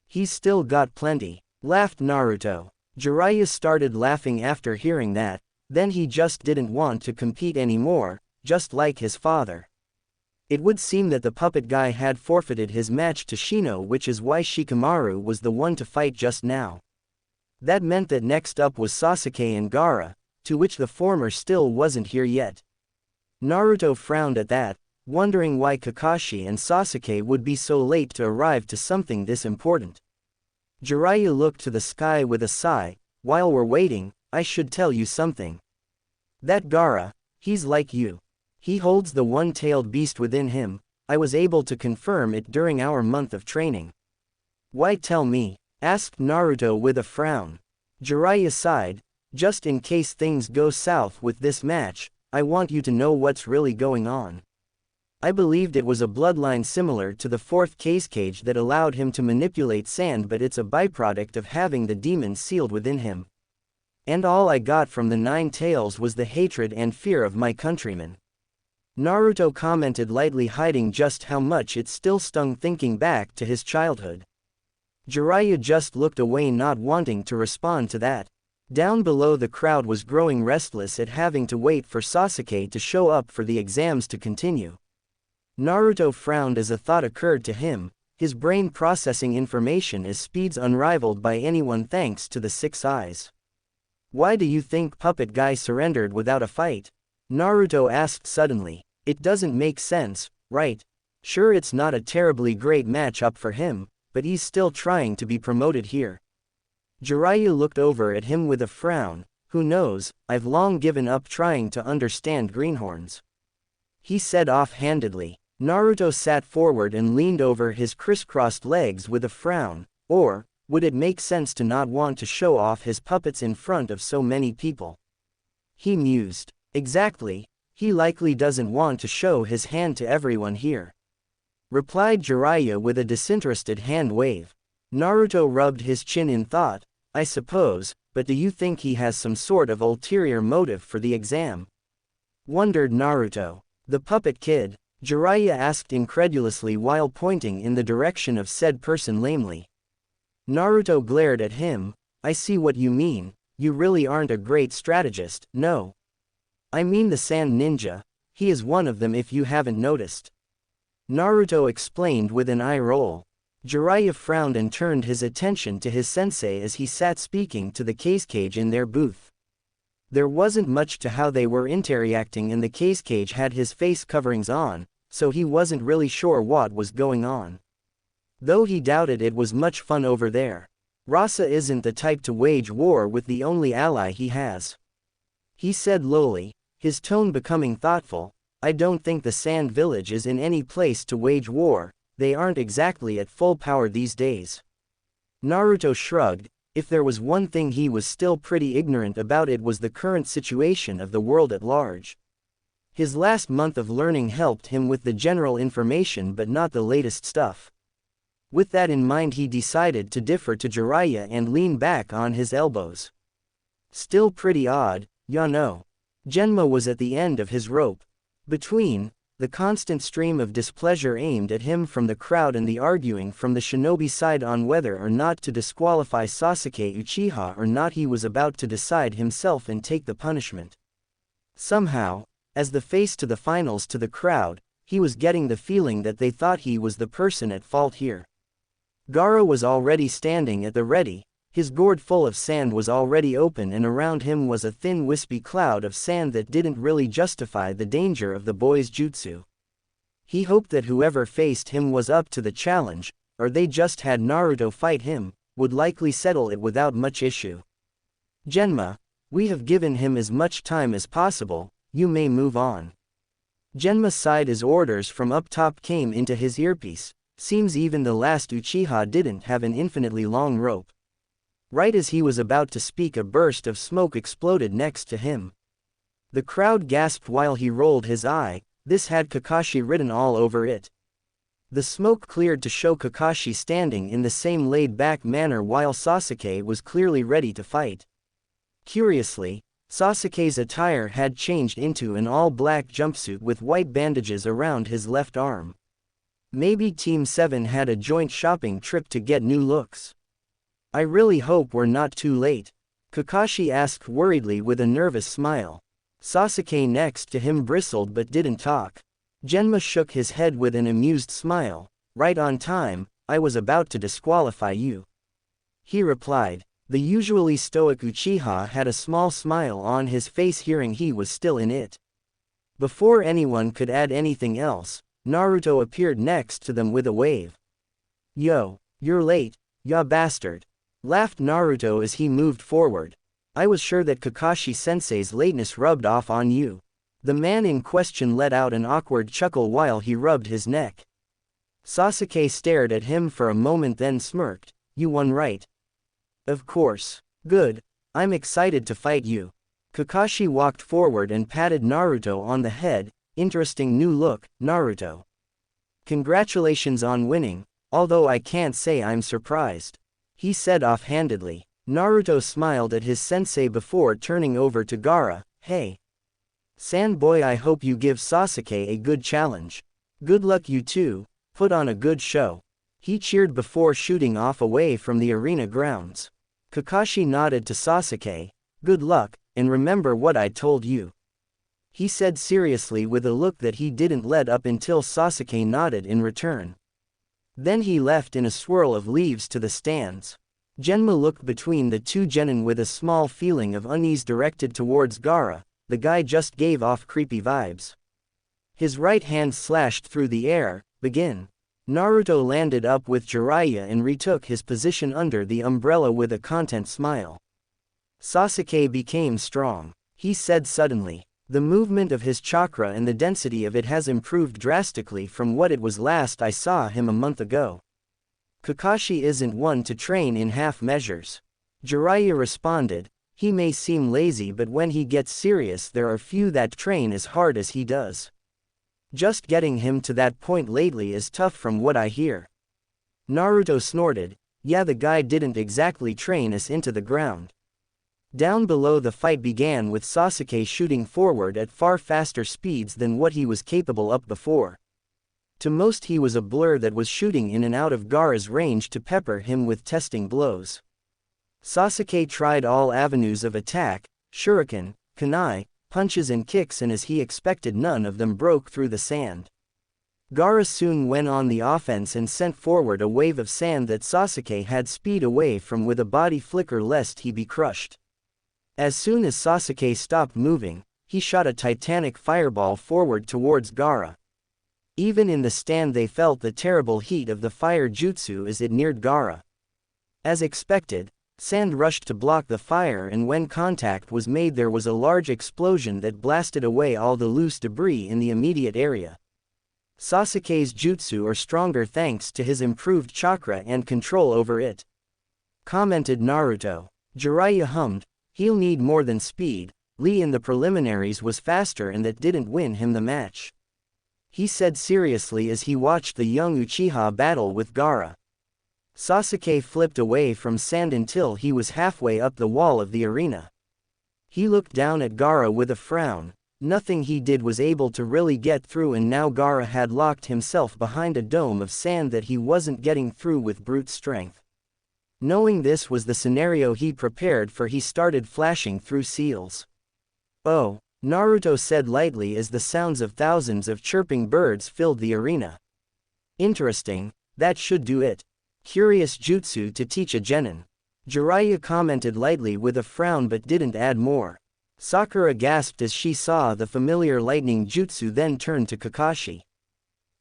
He's still got plenty, laughed Naruto. Jiraiya started laughing after hearing that, then he just didn't want to compete anymore, just like his father. It would seem that the puppet guy had forfeited his match to Shino, which is why Shikamaru was the one to fight just now. That meant that next up was Sasuke and Gaara, to which the former still wasn't here yet. Naruto frowned at that, wondering why Kakashi and Sasuke would be so late to arrive to something this important. Jiraiya looked to the sky with a sigh. While we're waiting, I should tell you something. That Gaara, he's like you. He holds the one-tailed beast within him. I was able to confirm it during our month of training. Why tell me? Asked Naruto with a frown. Jiraiya sighed. Just in case things go south with this match, I want you to know what's really going on. I believed it was a bloodline similar to the fourth cage that allowed him to manipulate sand, but it's a byproduct of having the demon sealed within him. And all I got from the 9 tails was the hatred and fear of my countrymen. Naruto commented lightly, hiding just how much it still stung thinking back to his childhood. Jiraiya just looked away, not wanting to respond to that. Down below, the crowd was growing restless at having to wait for Sasuke to show up for the exams to continue. Naruto frowned as a thought occurred to him. His brain processing information is speeds unrivaled by anyone thanks to the 6 eyes. Why do you think puppet guy surrendered without a fight? Naruto asked suddenly. It doesn't make sense, right? Sure, it's not a terribly great match-up for him, but he's still trying to be promoted here. Jiraiya looked over at him with a frown. Who knows, I've long given up trying to understand greenhorns. He said offhandedly. Naruto sat forward and leaned over his crisscrossed legs with a frown. Or, would it make sense to not want to show off his puppets in front of so many people? He mused. Exactly. He likely doesn't want to show his hand to everyone here. Replied Jiraiya with a disinterested hand wave. Naruto rubbed his chin in thought. I suppose, but do you think he has some sort of ulterior motive for the exam? Wondered Naruto. The puppet kid? Jiraiya asked incredulously while pointing in the direction of said person lamely. Naruto glared at him. I see what you mean. You really aren't a great strategist, no. I mean the sand ninja. He is one of them if you haven't noticed. Naruto explained with an eye roll. Jiraiya frowned and turned his attention to his sensei as he sat speaking to the cage in their booth. There wasn't much to how they were interacting, and the cage had his face coverings on, so he wasn't really sure what was going on. Though he doubted it was much fun over there. Rasa isn't the type to wage war with the only ally he has. He said lowly, his tone becoming thoughtful. I don't think the Sand Village is in any place to wage war. They aren't exactly at full power these days. Naruto shrugged. If there was one thing he was still pretty ignorant about, it was the current situation of the world at large. His last month of learning helped him with the general information but not the latest stuff. With that in mind, he decided to defer to Jiraiya and lean back on his elbows. Still pretty odd, ya know. Genma was at the end of his rope. Between the constant stream of displeasure aimed at him from the crowd and the arguing from the shinobi side on whether or not to disqualify Sasuke Uchiha or not, he was about to decide himself and take the punishment. Somehow, as the face to the finals to the crowd, he was getting the feeling that they thought he was the person at fault here. Gaara was already standing at the ready, His gourd full of sand was already open and around him was a thin wispy cloud of sand that didn't really justify the danger of the boy's jutsu. He hoped that whoever faced him was up to the challenge, or they just had Naruto fight him, would likely settle it without much issue. Genma, we have given him as much time as possible, you may move on. Genma sighed as orders from up top came into his earpiece. Seems even the last Uchiha didn't have an infinitely long rope. Right as he was about to speak, a burst of smoke exploded next to him. The crowd gasped while he rolled his eye. This had Kakashi written all over it. The smoke cleared to show Kakashi standing in the same laid-back manner while Sasuke was clearly ready to fight. Curiously, Sasuke's attire had changed into an all-black jumpsuit with white bandages around his left arm. Maybe Team 7 had a joint shopping trip to get new looks. I really hope we're not too late, Kakashi asked worriedly with a nervous smile. Sasuke next to him bristled but didn't talk. Genma shook his head with an amused smile. Right on time, I was about to disqualify you, he replied. The usually stoic Uchiha had a small smile on his face hearing he was still in it. Before anyone could add anything else, Naruto appeared next to them with a wave. Yo, you're late, ya bastard, laughed Naruto as he moved forward. I was sure that Kakashi-sensei's lateness rubbed off on you. The man in question let out an awkward chuckle while he rubbed his neck. Sasuke stared at him for a moment then smirked. You won, right? Of course. Good. I'm excited to fight you. Kakashi walked forward and patted Naruto on the head. Interesting new look, Naruto. Congratulations on winning, although I can't say I'm surprised, he said offhandedly. Naruto smiled at his sensei before turning over to Gaara. Hey, Sandboy, I hope you give Sasuke a good challenge. Good luck you two, put on a good show, he cheered before shooting off away from the arena grounds. Kakashi nodded to Sasuke. Good luck, and remember what I told you, he said seriously with a look that he didn't let up until Sasuke nodded in return. Then he left in a swirl of leaves to the stands. Genma looked between the two genin with a small feeling of unease directed towards Gaara. The guy just gave off creepy vibes. His right hand slashed through the air. Begin. Naruto landed up with Jiraiya and retook his position under the umbrella with a content smile. Sasuke became strong, he said suddenly. The movement of his chakra and the density of it has improved drastically from what it was last I saw him a month ago. Kakashi isn't one to train in half measures, Jiraiya responded. He may seem lazy, but when he gets serious there are few that train as hard as he does. Just getting him to that point lately is tough from what I hear. Naruto snorted. Yeah, the guy didn't exactly train us into the ground. Down below, the fight began with Sasuke shooting forward at far faster speeds than what he was capable up before. To most he was a blur that was shooting in and out of Gaara's range to pepper him with testing blows. Sasuke tried all avenues of attack, shuriken, kunai, punches and kicks, and as he expected none of them broke through the sand. Gaara soon went on the offense and sent forward a wave of sand that Sasuke had speed away from with a body flicker lest he be crushed. As soon as Sasuke stopped moving, he shot a titanic fireball forward towards Gaara. Even in the stand they felt the terrible heat of the fire jutsu as it neared Gaara. As expected, sand rushed to block the fire, and when contact was made there was a large explosion that blasted away all the loose debris in the immediate area. Sasuke's jutsu are stronger thanks to his improved chakra and control over it, commented Naruto. Jiraiya hummed. He'll need more than speed. Lee in the preliminaries was faster and that didn't win him the match, he said seriously as he watched the young Uchiha battle with Gaara. Sasuke flipped away from sand until he was halfway up the wall of the arena. He looked down at Gaara with a frown. Nothing he did was able to really get through, and now Gaara had locked himself behind a dome of sand that he wasn't getting through with brute strength. Knowing this was the scenario he prepared for, he started flashing through seals. Oh, Naruto said lightly as the sounds of thousands of chirping birds filled the arena. Interesting, that should do it. Curious jutsu to teach a genin. Jiraiya commented lightly with a frown but didn't add more. Sakura gasped as she saw the familiar lightning jutsu, then turned to Kakashi.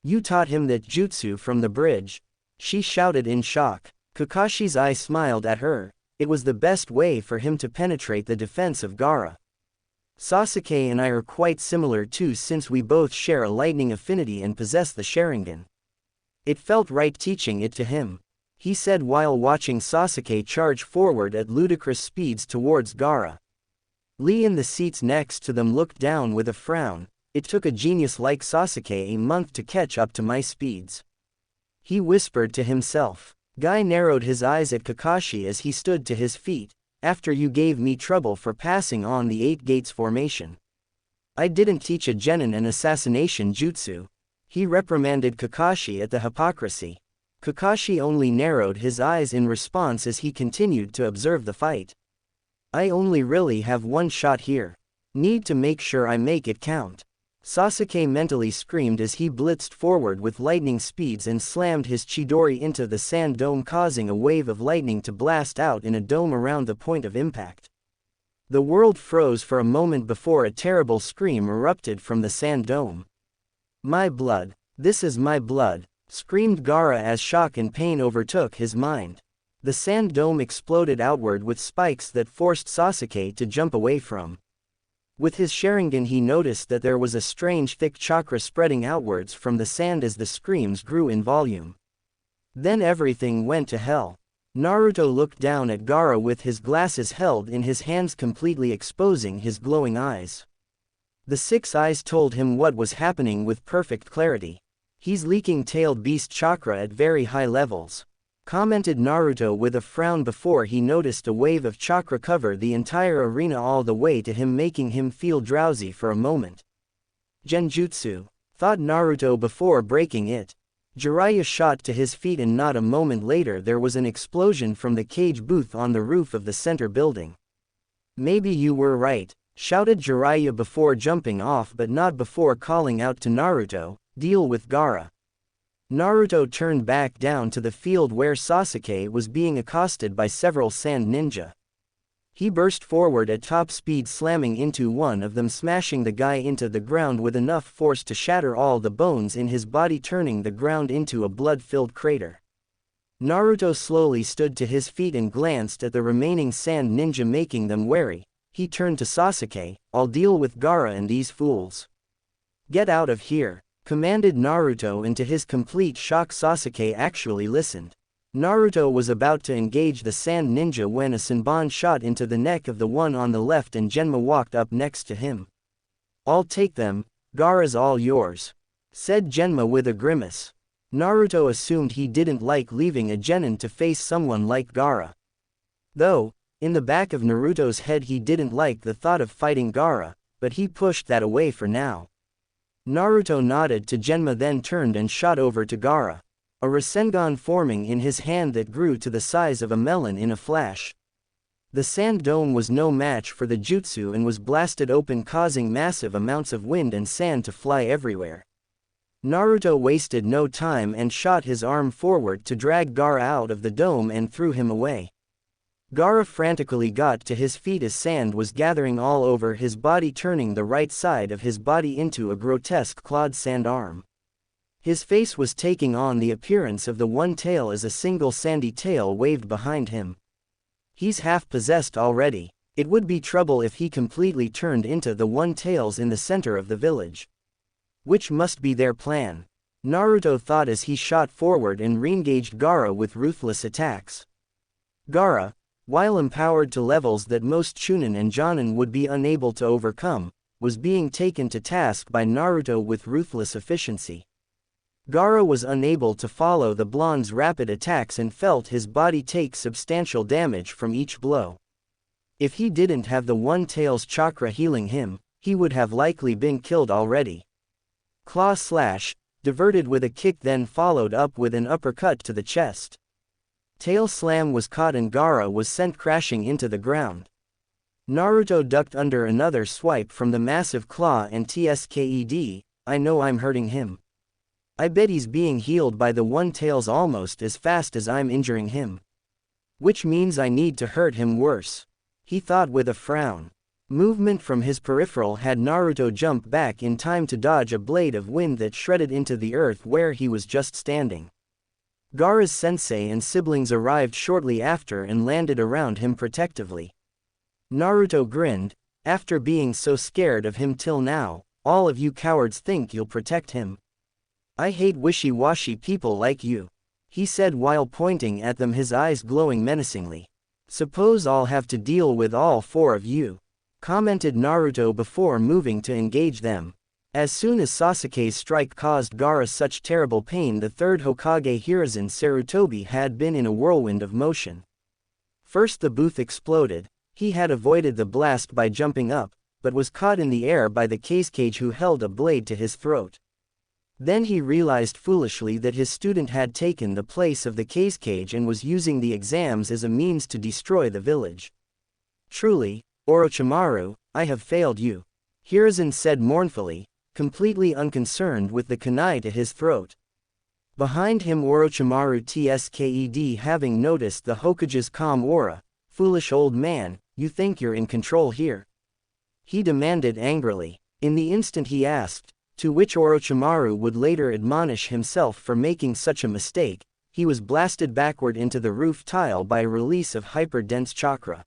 "You taught him that jutsu from the bridge?" she shouted in shock. Kakashi's eye smiled at her. It was the best way for him to penetrate the defense of Gaara. "Sasuke and I are quite similar too, since we both share a lightning affinity and possess the Sharingan. It felt right teaching it to him," he said while watching Sasuke charge forward at ludicrous speeds towards Gaara. Lee in the seats next to them looked down with a frown. "It took a genius like Sasuke a month to catch up to my speeds," he whispered to himself. Guy narrowed his eyes at Kakashi as he stood to his feet. "After you gave me trouble for passing on the 8 gates formation. I didn't teach a genin an assassination jutsu," he reprimanded Kakashi at the hypocrisy. Kakashi only narrowed his eyes in response as he continued to observe the fight. "I only really have one shot here. Need to make sure I make it count," Sasuke mentally screamed as he blitzed forward with lightning speeds and slammed his Chidori into the sand dome, causing a wave of lightning to blast out in a dome around the point of impact. The world froze for a moment before a terrible scream erupted from the sand dome. "My blood! This is my blood!" screamed Gaara as shock and pain overtook his mind. The sand dome exploded outward with spikes that forced Sasuke to jump away from. With his Sharingan he noticed that there was a strange thick chakra spreading outwards from the sand as the screams grew in volume. Then everything went to hell. Naruto looked down at Gaara with his glasses held in his hands, completely exposing his glowing eyes. The 6 eyes told him what was happening with perfect clarity. "He's leaking tailed beast chakra at very high levels," commented Naruto with a frown before he noticed a wave of chakra cover the entire arena all the way to him, making him feel drowsy for a moment. "Genjutsu," thought Naruto before breaking it. Jiraiya shot to his feet and not a moment later there was an explosion from the cage booth on the roof of the center building. "Maybe you were right," shouted Jiraiya before jumping off, but not before calling out to Naruto, "Deal with Gaara." Naruto turned back down to the field where Sasuke was being accosted by several sand ninja. He burst forward at top speed, slamming into one of them, smashing the guy into the ground with enough force to shatter all the bones in his body, turning the ground into a blood-filled crater. Naruto slowly stood to his feet and glanced at the remaining sand ninja, making them wary. He turned to Sasuke, "I'll deal with Gaara and these fools." "Get out of here," commanded Naruto, and to his complete shock Sasuke actually listened. Naruto was about to engage the sand ninja when a Senbon shot into the neck of the one on the left and Genma walked up next to him. "I'll take them, Gaara's all yours," said Genma with a grimace. Naruto assumed he didn't like leaving a genin to face someone like Gaara. Though, in the back of Naruto's head he didn't like the thought of fighting Gaara, but he pushed that away for now. Naruto nodded to Genma, then turned and shot over to Gaara, a Rasengan forming in his hand that grew to the size of a melon in a flash. The sand dome was no match for the jutsu and was blasted open, causing massive amounts of wind and sand to fly everywhere. Naruto wasted no time and shot his arm forward to drag Gaara out of the dome and threw him away. Gaara frantically got to his feet as sand was gathering all over his body, turning the right side of his body into a grotesque clawed sand arm. His face was taking on the appearance of the one tail as a single sandy tail waved behind him. "He's half possessed already. It would be trouble if he completely turned into the one tails in the center of the village. Which must be their plan," Naruto thought as he shot forward and re-engaged Gaara with ruthless attacks. Gaara, while empowered to levels that most Chunin and Jonin would be unable to overcome, was being taken to task by Naruto with ruthless efficiency. Gaara was unable to follow the blonde's rapid attacks and felt his body take substantial damage from each blow. If he didn't have the One Tail's chakra healing him, he would have likely been killed already. Claw slash, diverted with a kick, then followed up with an uppercut to the chest. Tail slam was caught and Gaara was sent crashing into the ground. Naruto ducked under another swipe from the massive claw and tsked, "I know I'm hurting him. I bet he's being healed by the One Tails almost as fast as I'm injuring him." Which means I need to hurt him worse. He thought with a frown. Movement from his peripheral had Naruto jump back in time to dodge a blade of wind that shredded into the earth where he was just standing. Gaara's sensei and siblings arrived shortly after and landed around him protectively. Naruto grinned. After being so scared of him till now, all of you cowards think you'll protect him. I hate wishy-washy people like you, he said while pointing at them, his eyes glowing menacingly. Suppose I'll have to deal with all four of you, commented Naruto before moving to engage them. As soon as Sasuke's strike caused Gaara such terrible pain, the third Hokage Hiruzen Sarutobi had been in a whirlwind of motion. First the booth exploded. He had avoided the blast by jumping up, but was caught in the air by the Kazekage who held a blade to his throat. Then he realized foolishly that his student had taken the place of the Kazekage and was using the exams as a means to destroy the village. Truly, Orochimaru, I have failed you, Hiruzen said mournfully, completely unconcerned with the kunai to his throat. Behind him Orochimaru Tsked, having noticed the Hokage's calm aura. Foolish old man, you think you're in control here? He demanded angrily. In the instant he asked, to which Orochimaru would later admonish himself for making such a mistake, he was blasted backward into the roof tile by a release of hyper-dense chakra.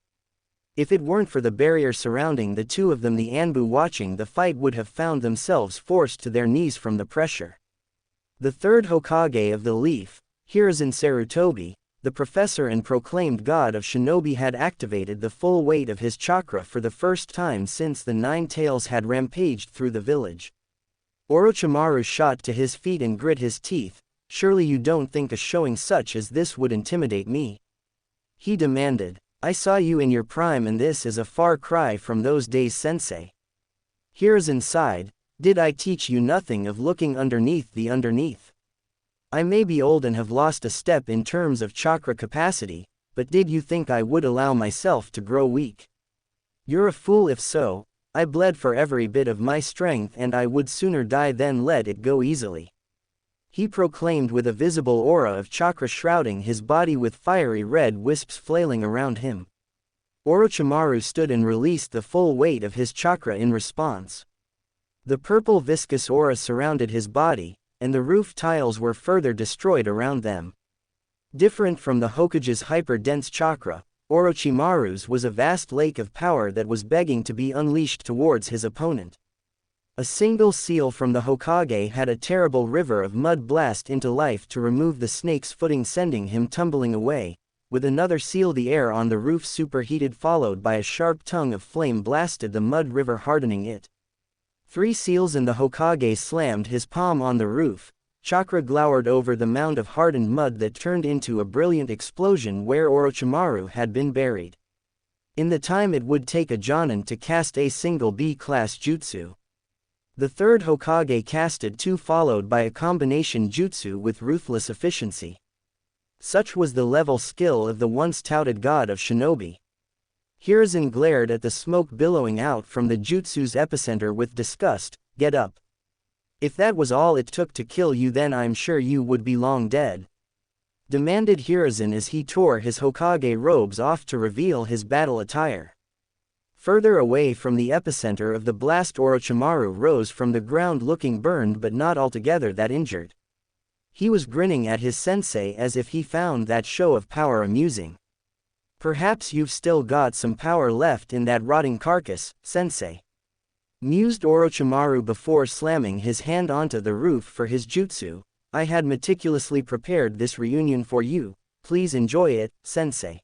If it weren't for the barrier surrounding the two of them, the Anbu watching the fight would have found themselves forced to their knees from the pressure. The third Hokage of the Leaf, Hiruzen Sarutobi, the professor and proclaimed god of shinobi, had activated the full weight of his chakra for the first time since the Nine Tails had rampaged through the village. Orochimaru shot to his feet and grit his teeth. Surely you don't think a showing such as this would intimidate me? He demanded. I saw you in your prime and this is a far cry from those days, sensei. Hiruzen sighed. Did I teach you nothing of looking underneath the underneath? I may be old and have lost a step in terms of chakra capacity, but did you think I would allow myself to grow weak? You're a fool if so. I bled for every bit of my strength and I would sooner die than let it go easily. He proclaimed with a visible aura of chakra shrouding his body with fiery red wisps flailing around him. Orochimaru stood and released the full weight of his chakra in response. The purple viscous aura surrounded his body, and the roof tiles were further destroyed around them. Different from the Hokage's hyper-dense chakra, Orochimaru's was a vast lake of power that was begging to be unleashed towards his opponent. A single seal from the Hokage had a terrible river of mud blast into life to remove the snake's footing, sending him tumbling away. With another seal, the air on the roof superheated, followed by a sharp tongue of flame blasted the mud river, hardening it. 3 seals and the Hokage slammed his palm on the roof. Chakra glowered over the mound of hardened mud that turned into a brilliant explosion where Orochimaru had been buried. In the time it would take a Jonin to cast a single B-class jutsu, the third Hokage casted 2, followed by a combination jutsu with ruthless efficiency. Such was the level skill of the once touted god of shinobi. Hiruzen glared at the smoke billowing out from the jutsu's epicenter with disgust. Get up. If that was all it took to kill you, then I'm sure you would be long dead, demanded Hiruzen as he tore his Hokage robes off to reveal his battle attire. Further away from the epicenter of the blast, Orochimaru rose from the ground looking burned but not altogether that injured. He was grinning at his sensei as if he found that show of power amusing. Perhaps you've still got some power left in that rotting carcass, sensei, mused Orochimaru before slamming his hand onto the roof for his jutsu. I had meticulously prepared this reunion for you, please enjoy it, sensei,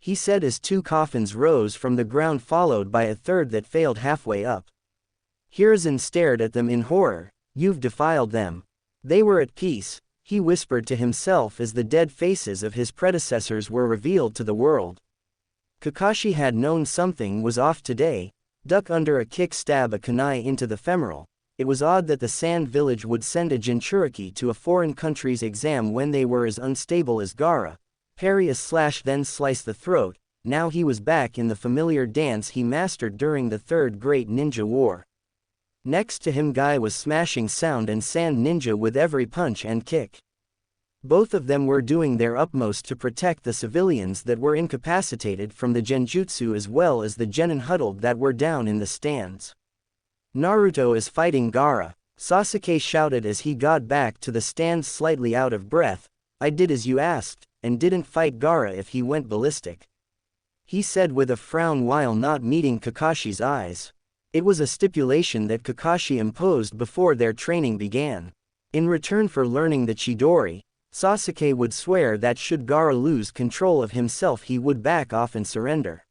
he said as 2 coffins rose from the ground, followed by a third that failed halfway up. Hiruzen stared at them in horror. You've defiled them. They were at peace, he whispered to himself as the dead faces of his predecessors were revealed to the world. Kakashi had known something was off today. Duck under a kick, stab a kunai into the femoral. It was odd that the Sand Village would send a Jinchuriki to a foreign country's exam when they were as unstable as Gaara. Parry a slash, then slice the throat. Now he was back in the familiar dance he mastered during the Third Great Ninja War. Next to him, Guy was smashing Sound and Sand Ninja with every punch and kick. Both of them were doing their utmost to protect the civilians that were incapacitated from the genjutsu as well as the genin huddled that were down in the stands. Naruto is fighting Gaara, Sasuke shouted as he got back to the stands slightly out of breath. I did as you asked, and didn't fight Gaara if he went ballistic, he said with a frown while not meeting Kakashi's eyes. It was a stipulation that Kakashi imposed before their training began. In return for learning the Chidori, Sasuke would swear that should Gaara lose control of himself he would back off and surrender.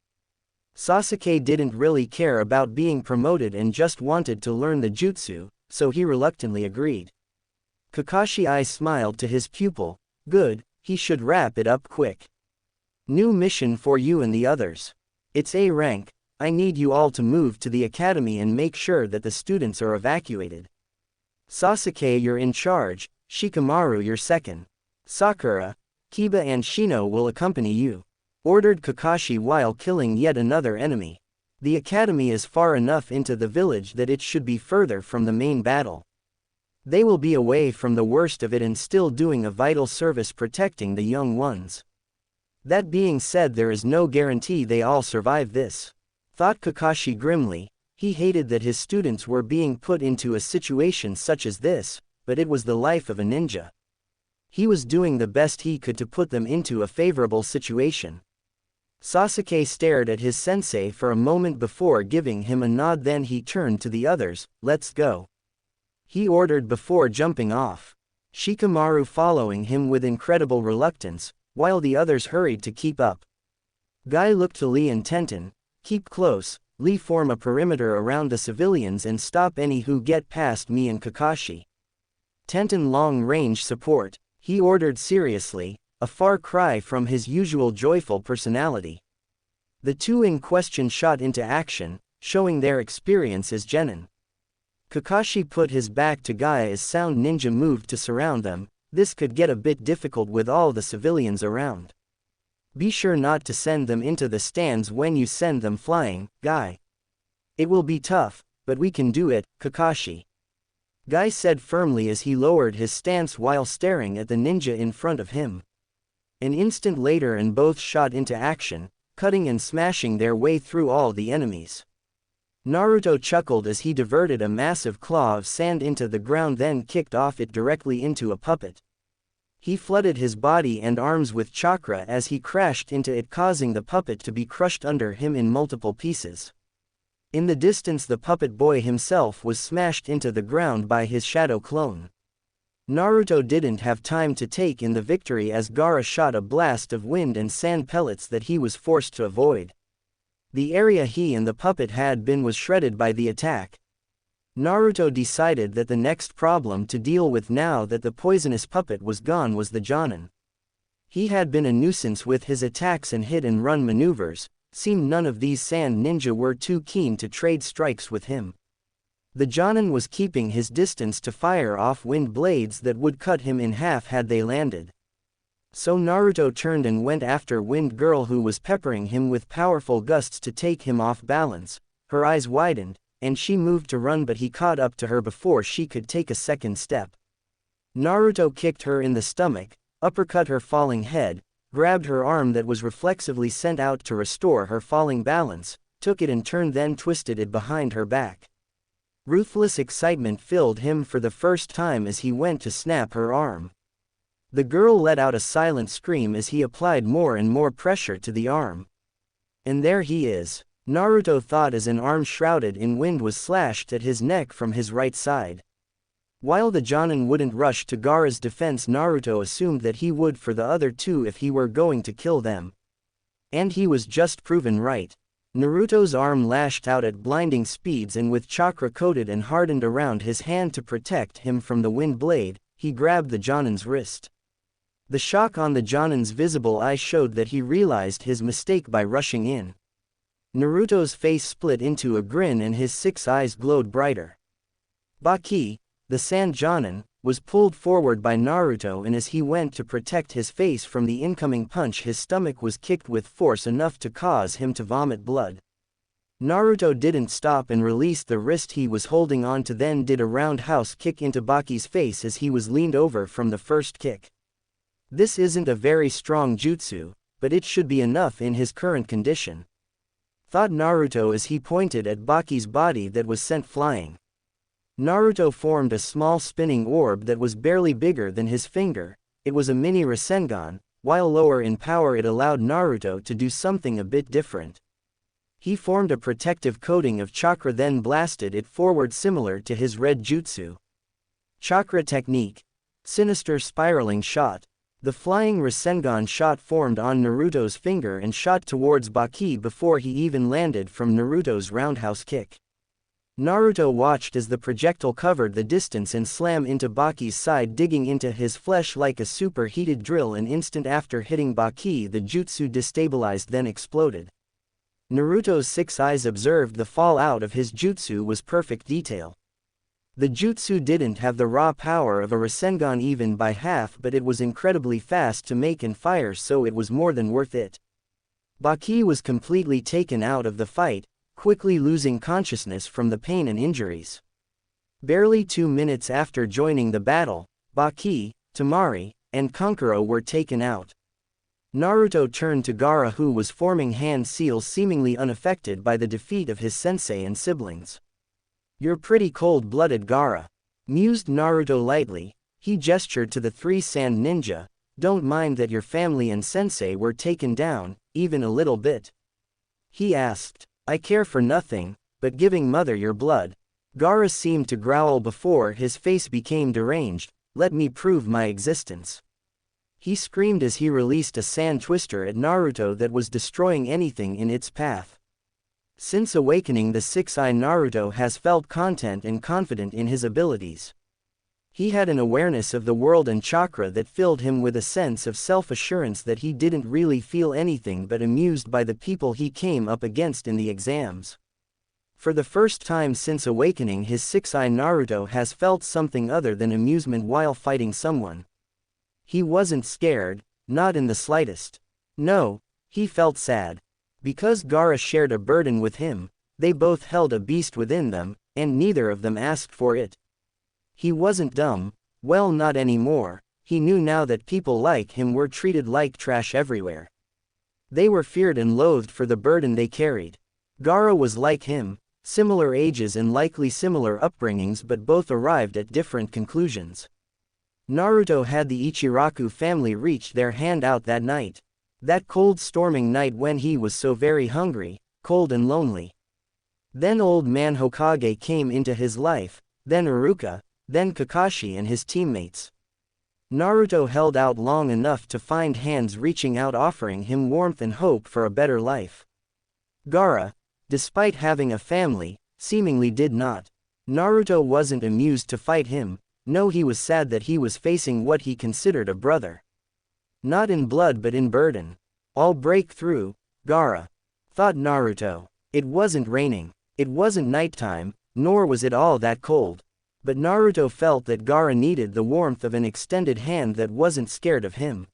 Sasuke didn't really care about being promoted and just wanted to learn the jutsu, so he reluctantly agreed. Kakashi smiled to his pupil. Good, he should wrap it up quick. New mission for you and the others. It's A rank, I need you all to move to the academy and make sure that the students are evacuated. Sasuke, you're in charge, Shikamaru you're second. Sakura, Kiba and Shino will accompany you, ordered Kakashi while killing yet another enemy. The academy is far enough into the village that it should be further from the main battle. They will be away from the worst of it and still doing a vital service protecting the young ones. That being said, there is no guarantee they all survive this, thought Kakashi grimly. He hated that his students were being put into a situation such as this, but it was the life of a ninja. He was doing the best he could to put them into a favorable situation. Sasuke stared at his sensei for a moment before giving him a nod, then he turned to the others. Let's go, he ordered before jumping off, Shikamaru following him with incredible reluctance, while the others hurried to keep up. Guy looked to Lee and Tenten. Keep close, Lee, form a perimeter around the civilians and stop any who get past me and Kakashi. Tenten, long-range support, he ordered seriously, a far cry from his usual joyful personality. The two in question shot into action, showing their experience as genin. Kakashi put his back to Guy as Sound Ninja moved to surround them. This could get a bit difficult with all the civilians around. Be sure not to send them into the stands when you send them flying, Guy. It will be tough, but we can do it, Kakashi, Guy said firmly as he lowered his stance while staring at the ninja in front of him. An instant later and both shot into action, cutting and smashing their way through all the enemies. Naruto chuckled as he diverted a massive claw of sand into the ground, then kicked off it directly into a puppet. He flooded his body and arms with chakra as he crashed into it, causing the puppet to be crushed under him in multiple pieces. In the distance, the puppet boy himself was smashed into the ground by his shadow clone. Naruto didn't have time to take in the victory as Gaara shot a blast of wind and sand pellets that he was forced to avoid. The area he and the puppet had been was shredded by the attack. Naruto decided that the next problem to deal with now that the poisonous puppet was gone was the Jonin. He had been a nuisance with his attacks and hit-and-run maneuvers. Seemed none of these sand ninja were too keen to trade strikes with him. The Jonin was keeping his distance to fire off wind blades that would cut him in half had they landed. So Naruto turned and went after Wind Girl, who was peppering him with powerful gusts to take him off balance. Her eyes widened, and she moved to run, but he caught up to her before she could take a second step. Naruto kicked her in the stomach, uppercut her falling head, grabbed her arm that was reflexively sent out to restore her falling balance, took it and turned, then twisted it behind her back. Ruthless excitement filled him for the first time as he went to snap her arm. The girl let out a silent scream as he applied more and more pressure to the arm. And there he is, Naruto thought, as an arm shrouded in wind was slashed at his neck from his right side. While the Jonin wouldn't rush to Gaara's defense, Naruto assumed that he would for the other two if he were going to kill them. And he was just proven right. Naruto's arm lashed out at blinding speeds, and with chakra coated and hardened around his hand to protect him from the wind blade, he grabbed the Jonin's wrist. The shock on the Jonin's visible eye showed that he realized his mistake by rushing in. Naruto's face split into a grin and his 6 eyes glowed brighter. Baki, the Sand Jonin, was pulled forward by Naruto, and as he went to protect his face from the incoming punch, his stomach was kicked with force enough to cause him to vomit blood. Naruto didn't stop and released the wrist he was holding on to, then did a roundhouse kick into Baki's face as he was leaned over from the first kick. This isn't a very strong jutsu, but it should be enough in his current condition, thought Naruto as he pointed at Baki's body that was sent flying. Naruto formed a small spinning orb that was barely bigger than his finger. It was a mini Rasengan. While lower in power, it allowed Naruto to do something a bit different. He formed a protective coating of chakra, then blasted it forward similar to his red jutsu. Chakra technique. Sinister spiraling shot. The flying Rasengan shot formed on Naruto's finger and shot towards Baki before he even landed from Naruto's roundhouse kick. Naruto watched as the projectile covered the distance and slammed into Baki's side, digging into his flesh like a superheated drill. An instant after hitting Baki, the jutsu destabilized then exploded. Naruto's six eyes observed the fallout of his jutsu was perfect detail. The jutsu didn't have the raw power of a Rasengan even by half, but it was incredibly fast to make and fire, so it was more than worth it. Baki was completely taken out of the fight, quickly losing consciousness from the pain and injuries. Barely 2 minutes after joining the battle, Baki, Temari, and Kankuro were taken out. Naruto turned to Gaara, who was forming hand seals, seemingly unaffected by the defeat of his sensei and siblings. "You're pretty cold-blooded, Gaara," mused Naruto lightly. He gestured to the 3 sand ninja. "Don't mind that your family and sensei were taken down, even a little bit?" he asked. "I care for nothing but giving mother your blood." Gaara seemed to growl before his face became deranged. "Let me prove my existence," he screamed as he released a sand twister at Naruto that was destroying anything in its path. Since awakening the six-eye, Naruto has felt content and confident in his abilities. He had an awareness of the world and chakra that filled him with a sense of self-assurance that he didn't really feel anything but amused by the people he came up against in the exams. For the first time since awakening his six-eye, Naruto has felt something other than amusement while fighting someone. He wasn't scared, not in the slightest. No, he felt sad. Because Gaara shared a burden with him, they both held a beast within them, and neither of them asked for it. He wasn't dumb, well, not anymore. He knew now that people like him were treated like trash everywhere. They were feared and loathed for the burden they carried. Gaara was like him, similar ages and likely similar upbringings, but both arrived at different conclusions. Naruto had the Ichiraku family reach their hand out that night. That cold storming night when he was so very hungry, cold and lonely. Then old man Hokage came into his life, then Iruka, then Kakashi and his teammates. Naruto held out long enough to find hands reaching out, offering him warmth and hope for a better life. Gaara, despite having a family, seemingly did not. Naruto wasn't amused to fight him. No, he was sad that he was facing what he considered a brother. Not in blood but in burden. "I'll break through, Gaara," thought Naruto. It wasn't raining. It wasn't nighttime, nor was it all that cold. But Naruto felt that Gaara needed the warmth of an extended hand that wasn't scared of him.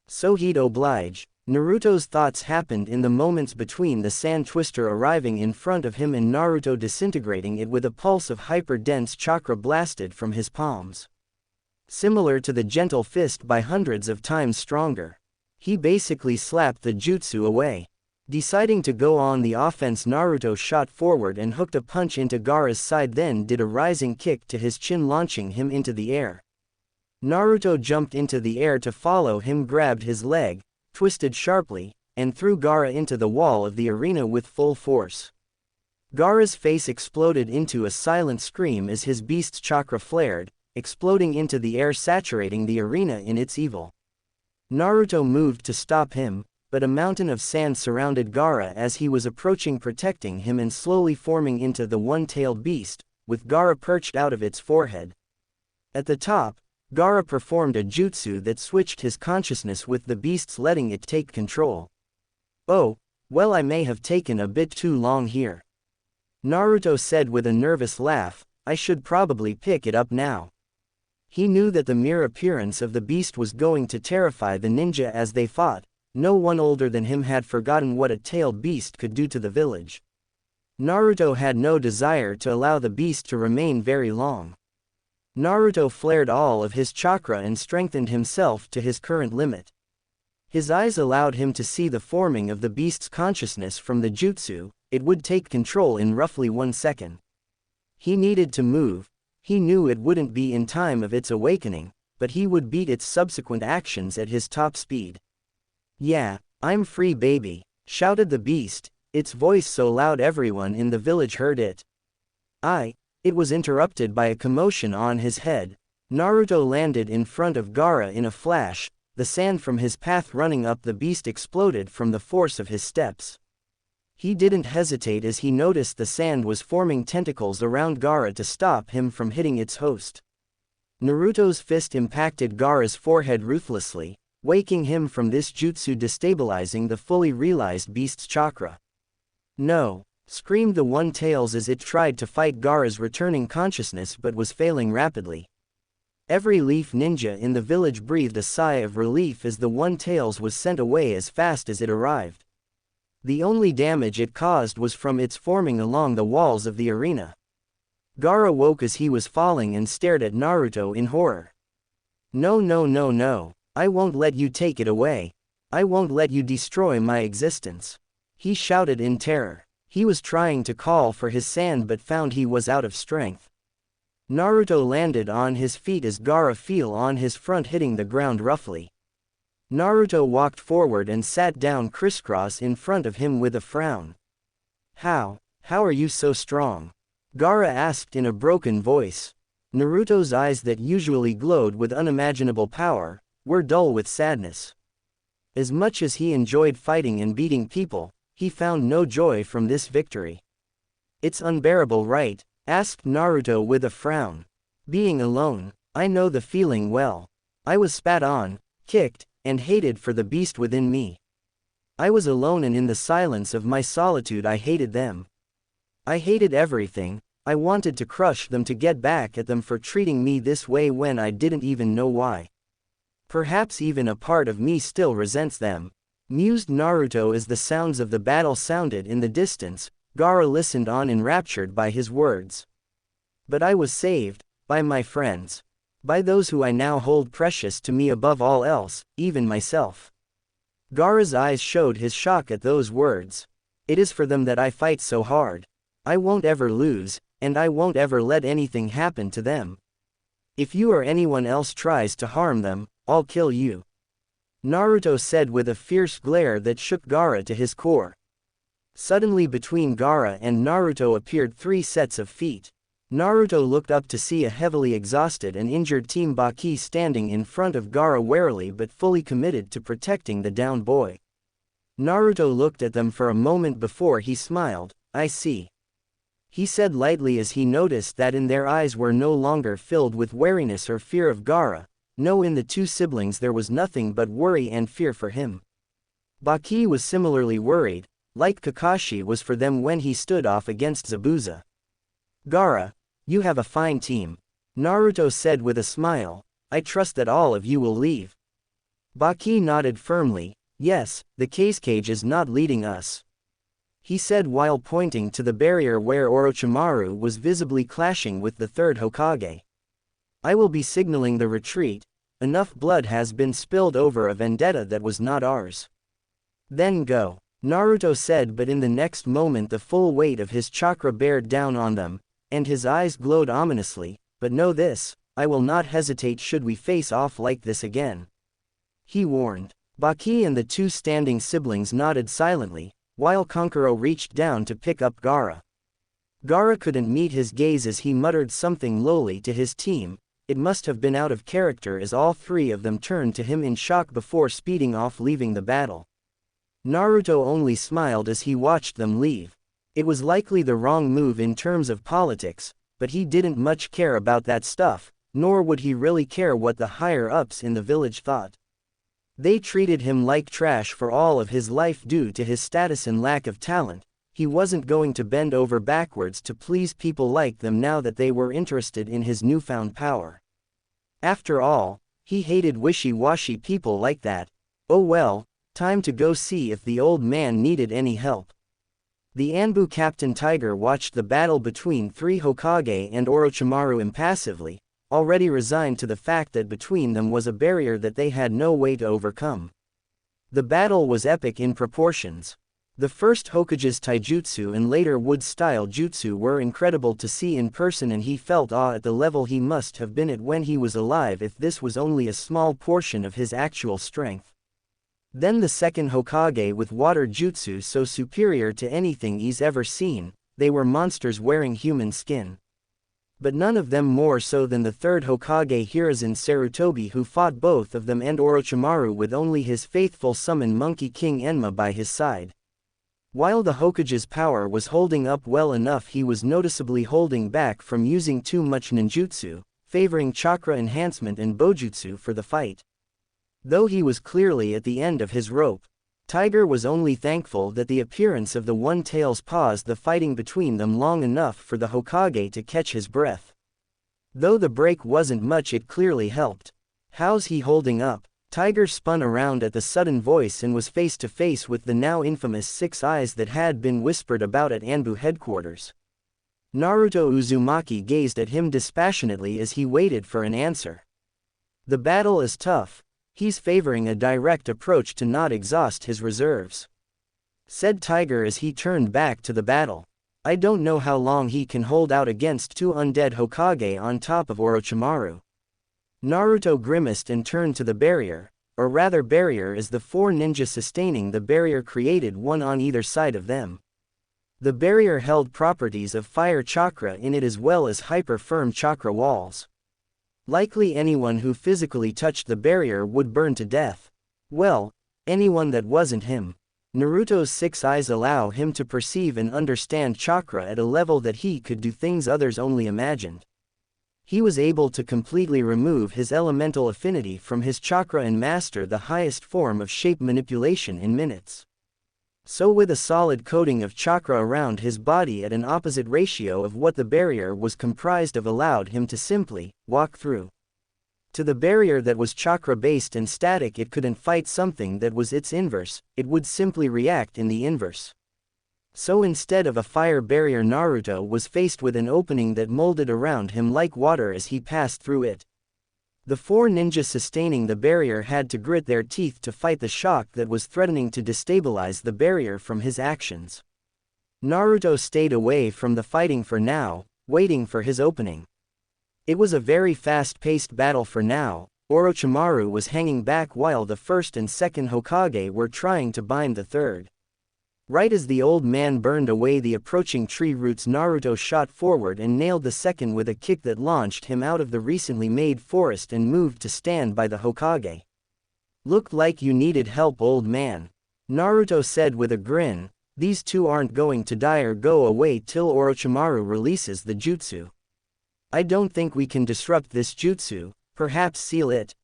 So he'd oblige. Naruto's thoughts happened in the moments between the sand twister arriving in front of him and Naruto disintegrating it with a pulse of hyper-dense chakra blasted from his palms. Similar to the gentle fist by hundreds of times stronger. He basically slapped the jutsu away. Deciding to go on the offense, Naruto shot forward and hooked a punch into Gaara's side, then did a rising kick to his chin, launching him into the air. Naruto jumped into the air to follow him, grabbed his leg, twisted sharply, and threw Gaara into the wall of the arena with full force. Gaara's face exploded into a silent scream as his beast's chakra flared, exploding into the air, saturating the arena in its evil. Naruto moved to stop him, but a mountain of sand surrounded Gaara as he was approaching, protecting him and slowly forming into the one-tailed beast, with Gaara perched out of its forehead. At the top, Gaara performed a jutsu that switched his consciousness with the beast's, letting it take control. "Oh, well, I may have taken a bit too long here," Naruto said with a nervous laugh. "I should probably pick it up now." He knew that the mere appearance of the beast was going to terrify the ninja as they fought. No one older than him had forgotten what a tailed beast could do to the village. Naruto had no desire to allow the beast to remain very long. Naruto flared all of his chakra and strengthened himself to his current limit. His eyes allowed him to see the forming of the beast's consciousness from the jutsu. It would take control in roughly 1 second. He needed to move. He knew it wouldn't be in time of its awakening, but he would beat its subsequent actions at his top speed. "Yeah, I'm free, baby," shouted the beast, its voice so loud everyone in the village heard it. It was interrupted by a commotion on his head. Naruto landed in front of Gaara in a flash. The sand from his path running up the beast exploded from the force of his steps. He didn't hesitate as he noticed the sand was forming tentacles around Gaara to stop him from hitting its host. Naruto's fist impacted Gaara's forehead ruthlessly, waking him from this jutsu, destabilizing the fully realized beast's chakra. "No!" screamed the One-Tails as it tried to fight Gaara's returning consciousness but was failing rapidly. Every leaf ninja in the village breathed a sigh of relief as the One-Tails was sent away as fast as it arrived. The only damage it caused was from its forming along the walls of the arena. Gaara woke as he was falling and stared at Naruto in horror. "No, no, no, no. I won't let you take it away. I won't let you destroy my existence," he shouted in terror. He was trying to call for his sand but found he was out of strength. Naruto landed on his feet as Gaara fell on his front, hitting the ground roughly. Naruto walked forward and sat down crisscross in front of him with a frown. How are you so strong?" Gaara asked in a broken voice. Naruto's eyes, that usually glowed with unimaginable power, were dull with sadness. As much as he enjoyed fighting and beating people, he found no joy from this victory. "It's unbearable, right?" asked Naruto with a frown. "Being alone, I know the feeling well. I was spat on, kicked, and hated for the beast within me. I was alone, and in the silence of my solitude I hated them. I hated everything. I wanted to crush them, to get back at them for treating me this way when I didn't even know why. Perhaps even a part of me still resents them," mused Naruto as the sounds of the battle sounded in the distance. Gaara listened on, enraptured by his words. "But I was saved, by my friends. By those who I now hold precious to me above all else, even myself." Gaara's eyes showed his shock at those words. "It is for them that I fight so hard. I won't ever lose, and I won't ever let anything happen to them. If you or anyone else tries to harm them, I'll kill you," Naruto said with a fierce glare that shook Gaara to his core. Suddenly between Gaara and Naruto appeared 3 sets of feet. Naruto looked up to see a heavily exhausted and injured Team Baki standing in front of Gaara, warily but fully committed to protecting the downed boy. Naruto looked at them for a moment before he smiled. "I see," he said lightly as he noticed that in their eyes were no longer filled with wariness or fear of Gaara. No, in the 2 siblings there was nothing but worry and fear for him. Baki was similarly worried, like Kakashi was for them when he stood off against Zabuza. "Gaara, you have a fine team," Naruto said with a smile. "I trust that all of you will leave." Baki nodded firmly. "Yes, the cage is not leading us," he said while pointing to the barrier where Orochimaru was visibly clashing with the 3rd Hokage. "I will be signaling the retreat. Enough blood has been spilled over a vendetta that was not ours. Then go," Naruto said, but in the next moment the full weight of his chakra bared down on them, and his eyes glowed ominously. "But know this, I will not hesitate should we face off like this again," he warned. Baki and the 2 standing siblings nodded silently, while Kankuro reached down to pick up Gaara. Gaara couldn't meet his gaze as he muttered something lowly to his team. It must have been out of character as all 3 of them turned to him in shock before speeding off, leaving the battle. Naruto only smiled as he watched them leave. It was likely the wrong move in terms of politics, but he didn't much care about that stuff, nor would he really care what the higher-ups in the village thought. They treated him like trash for all of his life due to his status and lack of talent. He wasn't going to bend over backwards to please people like them now that they were interested in his newfound power. After all, he hated wishy-washy people like that. Oh well, time to go see if the old man needed any help. The Anbu Captain Tiger watched the battle between 3 Hokage and Orochimaru impassively. already resigned to the fact that between them was a barrier that they had no way to overcome. The battle was epic in proportions. The first Hokage's taijutsu and later wood-style jutsu were incredible to see in person, and he felt awe at the level he must have been at when he was alive if this was only a small portion of his actual strength. Then the second Hokage with water jutsu so superior to anything he's ever seen. They were monsters wearing human skin. But none of them more so than the third Hokage Hiruzen Sarutobi, who fought both of them and Orochimaru with only his faithful summoned Monkey King Enma by his side. While the Hokage's power was holding up well enough, he was noticeably holding back from using too much ninjutsu, favoring chakra enhancement and bojutsu for the fight. Though he was clearly at the end of his rope, Tiger was only thankful that the appearance of the One-Tails paused the fighting between them long enough for the Hokage to catch his breath. Though the break wasn't much, it clearly helped. "How's he holding up?" Tiger spun around at the sudden voice and was face to face with the now infamous Six Eyes that had been whispered about at Anbu headquarters. Naruto Uzumaki gazed at him dispassionately as he waited for an answer. "The battle is tough. He's favoring a direct approach to not exhaust his reserves," said Tiger as he turned back to the battle. "I don't know how long he can hold out against two undead Hokage on top of Orochimaru." Naruto grimaced and turned to the barrier, or rather barrier, as the four ninja sustaining the barrier created one on either side of them. The barrier held properties of fire chakra in it as well as hyper-firm chakra walls. Likely anyone who physically touched the barrier would burn to death. Well, anyone that wasn't him. Naruto's Six Eyes allow him to perceive and understand chakra at a level that he could do things others only imagined. He was able to completely remove his elemental affinity from his chakra and master the highest form of shape manipulation in minutes. So with a solid coating of chakra around his body at an opposite ratio of what the barrier was comprised of allowed him to simply walk through. To the barrier that was chakra-based and static, it couldn't fight something that was its inverse, it would simply react in the inverse. So instead of a fire barrier, Naruto was faced with an opening that molded around him like water as he passed through it. The four ninjas sustaining the barrier had to grit their teeth to fight the shock that was threatening to destabilize the barrier from his actions. Naruto stayed away from the fighting for now, waiting for his opening. It was a very fast-paced battle for now. Orochimaru was hanging back while the first and second Hokage were trying to bind the third. Right as the old man burned away the approaching tree roots, Naruto shot forward and nailed the second with a kick that launched him out of the recently made forest and moved to stand by the Hokage. "Looked like you needed help, old man," Naruto said with a grin. "These two aren't going to die or go away till Orochimaru releases the jutsu. I don't think we can disrupt this jutsu, perhaps seal it."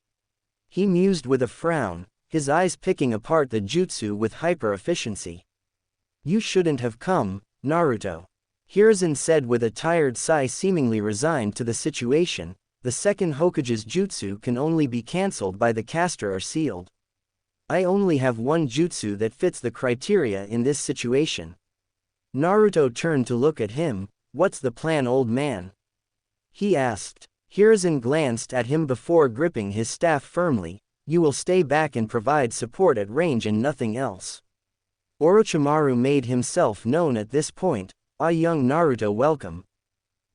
He mused with a frown, his eyes picking apart the jutsu with hyper-efficiency. "You shouldn't have come, Naruto," Hiruzen said with a tired sigh, seemingly resigned to the situation. "The second Hokage's jutsu can only be cancelled by the caster or sealed. I only have one jutsu that fits the criteria in this situation." Naruto turned to look at him. "What's the plan, old man?" he asked. Hiruzen glanced at him before gripping his staff firmly. "You will stay back and provide support at range and nothing else." Orochimaru made himself known at this point. "Ah, young Naruto, welcome,"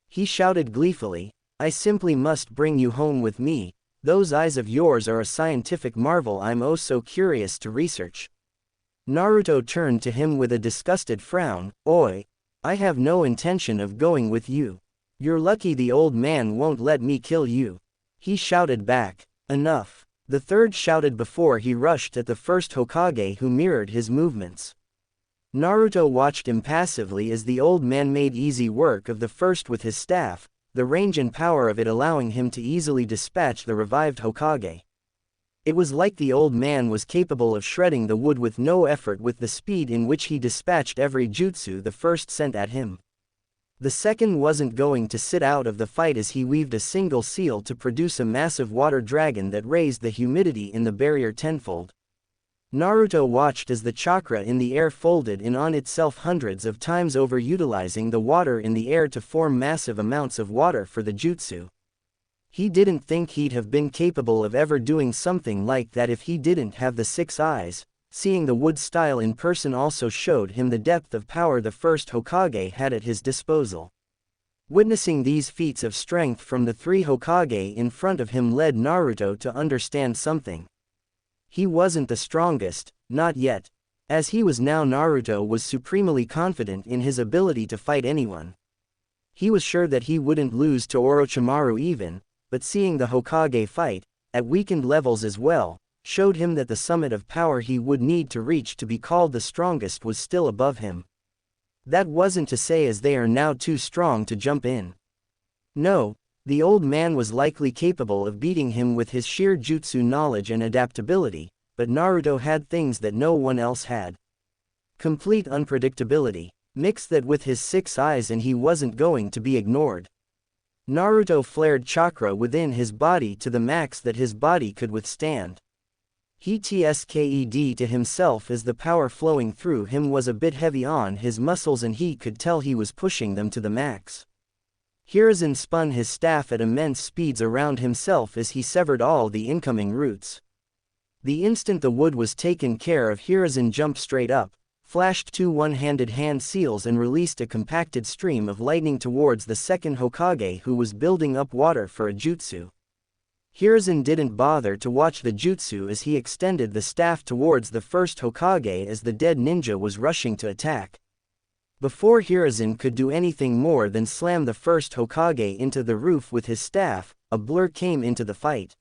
he shouted gleefully. "I simply must bring you home with me. Those eyes of yours are a scientific marvel I'm oh so curious to research." Naruto turned to him with a disgusted frown. "Oi! I have no intention of going with you. You're lucky the old man won't let me kill you," he shouted back. "Enough," the third shouted before he rushed at the first Hokage, who mirrored his movements. Naruto watched impassively as the old man made easy work of the first with his staff, the range and power of it allowing him to easily dispatch the revived Hokage. It was like the old man was capable of shredding the wood with no effort with the speed in which he dispatched every jutsu the first sent at him. The second wasn't going to sit out of the fight as he weaved a single seal to produce a massive water dragon that raised the humidity in the barrier tenfold. Naruto watched as the chakra in the air folded in on itself hundreds of times, overutilizing the water in the air to form massive amounts of water for the jutsu. He didn't think he'd have been capable of ever doing something like that if he didn't have the 6 eyes. Seeing the wood style in person also showed him the depth of power the first Hokage had at his disposal. Witnessing these feats of strength from the 3 Hokage in front of him led Naruto to understand something. He wasn't the strongest, not yet. As he was now, Naruto was supremely confident in his ability to fight anyone. He was sure that he wouldn't lose to Orochimaru even, but seeing the Hokage fight, at weakened levels as well, showed him that the summit of power he would need to reach to be called the strongest was still above him. That wasn't to say as they are now too strong to jump in. No, the old man was likely capable of beating him with his sheer jutsu knowledge and adaptability, but Naruto had things that no one else had. Complete unpredictability. Mix that with his 6 eyes and he wasn't going to be ignored. Naruto flared chakra within his body to the max that his body could withstand. He tsked to himself as the power flowing through him was a bit heavy on his muscles and he could tell he was pushing them to the max. Hiruzen spun his staff at immense speeds around himself as he severed all the incoming roots. The instant the wood was taken care of, Hiruzen jumped straight up, flashed 2 one-handed hand seals and released a compacted stream of lightning towards the second Hokage who was building up water for a jutsu. Hiruzen didn't bother to watch the jutsu as he extended the staff towards the first Hokage as the dead ninja was rushing to attack. Before Hiruzen could do anything more than slam the first Hokage into the roof with his staff, a blur came into the fight.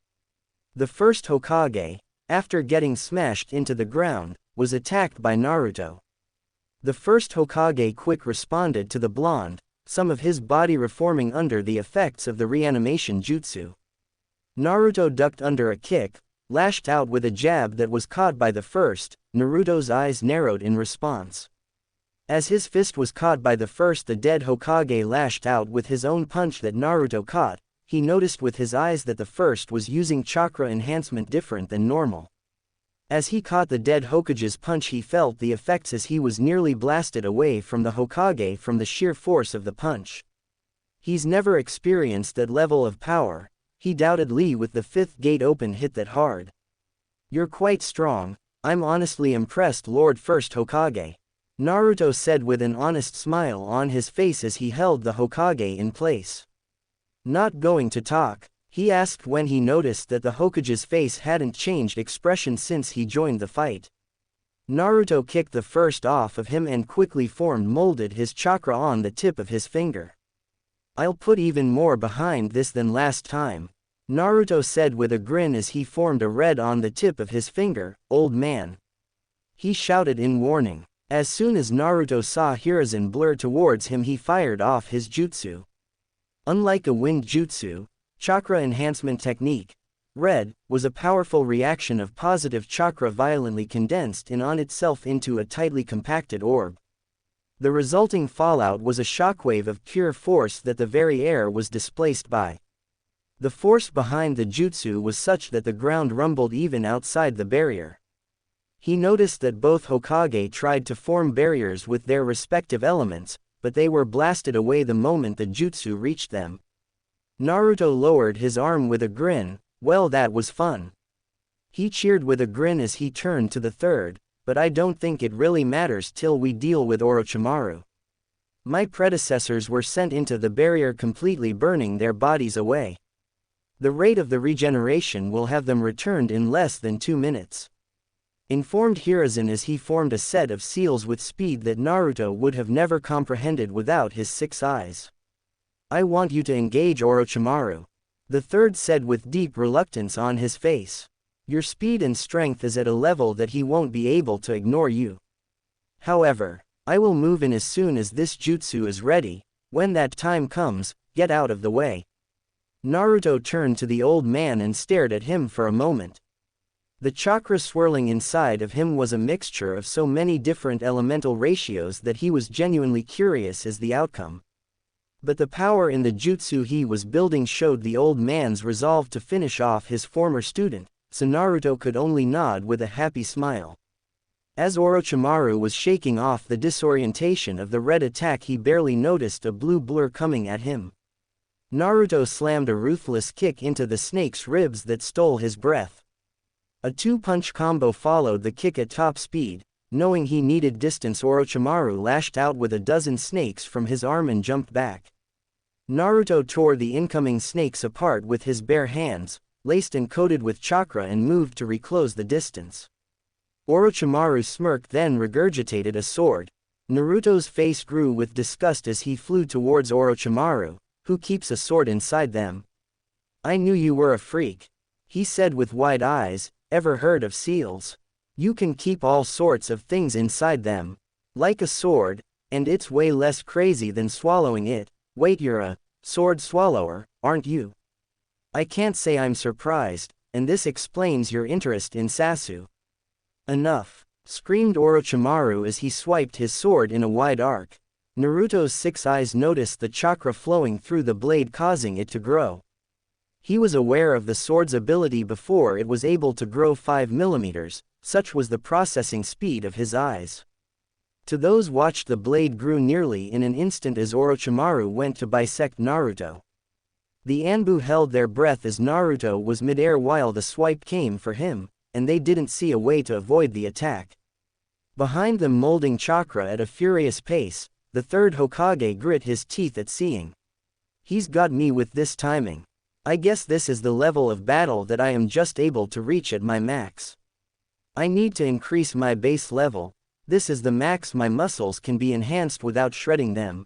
The first Hokage, after getting smashed into the ground, was attacked by Naruto. The first Hokage quick responded to the blonde, some of his body reforming under the effects of the reanimation jutsu. Naruto ducked under a kick, lashed out with a jab that was caught by the first. Naruto's eyes narrowed in response. As his fist was caught by the first, the dead Hokage lashed out with his own punch that Naruto caught. He noticed with his eyes that the first was using chakra enhancement different than normal. As he caught the dead Hokage's punch, he felt the effects as he was nearly blasted away from the Hokage from the sheer force of the punch. He's never experienced that level of power. He doubted Lee with the 5th gate open hit that hard. You're quite strong. I'm honestly impressed, Lord First Hokage. Naruto said with an honest smile on his face as he held the Hokage in place. Not going to talk? He asked when he noticed that the Hokage's face hadn't changed expression since he joined the fight. Naruto kicked the first off of him and quickly molded his chakra on the tip of his finger. I'll put even more behind this than last time, Naruto said with a grin as he formed a red on the tip of his finger. Old man, he shouted in warning. As soon as Naruto saw Hiruzen blur towards him, he fired off his jutsu. Unlike a wind jutsu, chakra enhancement technique, red, was a powerful reaction of positive chakra violently condensed in on itself into a tightly compacted orb. The resulting fallout was a shockwave of pure force that the very air was displaced by. The force behind the jutsu was such that the ground rumbled even outside the barrier. He noticed that both Hokage tried to form barriers with their respective elements, but they were blasted away the moment the jutsu reached them. Naruto lowered his arm with a grin. Well, that was fun. He cheered with a grin as he turned to the third, but I don't think it really matters till we deal with Orochimaru. My predecessors were sent into the barrier completely burning their bodies away. The rate of the regeneration will have them returned in less than 2 minutes. Informed Hiruzen as he formed a set of seals with speed that Naruto would have never comprehended without his 6 eyes. I want you to engage Orochimaru, the third said with deep reluctance on his face. Your speed and strength is at a level that he won't be able to ignore you. However, I will move in as soon as this jutsu is ready. When that time comes, get out of the way. Naruto turned to the old man and stared at him for a moment. The chakra swirling inside of him was a mixture of so many different elemental ratios that he was genuinely curious as the outcome. But the power in the jutsu he was building showed the old man's resolve to finish off his former student, so Naruto could only nod with a happy smile. As Orochimaru was shaking off the disorientation of the red attack, he barely noticed a blue blur coming at him. Naruto slammed a ruthless kick into the snake's ribs that stole his breath. A two-punch combo followed the kick at top speed. Knowing he needed distance, Orochimaru lashed out with a dozen snakes from his arm and jumped back. Naruto tore the incoming snakes apart with his bare hands, laced and coated with chakra, and moved to reclose the distance. Orochimaru smirked, then regurgitated a sword. Naruto's face grew with disgust as he flew towards Orochimaru. Who keeps a sword inside them? I knew you were a freak, he said with wide eyes. Ever heard of seals? You can keep all sorts of things inside them. Like a sword, and it's way less crazy than swallowing it. Wait, you're a sword swallower, aren't you? I can't say I'm surprised, and this explains your interest in Sasuke. Enough, screamed Orochimaru as he swiped his sword in a wide arc. Naruto's six eyes noticed the chakra flowing through the blade, causing it to grow. He was aware of the sword's ability before it was able to grow 5 millimeters, such was the processing speed of his eyes. To those watched, the blade grew nearly in an instant as Orochimaru went to bisect Naruto. The Anbu held their breath as Naruto was midair while the swipe came for him, and they didn't see a way to avoid the attack. Behind them, molding chakra at a furious pace, the third Hokage grit his teeth at seeing. He's got me with this timing. I guess this is the level of battle that I am just able to reach at my max. I need to increase my base level. This is the max my muscles can be enhanced without shredding them.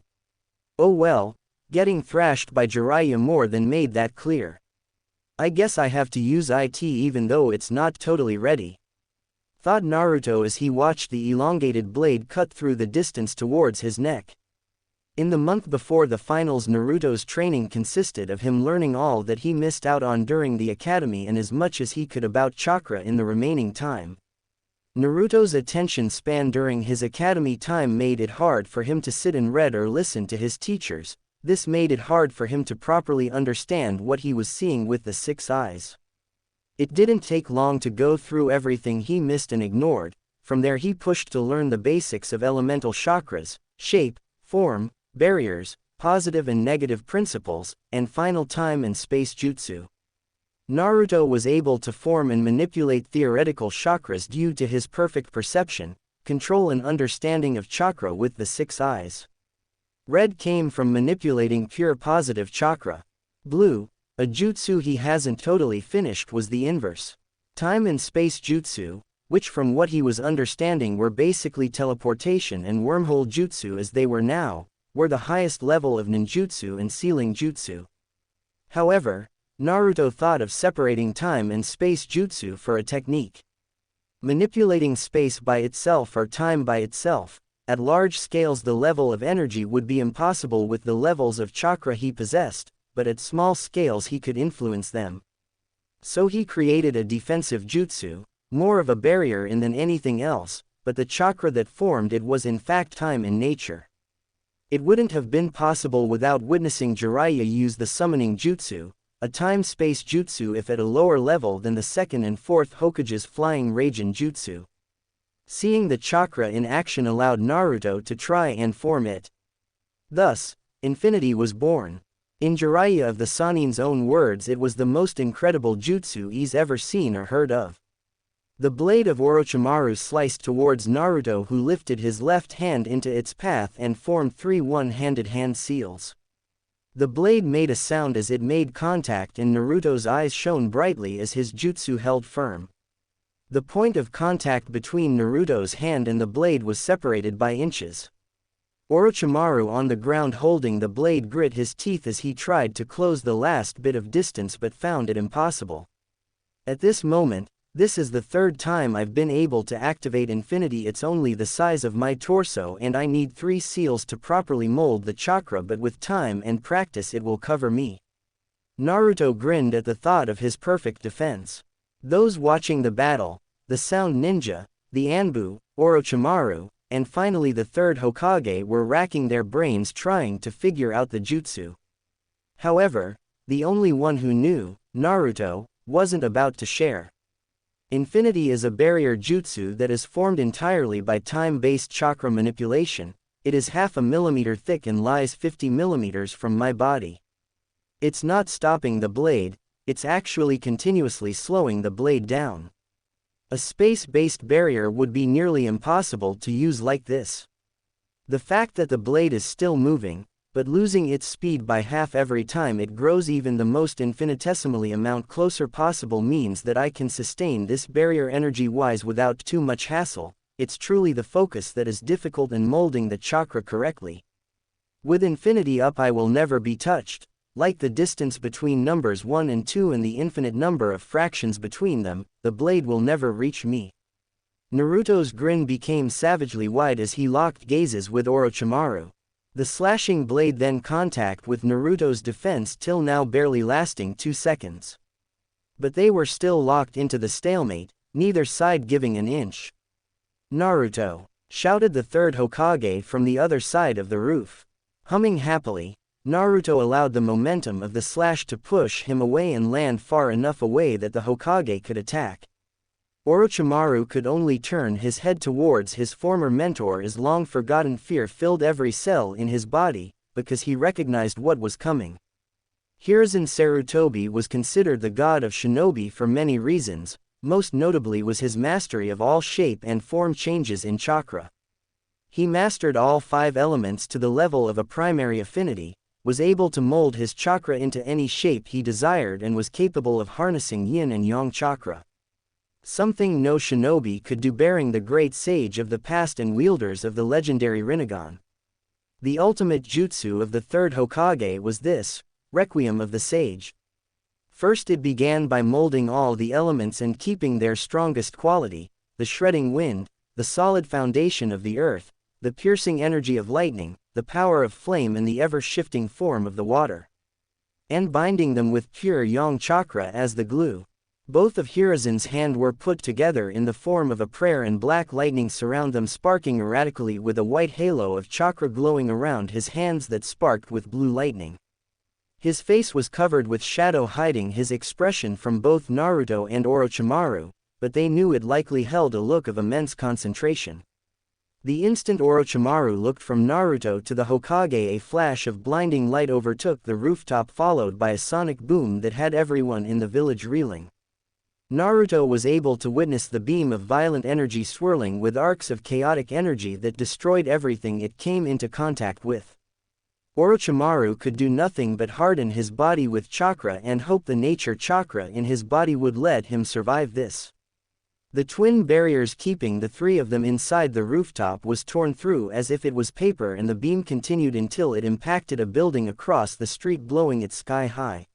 Oh well, getting thrashed by Jiraiya more than made that clear. I guess I have to use it even though it's not totally ready, thought Naruto as he watched the elongated blade cut through the distance towards his neck. In the month before the finals, Naruto's training consisted of him learning all that he missed out on during the academy and as much as he could about chakra in the remaining time. Naruto's attention span during his academy time made it hard for him to sit and read or listen to his teachers. This made it hard for him to properly understand what he was seeing with the six eyes. It didn't take long to go through everything he missed and ignored. From there he pushed to learn the basics of elemental chakras, shape, form, barriers, positive and negative principles, and final time and space jutsu. Naruto was able to form and manipulate theoretical chakras due to his perfect perception, control and understanding of chakra with the six eyes. Red came from manipulating pure positive chakra. Blue, a jutsu he hasn't totally finished, was the inverse. Time and space jutsu, which from what he was understanding were basically teleportation and wormhole jutsu as they were now, were the highest level of ninjutsu and sealing jutsu. However, Naruto thought of separating time and space jutsu for a technique. Manipulating space by itself or time by itself, at large scales the level of energy would be impossible with the levels of chakra he possessed, but at small scales he could influence them. So he created a defensive jutsu, more of a barrier in than anything else, but the chakra that formed it was in fact time in nature. It wouldn't have been possible without witnessing Jiraiya use the summoning jutsu, a time-space jutsu if at a lower level than the second and fourth Hokage's flying Raijin jutsu. Seeing the chakra in action allowed Naruto to try and form it. Thus, infinity was born. In Jiraiya of the Sannin's own words, it was the most incredible jutsu he's ever seen or heard of. The blade of Orochimaru sliced towards Naruto, who lifted his left hand into its path and formed 3 one-handed hand seals. The blade made a sound as it made contact and Naruto's eyes shone brightly as his jutsu held firm. The point of contact between Naruto's hand and the blade was separated by inches. Orochimaru on the ground holding the blade grit his teeth as he tried to close the last bit of distance but found it impossible. At this moment, this is the third time I've been able to activate infinity. It's only the size of my torso and I need 3 seals to properly mold the chakra, but with time and practice it will cover me. Naruto grinned at the thought of his perfect defense. Those watching the battle, the Sound Ninja, the Anbu, Orochimaru, and finally the third Hokage were racking their brains trying to figure out the jutsu. However, the only one who knew, Naruto, wasn't about to share. Infinity is a barrier jutsu that is formed entirely by time-based chakra manipulation. It is 0.5 millimeter thick and lies 50 millimeters from my body. It's not stopping the blade, it's actually continuously slowing the blade down. A space-based barrier would be nearly impossible to use like this. The fact that the blade is still moving, but losing its speed by half every time it grows even the most infinitesimally amount closer possible means that I can sustain this barrier energy-wise without too much hassle. It's truly the focus that is difficult in molding the chakra correctly. With infinity up I will never be touched, like the distance between numbers 1 and 2 and the infinite number of fractions between them, the blade will never reach me. Naruto's grin became savagely wide as he locked gazes with Orochimaru. The slashing blade then contact with Naruto's defense till now barely lasting 2 seconds. But they were still locked into the stalemate, neither side giving an inch. "Naruto!" shouted the third Hokage from the other side of the roof. Humming happily, Naruto allowed the momentum of the slash to push him away and land far enough away that the Hokage could attack. Orochimaru could only turn his head towards his former mentor as long-forgotten fear filled every cell in his body, because he recognized what was coming. Hiruzen Sarutobi was considered the god of shinobi for many reasons, most notably was his mastery of all shape and form changes in chakra. He mastered all 5 elements to the level of a primary affinity, was able to mold his chakra into any shape he desired and was capable of harnessing yin and yang chakra. Something no shinobi could do, bearing the great sage of the past and wielders of the legendary Rinnegan. The ultimate jutsu of the third Hokage was this, Requiem of the Sage. First it began by molding all the elements and keeping their strongest quality, the shredding wind, the solid foundation of the earth, the piercing energy of lightning, the power of flame and the ever-shifting form of the water. And binding them with pure yang chakra as the glue. Both of Hiruzen's hands were put together in the form of a prayer and black lightning surround them, sparking erratically with a white halo of chakra glowing around his hands that sparked with blue lightning. His face was covered with shadow hiding his expression from both Naruto and Orochimaru, but they knew it likely held a look of immense concentration. The instant Orochimaru looked from Naruto to the Hokage, a flash of blinding light overtook the rooftop, followed by a sonic boom that had everyone in the village reeling. Naruto was able to witness the beam of violent energy swirling with arcs of chaotic energy that destroyed everything it came into contact with. Orochimaru could do nothing but harden his body with chakra and hope the nature chakra in his body would let him survive this. The twin barriers keeping the 3 of them inside the rooftop was torn through as if it was paper, and the beam continued until it impacted a building across the street, blowing it sky high.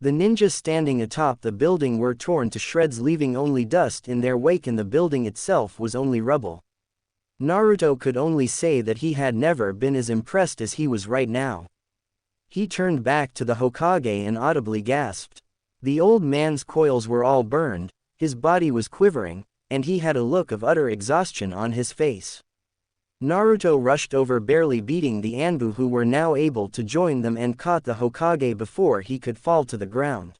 The ninjas standing atop the building were torn to shreds, leaving only dust in their wake, and the building itself was only rubble. Naruto could only say that he had never been as impressed as he was right now. He turned back to the Hokage and audibly gasped. The old man's coils were all burned, his body was quivering, and he had a look of utter exhaustion on his face. Naruto rushed over, barely beating the Anbu who were now able to join them, and caught the Hokage before he could fall to the ground.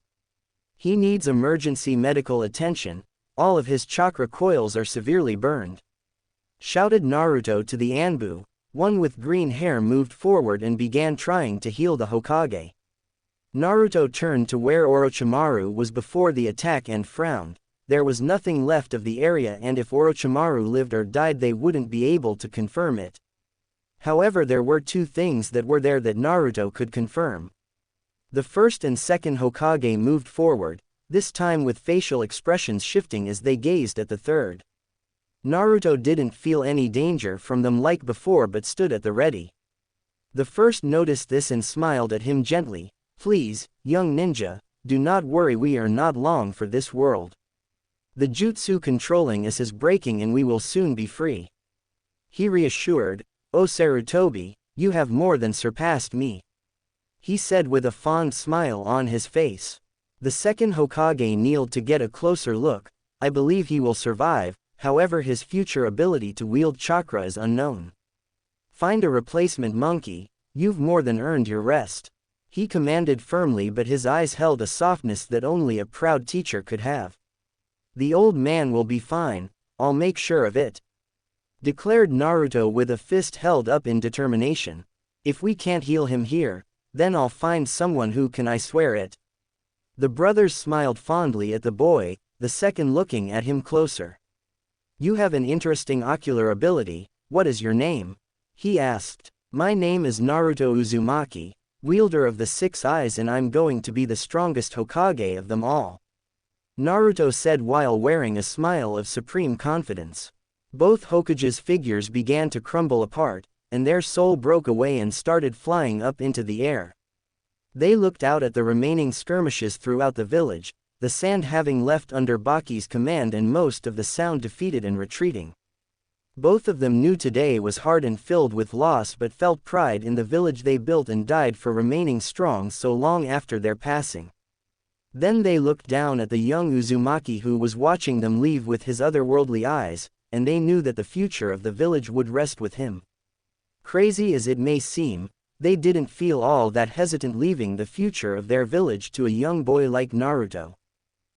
He needs emergency medical attention, all of his chakra coils are severely burned. Shouted Naruto to the Anbu. One with green hair moved forward and began trying to heal the Hokage. Naruto turned to where Orochimaru was before the attack and frowned. There was nothing left of the area, and if Orochimaru lived or died they wouldn't be able to confirm it. However, there were 2 things that were there that Naruto could confirm. The first and second Hokage moved forward, this time with facial expressions shifting as they gazed at the third. Naruto didn't feel any danger from them like before, but stood at the ready. The first noticed this and smiled at him gently. "Please, young ninja, do not worry, we are not long for this world. The jutsu controlling us is breaking and we will soon be free." He reassured. "Oh Sarutobi, you have more than surpassed me," he said with a fond smile on his face. The second Hokage kneeled to get a closer look. "I believe he will survive, however his future ability to wield chakra is unknown. Find a replacement monkey, you've more than earned your rest," he commanded firmly, but his eyes held a softness that only a proud teacher could have. "The old man will be fine, I'll make sure of it," declared Naruto with a fist held up in determination. "If we can't heal him here, Then I'll find someone who can, I swear it. The brothers smiled fondly at the boy, the second looking at him closer. You have an interesting ocular ability. What is your name? He asked. My name is Naruto Uzumaki, wielder of the 6 eyes, and I'm going to be the strongest Hokage of them all. Naruto said while wearing a smile of supreme confidence. Both Hokage's figures began to crumble apart, and their soul broke away and started flying up into the air. They looked out at the remaining skirmishes throughout the village, the sand having left under Baki's command and most of the sound defeated and retreating. Both of them knew today was hard and filled with loss, but felt pride in the village they built and died for remaining strong so long after their passing. Then they looked down at the young Uzumaki who was watching them leave with his otherworldly eyes, and they knew that the future of the village would rest with him. Crazy as it may seem, they didn't feel all that hesitant leaving the future of their village to a young boy like Naruto.